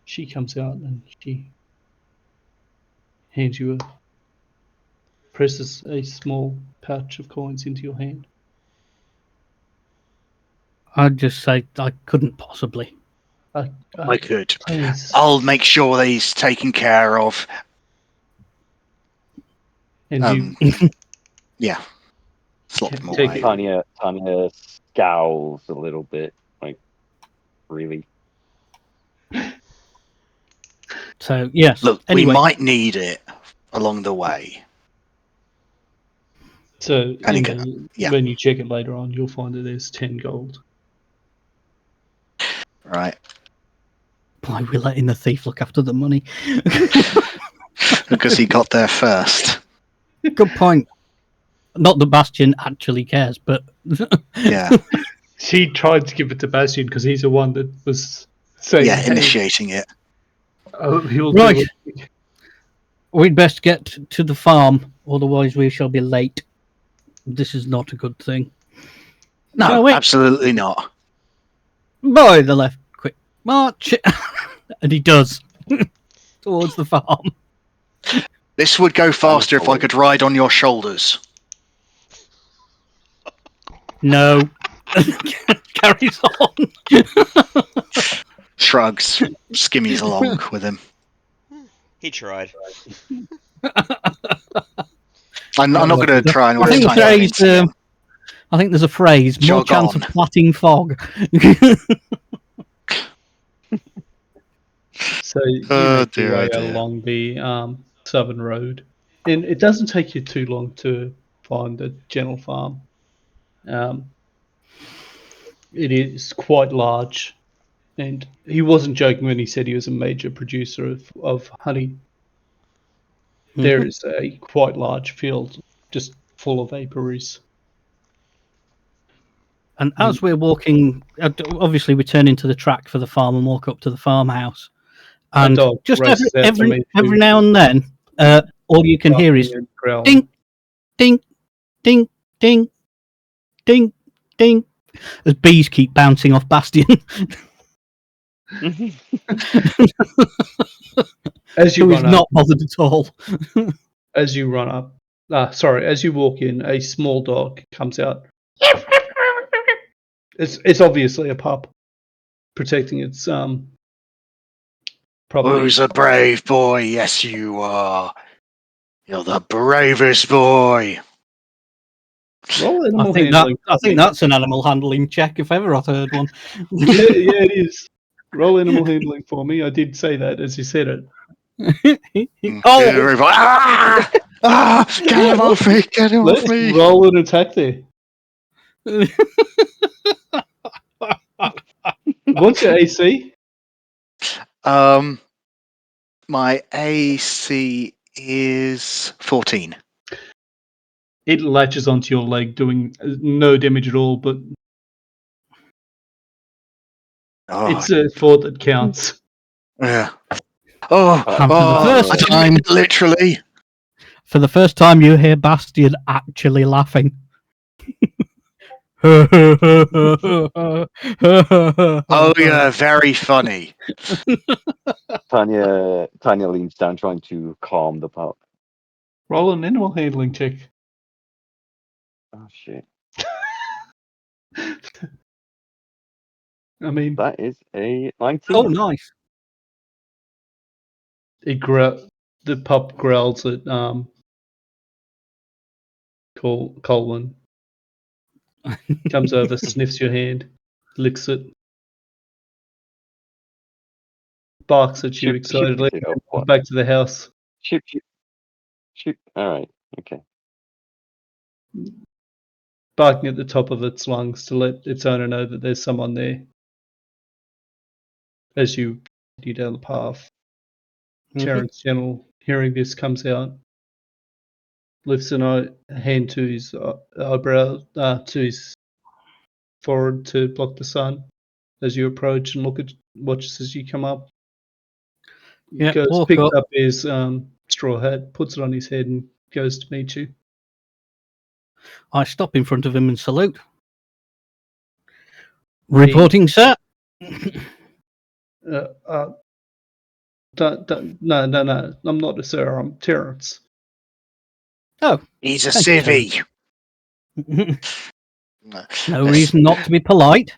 she comes out and she hands you presses a small pouch of coins into your hand. I'd just say I couldn't possibly. I could. Please. I'll make sure that he's taken care of. And yeah. Slot them away. Tanya scowls a little bit, like, really. So, yes. Look, anyway. we might need it along the way. So, when you check it later on, you'll find that there's 10 gold. Right. Why we're letting the thief look after the money? Because he got there first. Good point. Not that Bastian actually cares, but yeah. She tried to give it to Bastian because he's the one that was saying, initiating it. Oh, he'll right. do it. We'd best get to the farm, otherwise we shall be late. This is not a good thing. No, absolutely not. By the left, quick march. And he does. Towards the farm. This would go faster if I could ride on your shoulders. No. Carries on. Shrugs, skimmies along with him. He tried. I'm not going to try and waste time. I think there's a phrase, more chance of plotting fog. So you make your way along the southern road, And it doesn't take you too long to find the Gentle Farm. It is quite large, and he wasn't joking when he said he was a major producer of honey. There is a quite large field just full of apiaries. And as we're walking, obviously we turn into the track for the farm and walk up to the farmhouse. And dog just races out to meet every you. now and then, all you can hear is And growling. ding, ding, ding, ding, ding, ding, as bees keep bouncing off Bastion. As you Who is run up, not bothered at all. as you run up, as you walk in, a small dog comes out. It's obviously a pup protecting its probably. Who's a brave boy? Yes, you are. You're the bravest boy. Roll I animal think handling. that's an animal handling check if ever I've heard one. Yeah, it is. Roll animal handling for me. I did say that as you said it. Oh, Everybody, get him off me! Get him off Let's me! roll an attack there. What's your AC? My AC is 14. It latches onto your leg, doing no damage at all, but it's a thought that counts. Yeah. Oh, And for the first I didn't time, mean literally. for the first time, you hear Bastion actually laughing. Oh yeah, very funny. Tanya leans down, trying to calm the pup. Roll an animal handling check. Oh shit! I mean, That is a 19. Oh, nice. the pup growls at Colin. Comes over, sniffs your hand, licks it, barks at you excitedly. Back to the house. Shoot. All right. Okay. Barking at the top of its lungs to let its owner know that there's someone there. As you down the path, Terrence Gentle, hearing this, comes out, lifts a hand to his eyebrow, to his forehead to block the sun. As you approach and watches as you come up. Yeah, Picks up his straw hat, puts it on his head, and goes to meet you. I stop in front of him and salute. Reporting, sir. No. I'm not a sir. I'm Terrence. Oh, he's a civvy. No reason not to be polite.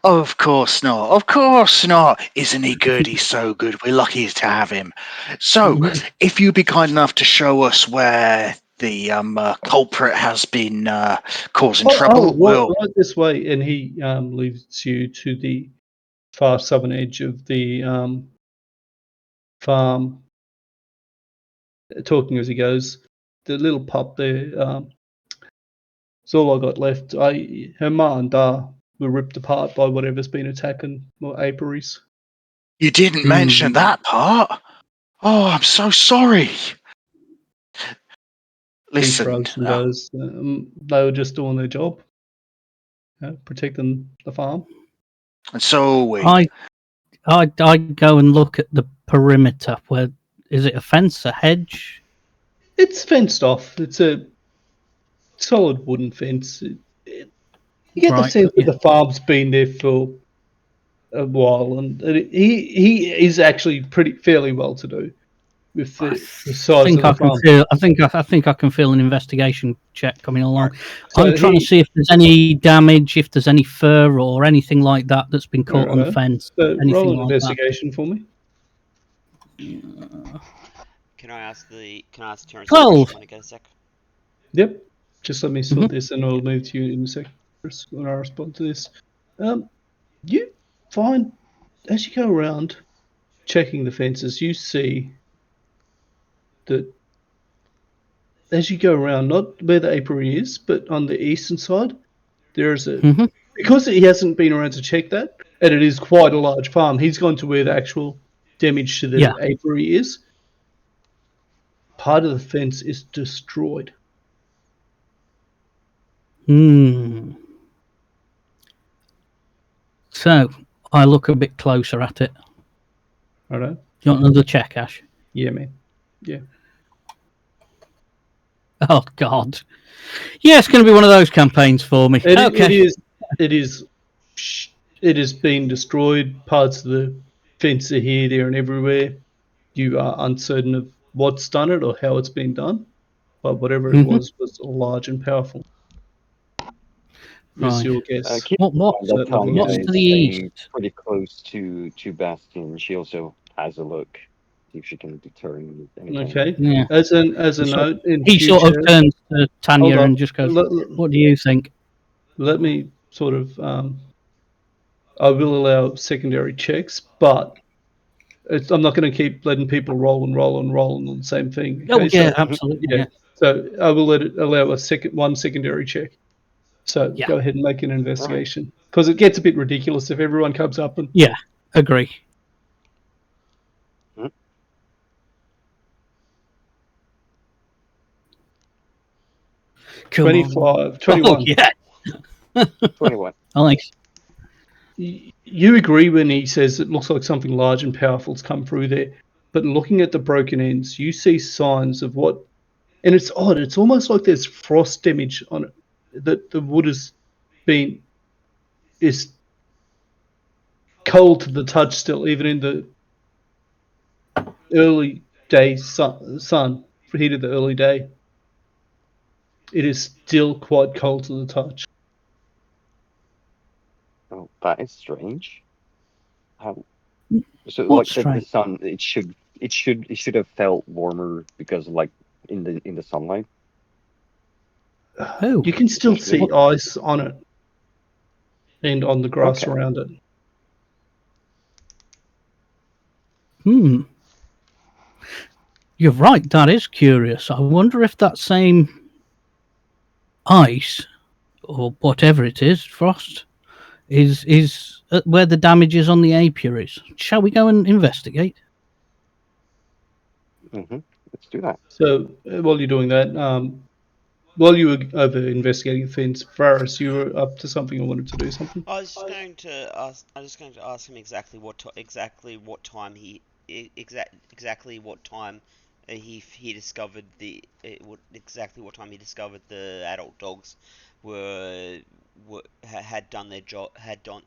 Of course not. Of course not. Isn't he good? He's so good. We're lucky to have him. So, if you'd be kind enough to show us where the culprit has been causing trouble, right this way, and he leads you to the far southern edge of the farm. Talking as he goes, the little pup there. It's all I got left. Her ma and da were ripped apart by whatever's been attacking my apiaries. You didn't mention that part. Oh, I'm so sorry. Listen, he shrugs and goes, they were just doing their job, protecting the farm. And so we. I go and look at the perimeter. Where is it? A fence? A hedge? It's fenced off. It's a solid wooden fence. You get the sense that the farm's been there for a while, and he is actually fairly well to do with the size of the farm. I think I can feel an investigation check coming along. So I'm trying to see if there's any damage, if there's any fur or anything like that that's been caught on the fence. So anything roll an like investigation for me. Can I ask Terrence 12. when I get a sec? Yep. Just let me sort this, and I'll move to you in a sec when I respond to this. You find as you go around checking the fences, you see that as you go around, not where the apiary is, but on the eastern side, there is a Mm-hmm. because he hasn't been around to check that, and it is quite a large farm. He's gone to where the actual damage to the Yeah. apiary is. Part of the fence is destroyed. Hmm. So I look a bit closer at it. Right? You want another check, Ash? Yeah, man. Yeah. Oh God. Yeah, it's going to be one of those campaigns for me. It Okay. it has been destroyed. Parts of the fence are here, there, and everywhere. You are uncertain of what's done it or how it's been done, but whatever it was large and powerful. Is Right. your guess? Keep What? in mind that Certain of Tanya What's it. to is the staying east? pretty close to Bastion. She also has a look, see if she can determine anything. Okay. Yeah. As a So note in he sort of future, turns to hold Tanya on. and just goes, "What do you think?" Let me sort of. I will allow secondary checks, but I'm not going to keep letting people roll on the same thing. Oh Okay, yeah, so absolutely. yeah, Yeah. so I will allow one secondary check. So Yeah. go ahead and make an All right. investigation because it gets a bit ridiculous if everyone comes up and Yeah. Agree. Mhm. Come on. 25, Oh 21. yeah. 21. Nice. You agree when he says it looks like something large and powerful's come through there, but looking at the broken ends, you see signs of what, and it's odd. It's almost like there's frost damage on it. That the wood is cold to the touch still, even in the early day sun heat of the early day. It is still quite cold to the touch. Oh, that is strange. How? So What's like the strange? sun, it should have felt warmer because like in the sunlight. Oh. You can still see Essentially. ice on it and on the grass Okay. around it. Hmm. You're right. That is curious. I wonder if that same ice or whatever it is, frost, is where the damage is on the apiaries. Shall we go and investigate? Let's do that. So while you're doing that, while you were over investigating things, Varus, you were up to something or wanted to do something. I was just going to ask. I was just going to ask him exactly what time exactly what time he discovered exactly what time he discovered the adult dogs had done their job had done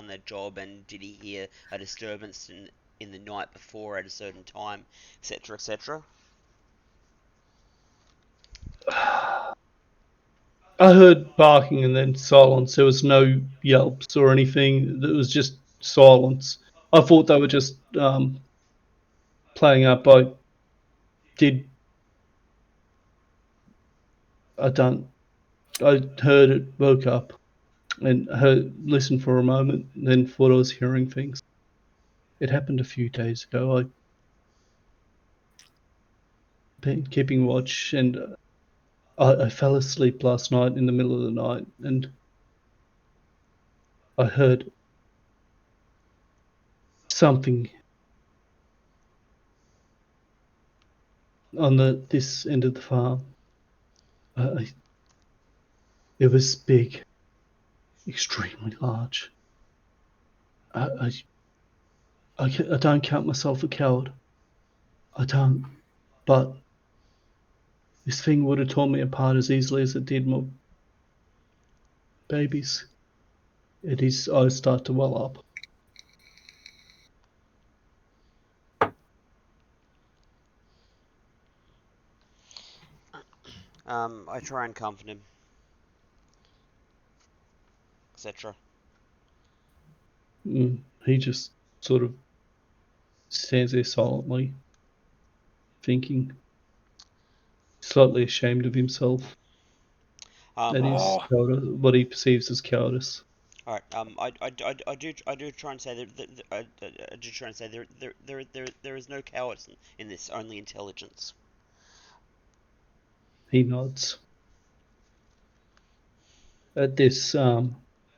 their job, and did he hear a disturbance in the night before at a certain time, etc., etc. I heard barking and then silence. There was no yelps or anything. It was just silence. I thought they were just playing up. Did. I don't. I heard it, woke up, and listened for a moment, and then thought I was hearing things. It happened a few days ago. I'd been keeping watch, and I fell asleep last night in the middle of the night, and I heard something on this end of the farm. I, it was big, extremely large. I, I don't count myself a coward. I don't. But this thing would have torn me apart as easily as it did my babies. And his eyes start to well up. I try and comfort him, etc. He just sort of stands there silently, thinking, slightly ashamed of himself and his Oh, what he perceives as cowardice. All right. I do try and say I do try and say there is no cowardice in this, only intelligence. He nods. At this,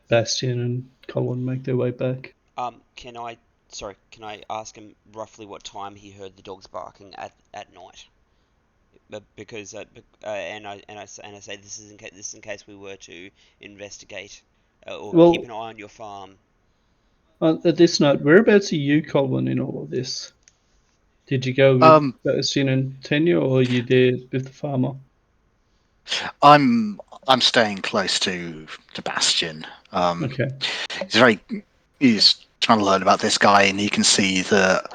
Bastion and Colin make their way back. Can I ask him roughly what time he heard the dogs barking at night? Because and I say this is in case we were to investigate or keep an eye on your farm. At this note, whereabouts are you, Colin, in all of this? Did you go with Bastion and Tenya, or are you there with the farmer? I'm staying close to Bastion. Okay. He's trying to learn about this guy, and you can see that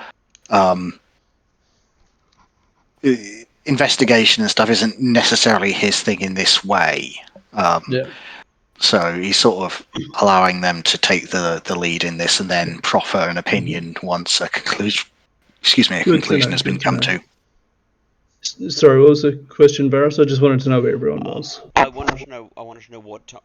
investigation and stuff isn't necessarily his thing in this way. So he's sort of allowing them to take the lead in this, and then proffer an opinion once a conclusion. A conclusion has been come to. Sorry, what was the question, Varys? I just wanted to know where everyone was. I wanted to know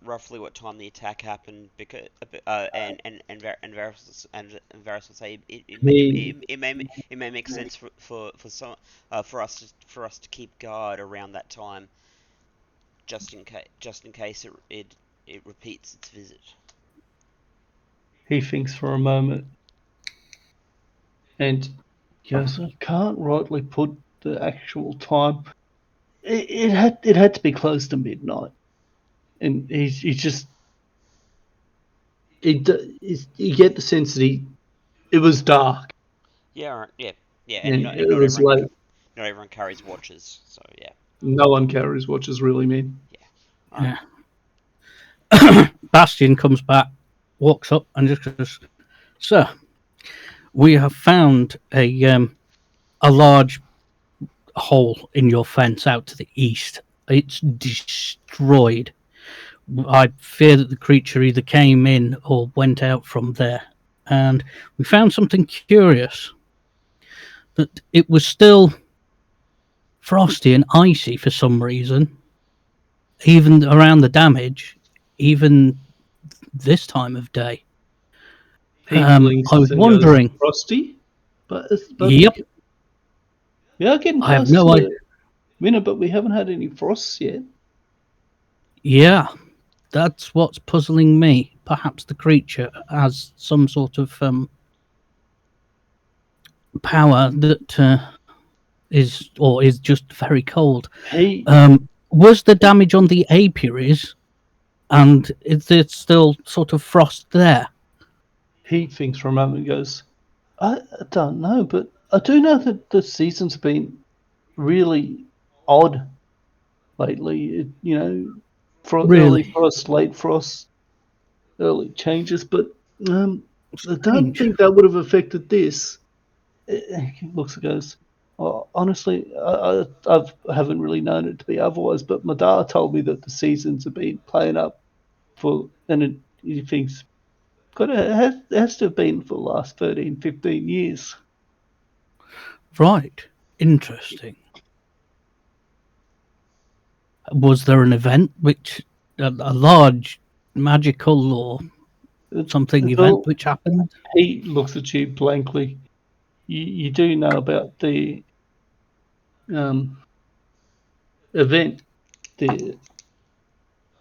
roughly what time the attack happened, because and Varys will say it may make sense for us to keep guard around that time, just in case it repeats its visit. He thinks for a moment, and goes, I can't rightly put the actual time. It had to be close to midnight, and he's just you get the sense that it was dark. Yeah, and it was late. Not everyone carries watches, so yeah. No one carries watches, really, man. Yeah. Bastion comes back, walks up, and just goes, "Sir, we have found a large hole in your fence out to the east. It's destroyed. I fear that the creature either came in or went out from there. And we found something curious. That it was still frosty and icy for some reason, even around the damage, even this time of day. I was wondering. Frosty? But yep. We are getting I have no idea. Winter, but we haven't had any frosts yet. Yeah, that's what's puzzling me. Perhaps the creature has some sort of power that is just very cold. Was the damage on the apiaries, and is there still sort of frost there? He thinks for a moment and goes, I don't know, but I do know that the seasons have been really odd lately. Early frost, late frost, early changes, but I don't think that would have affected this. He looks and goes, honestly, I haven't really known it to be otherwise, but Madar told me that the seasons have been playing up and he thinks it has to have been for the last 13, 15 years. Right. Interesting. Was there an event a large magical or something event which happened? He looks at you blankly. You do know about the event, the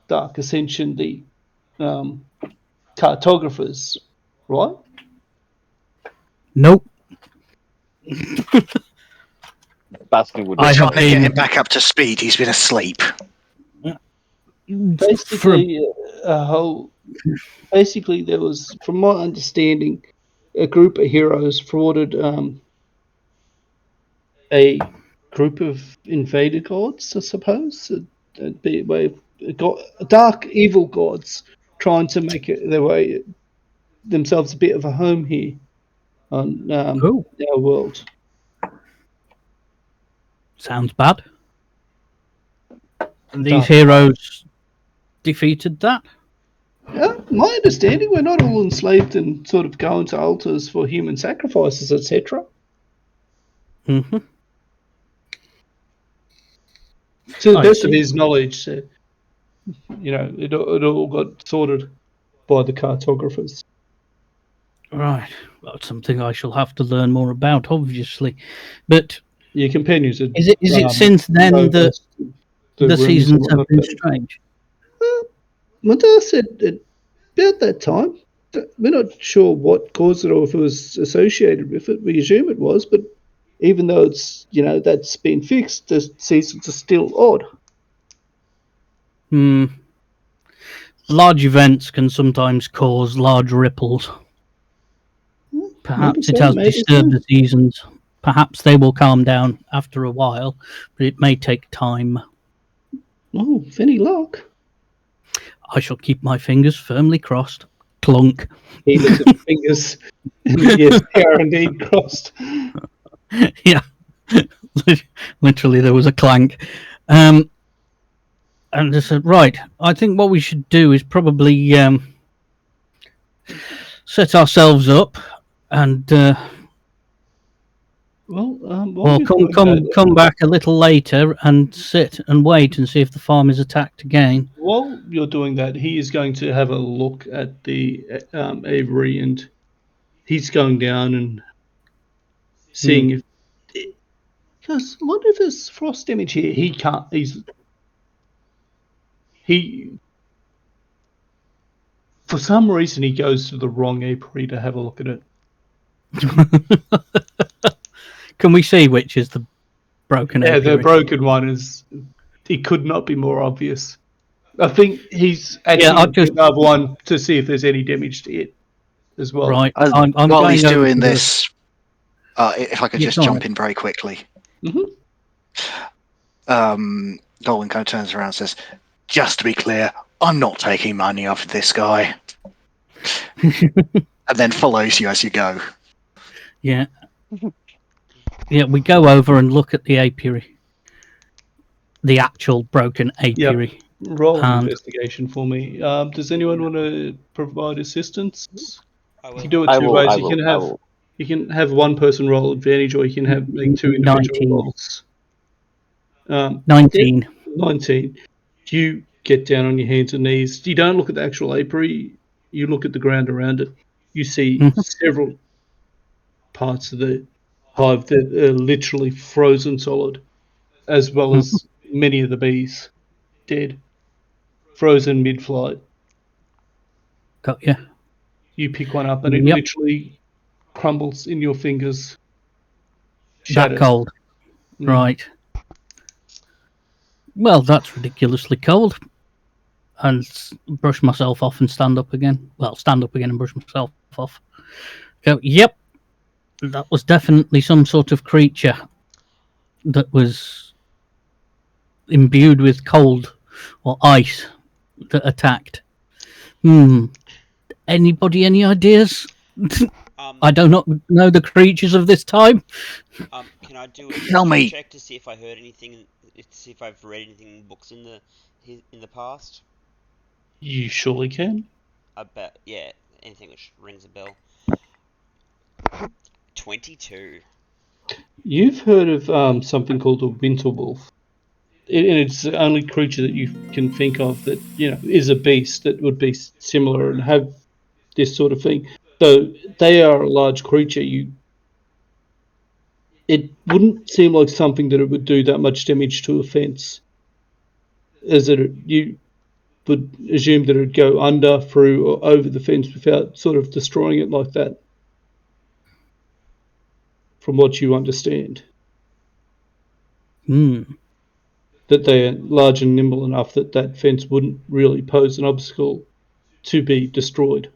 Dark Ascension, the cartographers, right? Nope. Bastion would be trying to get him back up to speed. He's been asleep. Basically, basically, there was, from my understanding, a group of heroes frauded a group of invader gods, I suppose. Dark evil gods trying to make themselves a bit of a home here on our world. Sounds bad. And these heroes defeated that? My understanding, we're not all enslaved and sort of going to altars for human sacrifices, etc. Mm-hmm. To the best of his knowledge, it all got sorted by the cartographers. Right. Well, it's something I shall have to learn more about, obviously. But your companions is it since then that the rumors and seasons have whatnot. been But, strange. Madar said about that time. We're not sure what caused it or if it was associated with it. We assume it was, but even though it's that's been fixed, the seasons are still odd. Large events can sometimes cause large ripples. Perhaps it has disturbed the seasons. Perhaps they will calm down after a while, but it may take time. Oh, with any luck. I shall keep my fingers firmly crossed. Clunk. He looks at the fingers. Yes, they are indeed crossed. Yeah. Literally, there was a clank. And I said, right, I think what we should do is probably set ourselves up and come back a little later and sit and wait and see if the farm is attacked again. While you're doing that, he is going to have a look at the aviary, and he's going down and seeing if. Because I wonder if there's frost damage here. He can't. He. For some reason, he goes to the wrong apiary to have a look at it. Can we see which is the broken apiary? Yeah, the broken one is. It could not be more obvious. I think he's actually another one to see if there's any damage to it as well. Right. While he's doing this, if I could just jump in very quickly. Golan kind of turns around and says, "Just to be clear, I'm not taking money off this guy." And then follows you as you go. Yeah. Yeah, we go over and look at the apiary. The actual broken apiary. Yep. Roll an investigation for me. Does anyone want to provide assistance? You can do it two ways. You can have one person roll advantage, or you can have two individual rolls. 19. 19. You get down on your hands and knees. You don't look at the actual apiary. You look at the ground around it. You see several parts of the hive that are literally frozen solid, as well as many of the bees dead, frozen mid-flight. Got you. You pick one up and it literally crumbles in your fingers. That cold. Right. Well, that's ridiculously cold. And brush myself off and stand up again. Well, stand up again and brush myself off. Go, yep. That was definitely some sort of creature that was imbued with cold or ice that attacked. Anybody any ideas? I do not know the creatures of this time. Can I do a history check to see if I heard anything, to see if I've read anything in books in the past? You surely can. I bet, yeah, anything which rings a bell. 22. You've heard of something called a winter wolf. It's the only creature that you can think of that is a beast that would be similar and have this sort of thing. So they are a large creature. It wouldn't seem like something that it would do that much damage to a fence, as you would assume that it would go under, through, or over the fence without sort of destroying it like that. From what you understand. That they are large and nimble enough that fence wouldn't really pose an obstacle to be destroyed.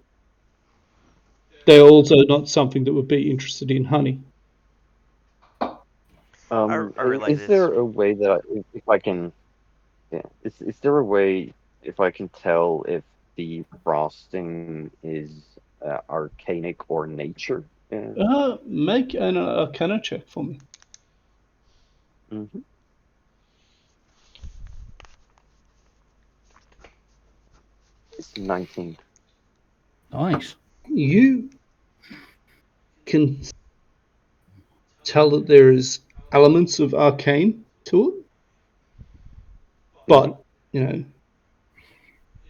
They're also not something that would be interested in honey. Is there a way that if I can, is there a way if I can tell if the frosting is arcanic or nature? Make an Arcana check for me. It's 19. Nice. You can tell that there is elements of arcane to it, but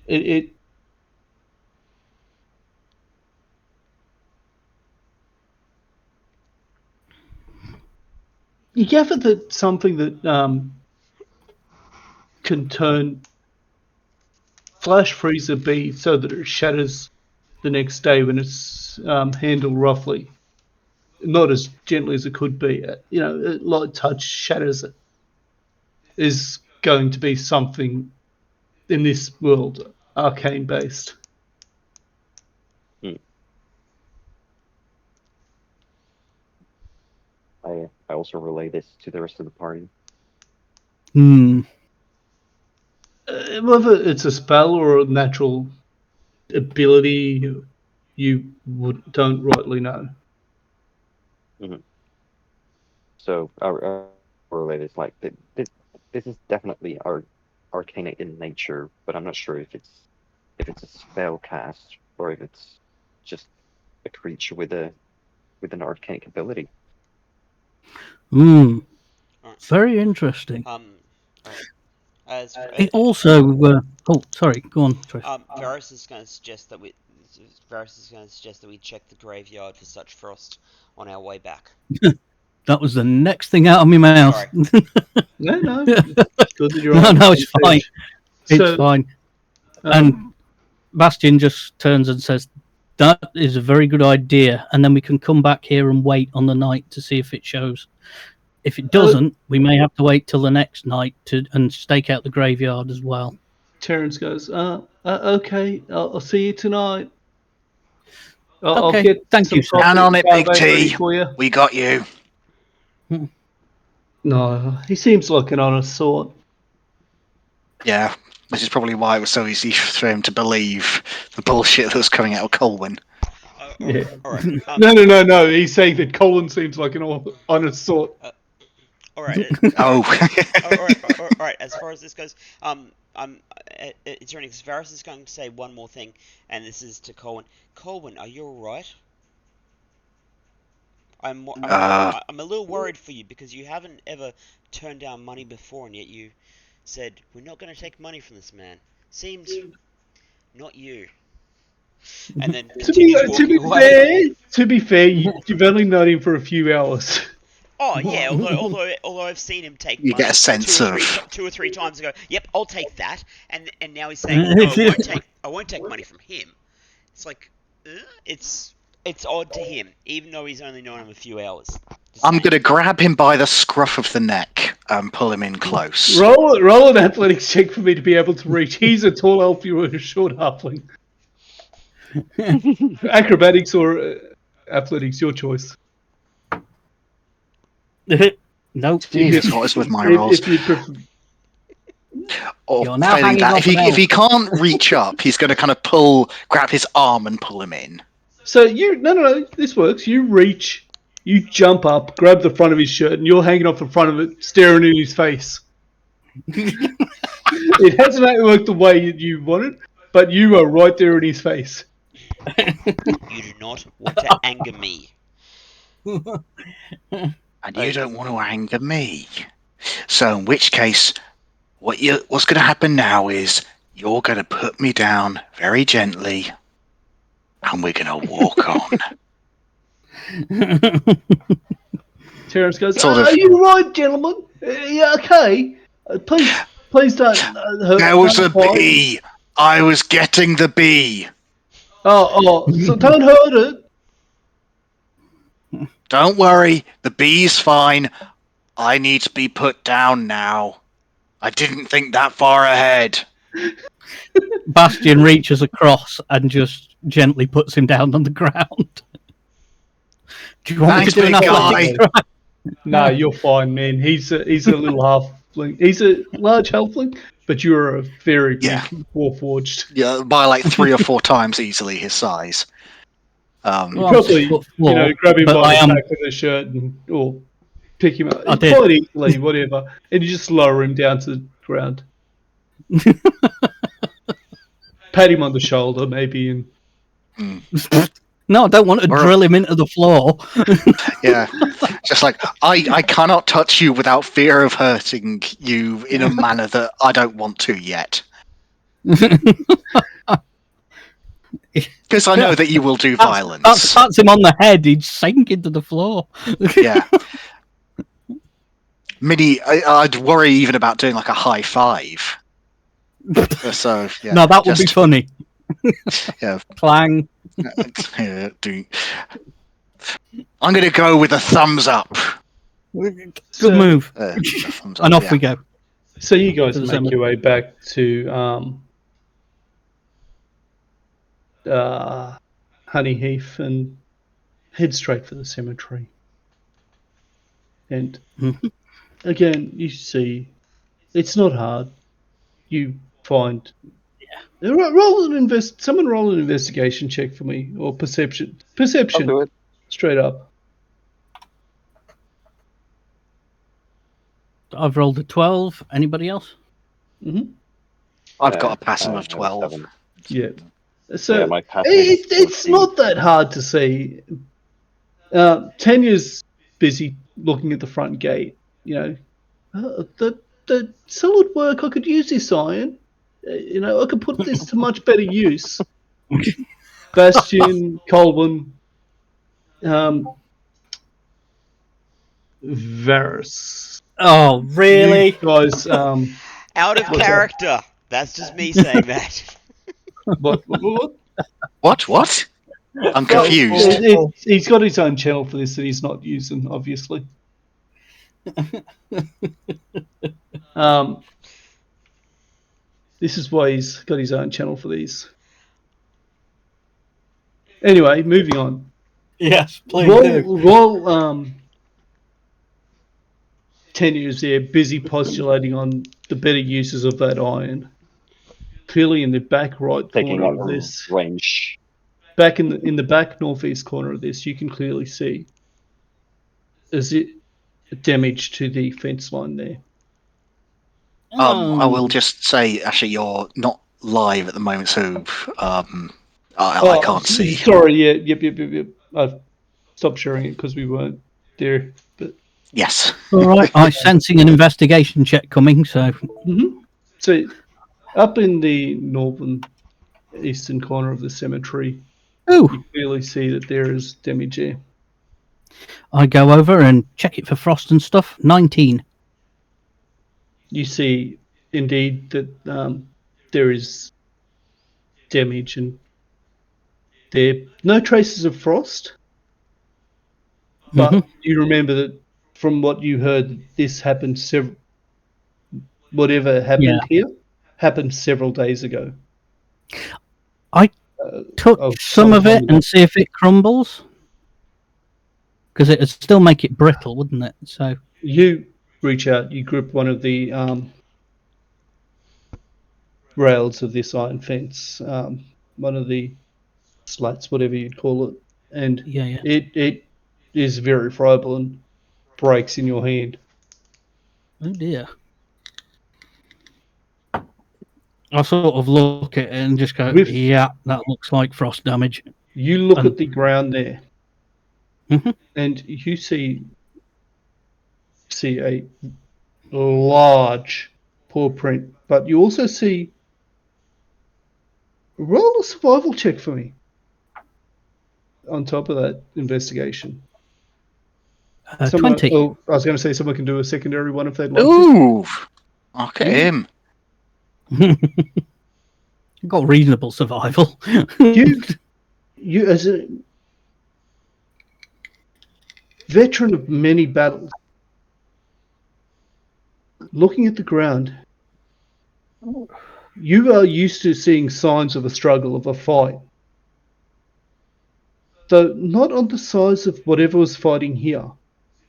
it you gather that something that can turn flash freeze a bee so that it shatters the next day when it's handled roughly. Not as gently as it could be. A light touch shatters it. Is going to be something in this world arcane based. I also relay this to the rest of the party. Whether it's a spell or a natural ability, you don't rightly know. So our relay is like this is definitely arcane in nature, but I'm not sure if it's a spell cast or if it's just a creature with an arcane ability. Very interesting. As It also. Sorry. Go on, Trish. Varus is going to suggest that we check the graveyard for such frost on our way back. That was the next thing out of my mouth. Sorry. No. It's good that you're No, it's fine. It's So, fine. And Bastian just turns and says, "That is a very good idea." And then we can come back here and wait on the night to see if it shows. If it doesn't, we may have to wait till the next night and stake out the graveyard as well. Terence goes, okay, I'll see you tonight. I'll Okay, get thank some you, sir. Stand on it, Big coffee ready T. for you. We got you. No, he seems like an honest sort. Yeah, which is probably why it was so easy for him to believe the bullshit that was coming out of Colwyn. Yeah. All right. No. He's saying that Colin seems like an honest sort. All right. Oh. All right. As far as this goes, it's running. Varus is going to say one more thing, and this is to Colwyn. Colwyn, are you all right? I'm a little worried for you because you haven't ever turned down money before, and yet you said we're not going to take money from this man. Seems not you. And then continues walking away. To be fair, you've only known him for a few hours. Oh yeah, although I've seen him take You money get a sense of two or three times ago. Yep, I'll take that, and now he's saying no, I won't take money from him. It's like it's odd to him, even though he's only known him a few hours. I'm gonna grab him by the scruff of the neck and pull him in close. Roll an athletics check for me to be able to reach. He's a tall elf, you're a short halfling. Acrobatics or athletics, your choice. Nope. Jesus, what is with my rolls? Or You're now failing hanging that, off if he can't reach up, he's going to kind of grab his arm and pull him in. So no, this works. You reach, you jump up, grab the front of his shirt, and you're hanging off the front of it, staring in his face. It hasn't worked the way you wanted, but you are right there in his face. You do not want to anger me. And you don't want to anger me. So in which case, what's going to happen now is you're going to put me down very gently, and we're going to walk on. Terence goes, are you right, gentlemen? Yeah, okay. Please don't hurt. There was a bee. I was getting the bee. Oh, so don't hurt it. Don't worry, the bee's fine. I need to be put down now. I didn't think that far ahead. Bastian reaches across and just gently puts him down on the ground. Do you want me to do an athletics try? No, you're fine, man. He's a little halfling. He's a large halfling, but you're a very big warforged. Yeah, by like 3 or 4 times easily his size. Probably, grab him by the back of the shirt or pick him up quite easily, whatever, and you just lower him down to the ground. Pat him on the shoulder, maybe, and no, I don't want to drill him into the floor. Yeah, just like I cannot touch you without fear of hurting you in a manner that I don't want to yet. Because I know that you will do violence. That's him on the head, he'd sink into the floor. Yeah. I'd worry even about doing like a high five. So yeah, No, that would be funny. Yeah, Clang. yeah, I'm going to go with a thumbs up. Good So- move. A thumbs up, And off yeah. we go. So you guys To the make cemetery. your way back to Honey Heath and head straight for the cemetery. And Mhm. again, you see, it's not hard. You find. Someone roll an investigation check for me, or perception. I'll Perception, do it. straight up. I've rolled a 12. Anybody else? Mm-hmm. I've got a passive I of have a 12. 7. Yeah. So Yeah, my passive is it's 14. not that hard to see. Tanya's busy looking at the front gate. You know, the solid work. I could use this iron. I could put this to much better use. Bastion, Colwyn, Varus. Oh, really? You guys, Out of What's that? character. That's just me saying that. what? What? I'm confused. He's got his own channel for this that he's not using, obviously. This is why he's got his own channel for these. Anyway, moving on. Yes, please do. While Tenure's there, busy postulating on the better uses of that iron. Clearly, in the back right Taking corner out of this, range. back in the back northeast corner of this, you can clearly see is it damage to the fence line there. I will just say, actually, you're not live at the moment, so I can't see. Sorry, yeah, yep. I've stopped sharing it because we weren't there. But Yes. All right. I'm sensing an investigation check coming, so. so, up in the northern eastern corner of the cemetery, Ooh. you clearly see that there is damage there. I go over and check it for frost and stuff. 19. You see, indeed, that there is damage, and there no traces of frost. But you remember that from what you heard, this happened whatever happened here happened several days ago. I touch some of it and see if it crumbles. Because it would still make it brittle, wouldn't it? So you reach out, you grip one of the rails of this iron fence, one of the slats, whatever you'd call it, and yeah. it is very friable and breaks in your hand. Oh dear. I sort of look at it and just go, yeah, that looks like frost damage. You look at the ground there, and you see a large paw print, but you also see. Roll a survival check for me. On top of that investigation. 20. Oh, I was going to say someone can do a secondary one if they'd like to. Ooh! Look at him. Got reasonable survival. You as a veteran of many battles, looking at the ground, you are used to seeing signs of a struggle, of a fight. Though not on the size of whatever was fighting here,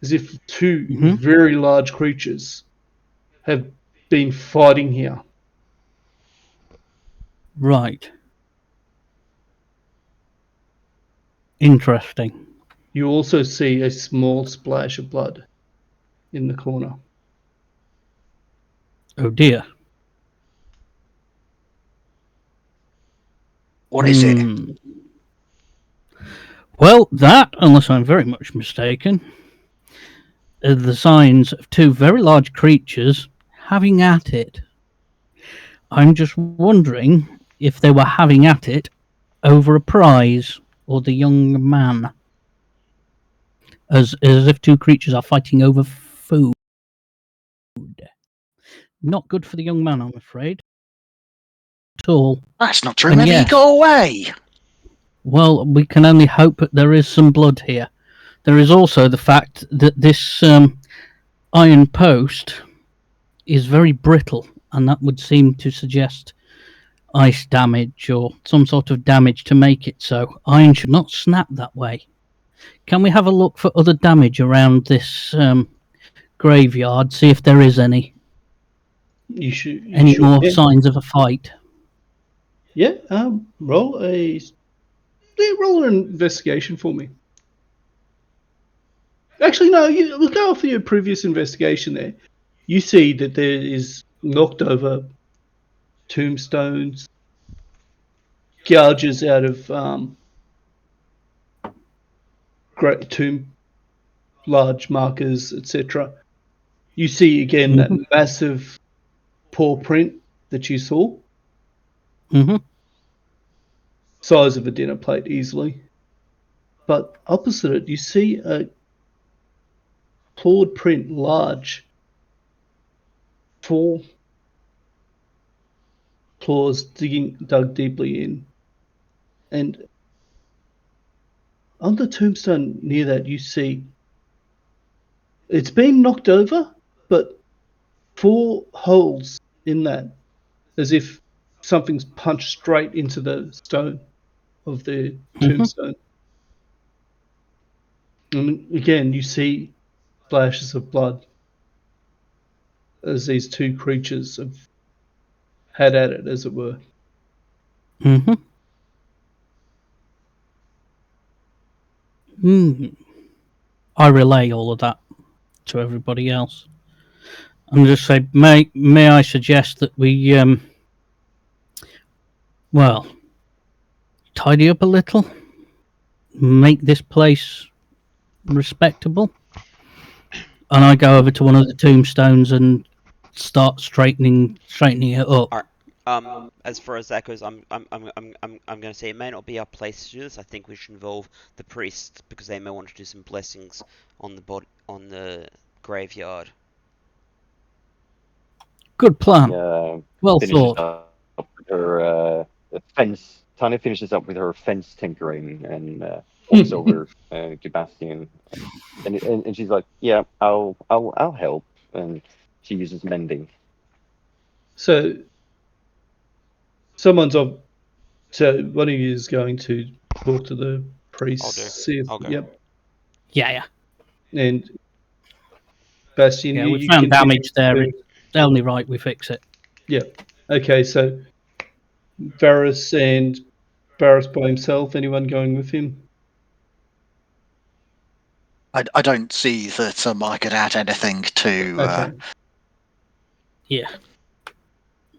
as if two very large creatures have been fighting here. Right. Interesting. You also see a small splash of blood in the corner. Oh dear. What is it? Well, that, unless I'm very much mistaken, are the signs of two very large creatures having at it. I'm just wondering if they were having at it over a prize or the young man. As if two creatures are fighting over food. Not good for the young man, I'm afraid. At all. That's not true. And Maybe he yes. got away. Well, we can only hope that there is some blood here. There is also the fact that this iron post is very brittle, and that would seem to suggest ice damage or some sort of damage to make it so. Iron should not snap that way. Can we have a look for other damage around this graveyard, see if there is any? Any more signs of a fight? Yeah, roll an investigation for me. Actually, no, we'll go off your previous investigation there. You see that there is knocked over tombstones, gouges out of great tomb, large markers, etc. You see again that massive paw print that you saw. Mm-hmm. Size of a dinner plate easily. But opposite it, you see a clawed print, large, 4 claws dug deeply in. And on the tombstone near that, you see it's been knocked over, but 4 holes in that, as if something's punched straight into the stone of the tombstone. And again, you see splashes of blood as these 2 creatures have had at it, as it were. Mm-hmm. I relay all of that to everybody else. And just say, may I suggest that we, tidy up a little, make this place respectable. And I go over to one of the tombstones and start straightening it up. All right. As far as that goes, I'm going to say it may not be our place to do this. I think we should involve the priests because they may want to do some blessings on the graveyard. Good plan. Well thought. Her fence. Tanya finishes up with her fence tinkering and walks over to Bastian, and she's like, "Yeah, I'll help." And she uses mending. So so one of you is going to talk to the priest. I'll go. Yep. Yeah. And Bastian, Yeah, we you found continue damage there. It's only right we fix it. Yep. Okay, so Varus by himself. Anyone going with him? I don't see that I could add anything to. Okay. Yeah.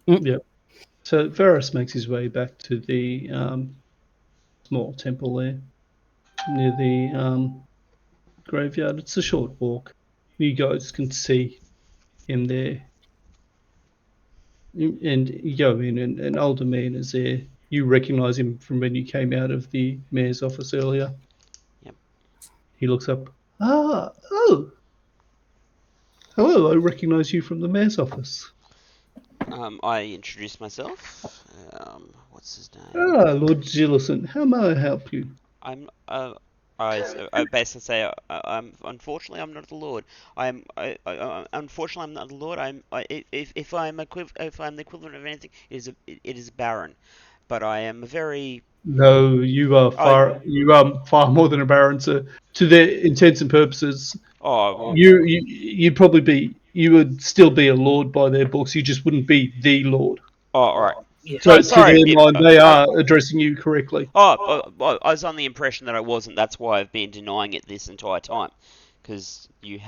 Yep. So Varus makes his way back to the small temple there near the graveyard. It's a short walk. You guys can see him there. And you go in, and an older man is there. You recognise him from when you came out of the mayor's office earlier. Yep. He looks up. Oh. Hello, I recognise you from the mayor's office. I introduce myself. What's his name? Lord Gillison. How may I help you? I basically say, unfortunately, I'm not the Lord. Unfortunately, I'm not the Lord. If I'm the equivalent of anything, it is a Baron. But I am a very... No, you are far more than a Baron to their intents and purposes. Oh, you would still be a Lord by their books. You just wouldn't be the Lord. Oh, all right. So to their mind, they are addressing you correctly. I was on the impression that I wasn't. That's why I've been denying it this entire time. Because I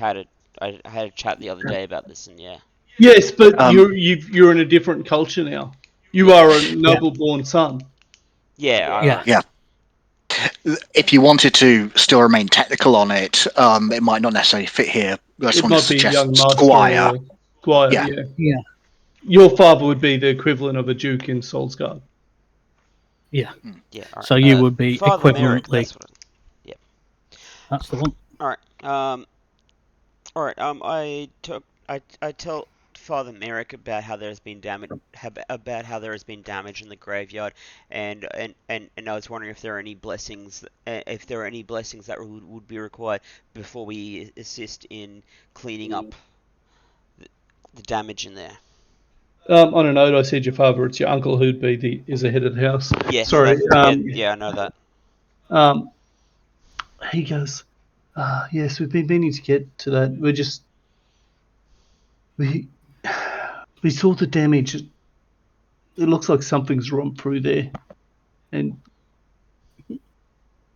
had a chat the other day about this, and yeah. Yes, but you're in a different culture now. You are a noble-born son. Yeah. If you wanted to still remain technical on it, it might not necessarily fit here. I just want to suggest young master Squire. Squire, yeah. Your father would be the equivalent of a duke in Solsguard. Yeah. Yeah. Right. So you would be Father equivalently. Merrick, That's the one. All right. I tell Father Merrick about how there has been damage in the graveyard, and I was wondering if there are any blessings that would be required before we assist in cleaning up the damage in there. On a note, I said your father. It's your uncle who'd be is the head of the house. Yes, Sorry. yeah, I know that. He goes, yes, we've been meaning to get to that. We saw the damage. It looks like something's wrong through there, and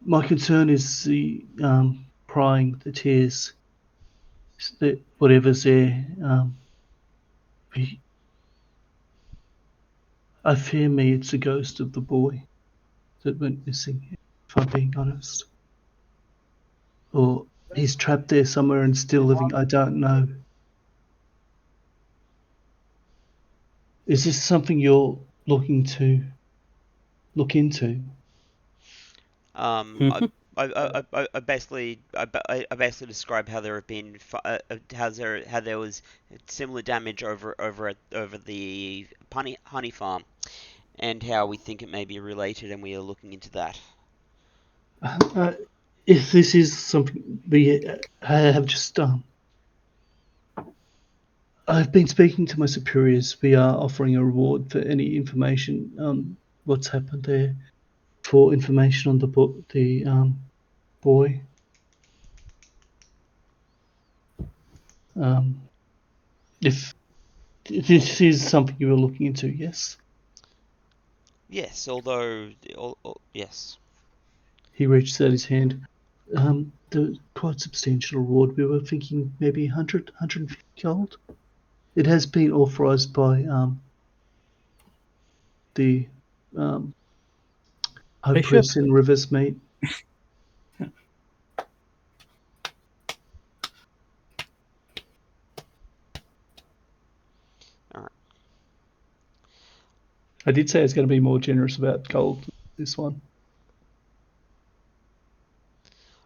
my concern is the crying, the tears, whatever's there. I fear me it's the ghost of the boy that went missing. If I'm being honest, or he's trapped there somewhere and still living. I don't know. Is this something you're looking to look into? I basically described how there have been how there was similar damage over the honey farm, and how we think it may be related, and we are looking into that. If this is something we have just done, I've been speaking to my superiors. We are offering a reward for any information on what's happened there, for information on the boy. If this is something you were looking into, yes. Yes, yes. He reached out his hand. The quite substantial reward. We were thinking maybe 150 gold. It has been authorized by the High Bishop? Priest in Rivers, mate. Alright. I did say I was going to be more generous about gold this one.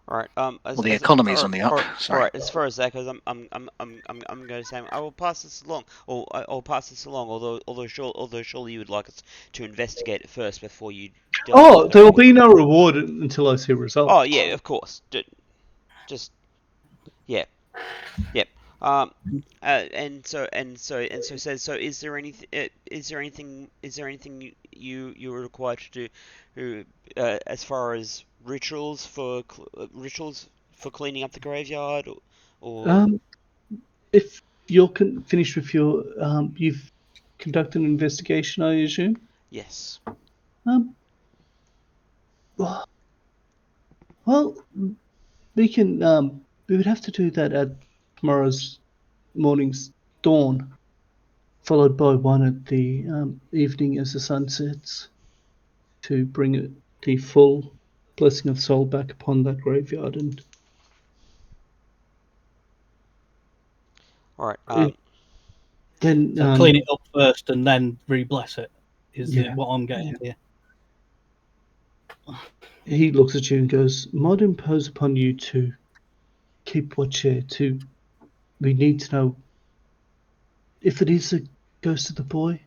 All right. The economy's on the up. All right. As far as that goes, I'm going to say I will pass this along, or I'll pass this along. Although surely you would like us to investigate it first before you. There will be no reward until I see results. Oh yeah, of course. Just yeah, yep. So is there anything you were required to do, as far as rituals for cleaning up the graveyard, or If you're finished with your you've conducted an investigation, I assume. yes. Well, we can. We would have to do that at tomorrow's morning's dawn, followed by one at the evening as the sun sets, to bring the full blessing of soul back upon that graveyard. And All right. then So clean it up first and then re-bless it. Is Yeah. what I'm getting here. He looks at you and goes, "Might impose upon you to keep watch here. We need to know if it is a ghost of the boy.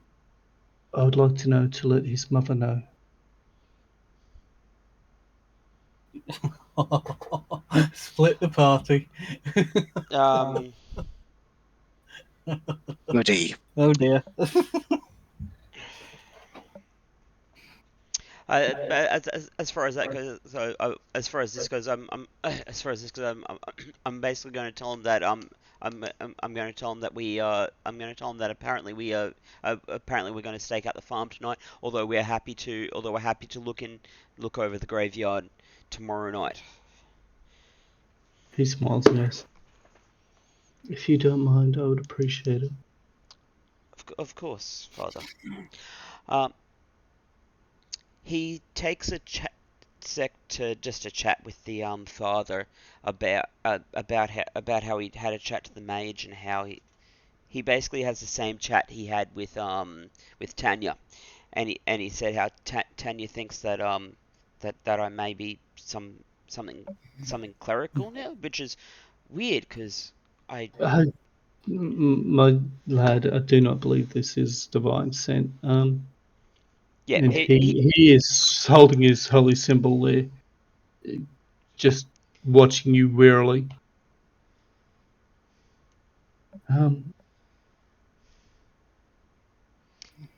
I would like to know to let his mother know." Split the party. Goody. Oh dear. As far as that goes, as far as this goes, I'm basically going to tell him that I'm going to tell him that I'm going to tell him that apparently we're going to stake out the farm tonight. Although we're happy to look over the graveyard tomorrow night. He smiles and goes, "If you don't mind, I would appreciate it." Of course, Father. He takes a sec to chat with the father about how he had a chat to the mage, and how he basically has the same chat he had with Tanya, and he said how Tanya thinks that I may be something clerical now, which is weird because I My lad, I do not believe this is divine sent. Yeah, And he is holding his holy symbol there, just watching you warily.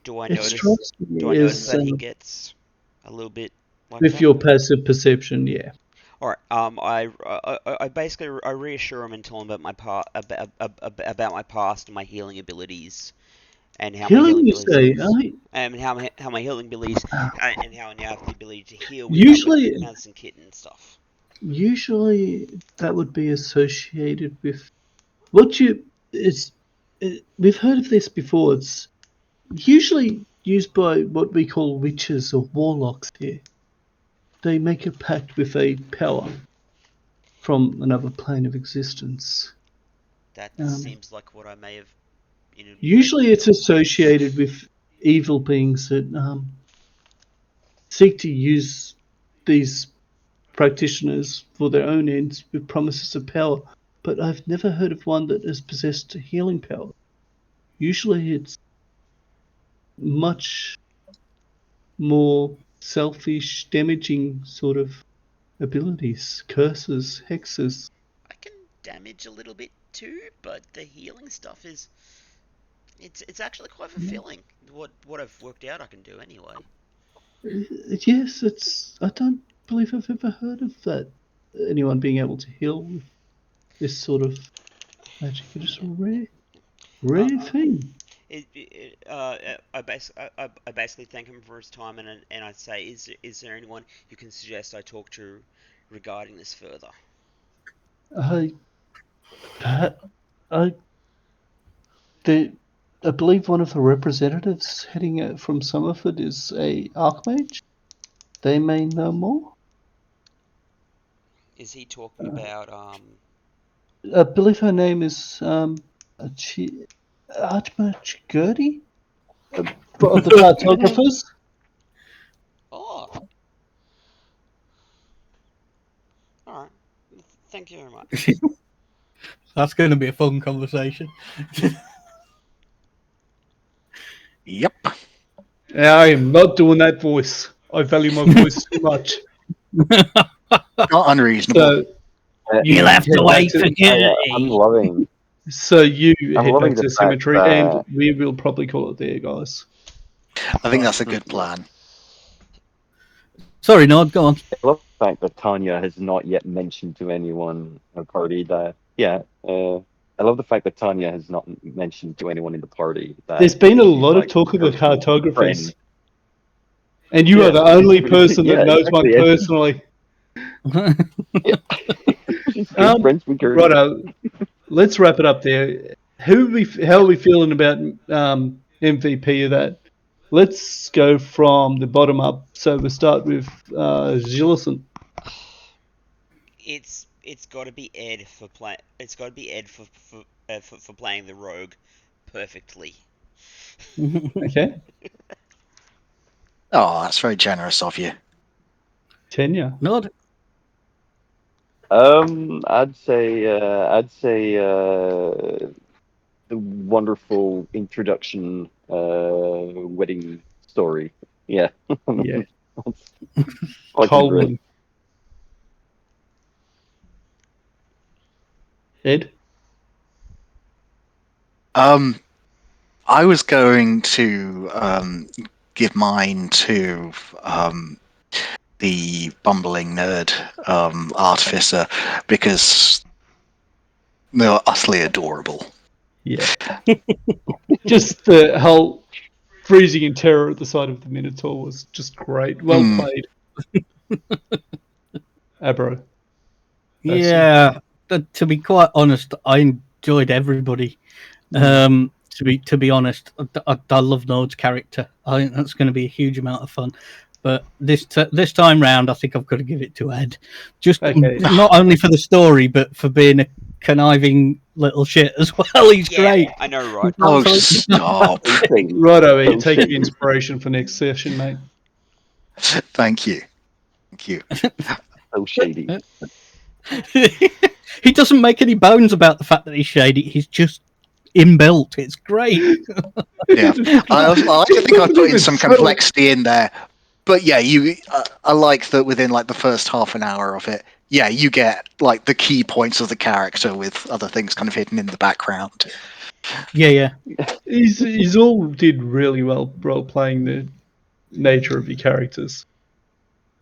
do I It notice? strikes Do me I notice as that he gets a little bit like with that? your passive perception, yeah. All right. I basically reassure him and tell him about my about my past and my healing abilities, and how my Healing, healing you abilities, say? and how my healing abilities, and how I now have the ability to heal with Usually, medicine kit and stuff. usually that would be associated with what you is. We've heard of this before. It's usually used by what we call witches or warlocks here. They make a pact with a power from another plane of existence. That Um, seems like what I may have Usually, inadvertently it's done. associated with evil beings that seek to use these practitioners for their own ends with promises of power. But I've never heard of one that has possessed healing power. Usually, it's much more selfish, damaging sort of abilities, curses, hexes. I can damage a little bit too, but the healing stuff is it's actually quite fulfilling. What I've worked out I can do anyway. Yes, it's. I don't believe I've ever heard of that. Anyone being able to heal with this sort of magic. It's a rare thing. I basically thank him for his time, and I say, is there anyone you can suggest I talk to regarding this further? I, I, the, I believe one of the representatives heading out from Summerford is a archmage. They may know more. Is he talking about I believe her name is Archmage Gertie of the cartographers. Oh, all right. Thank you very much. That's going to be a fun conversation. Yep. I am not doing that voice. I value my voice too much. Not unreasonable. You'll have to wait for I'm Gertie. loving. So you I'm head back loving to the the fact cemetery, that and we will probably call it there, guys. I think that's a good plan. Sorry, Nord, go on. I love the fact that Tanya has not yet mentioned to anyone in the party that I love the fact that Tanya has not mentioned to anyone in the party that There's been a she's lot of like talk of the her cartographers, friend. and you are the only person that Yeah, knows one exactly. personally. Yeah. She's good friends with Gertie. Righto, let's wrap it up there. How are we feeling about MVP of that? Let's go from the bottom up. So we start with Gillison. It's got to be Ed for play. It's got to be Ed for playing the rogue perfectly. Okay. Oh, that's very generous of you. Tenya. Nord. I'd say the wonderful introduction wedding story. Yeah. Yeah. Fucking great. Coleman. Ed. I was going to give mine to the bumbling nerd artificer because they were utterly adorable. Yeah. Just the whole freezing in terror at the side of the Minotaur was just great. Well played. Abro. Yeah, to be quite honest, I enjoyed everybody. To be honest, I love Nord's character. I think that's going to be a huge amount of fun. But this time round, I think I've got to give it to Ed. Just not only for the story, but for being a conniving little shit as well. He's great. I know, right? Oh, stop. Righto, Ed. Take your inspiration for next session, mate. Thank you. Thank you. So shady. He doesn't make any bones about the fact that he's shady. He's just inbuilt. It's great. Yeah, I like to think I've put in some complexity in there, but yeah, I like that within like the first half an hour of it. Yeah, you get like the key points of the character with other things kind of hidden in the background. Yeah. He's all did really well role playing the nature of your characters.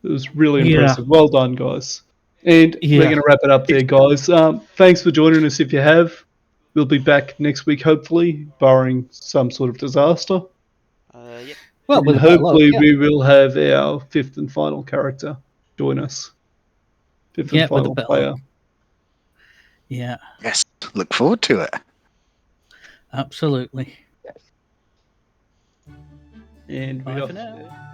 It was really impressive. Well done, guys. And we're going to wrap it up there, guys. Thanks for joining us. If you have, we'll be back next week, hopefully, barring some sort of disaster. Yep. Well, and hopefully we will have our fifth and final character join us. Fifth and final player. Yeah. Yes, look forward to it. Absolutely. Yes. And Bye for now.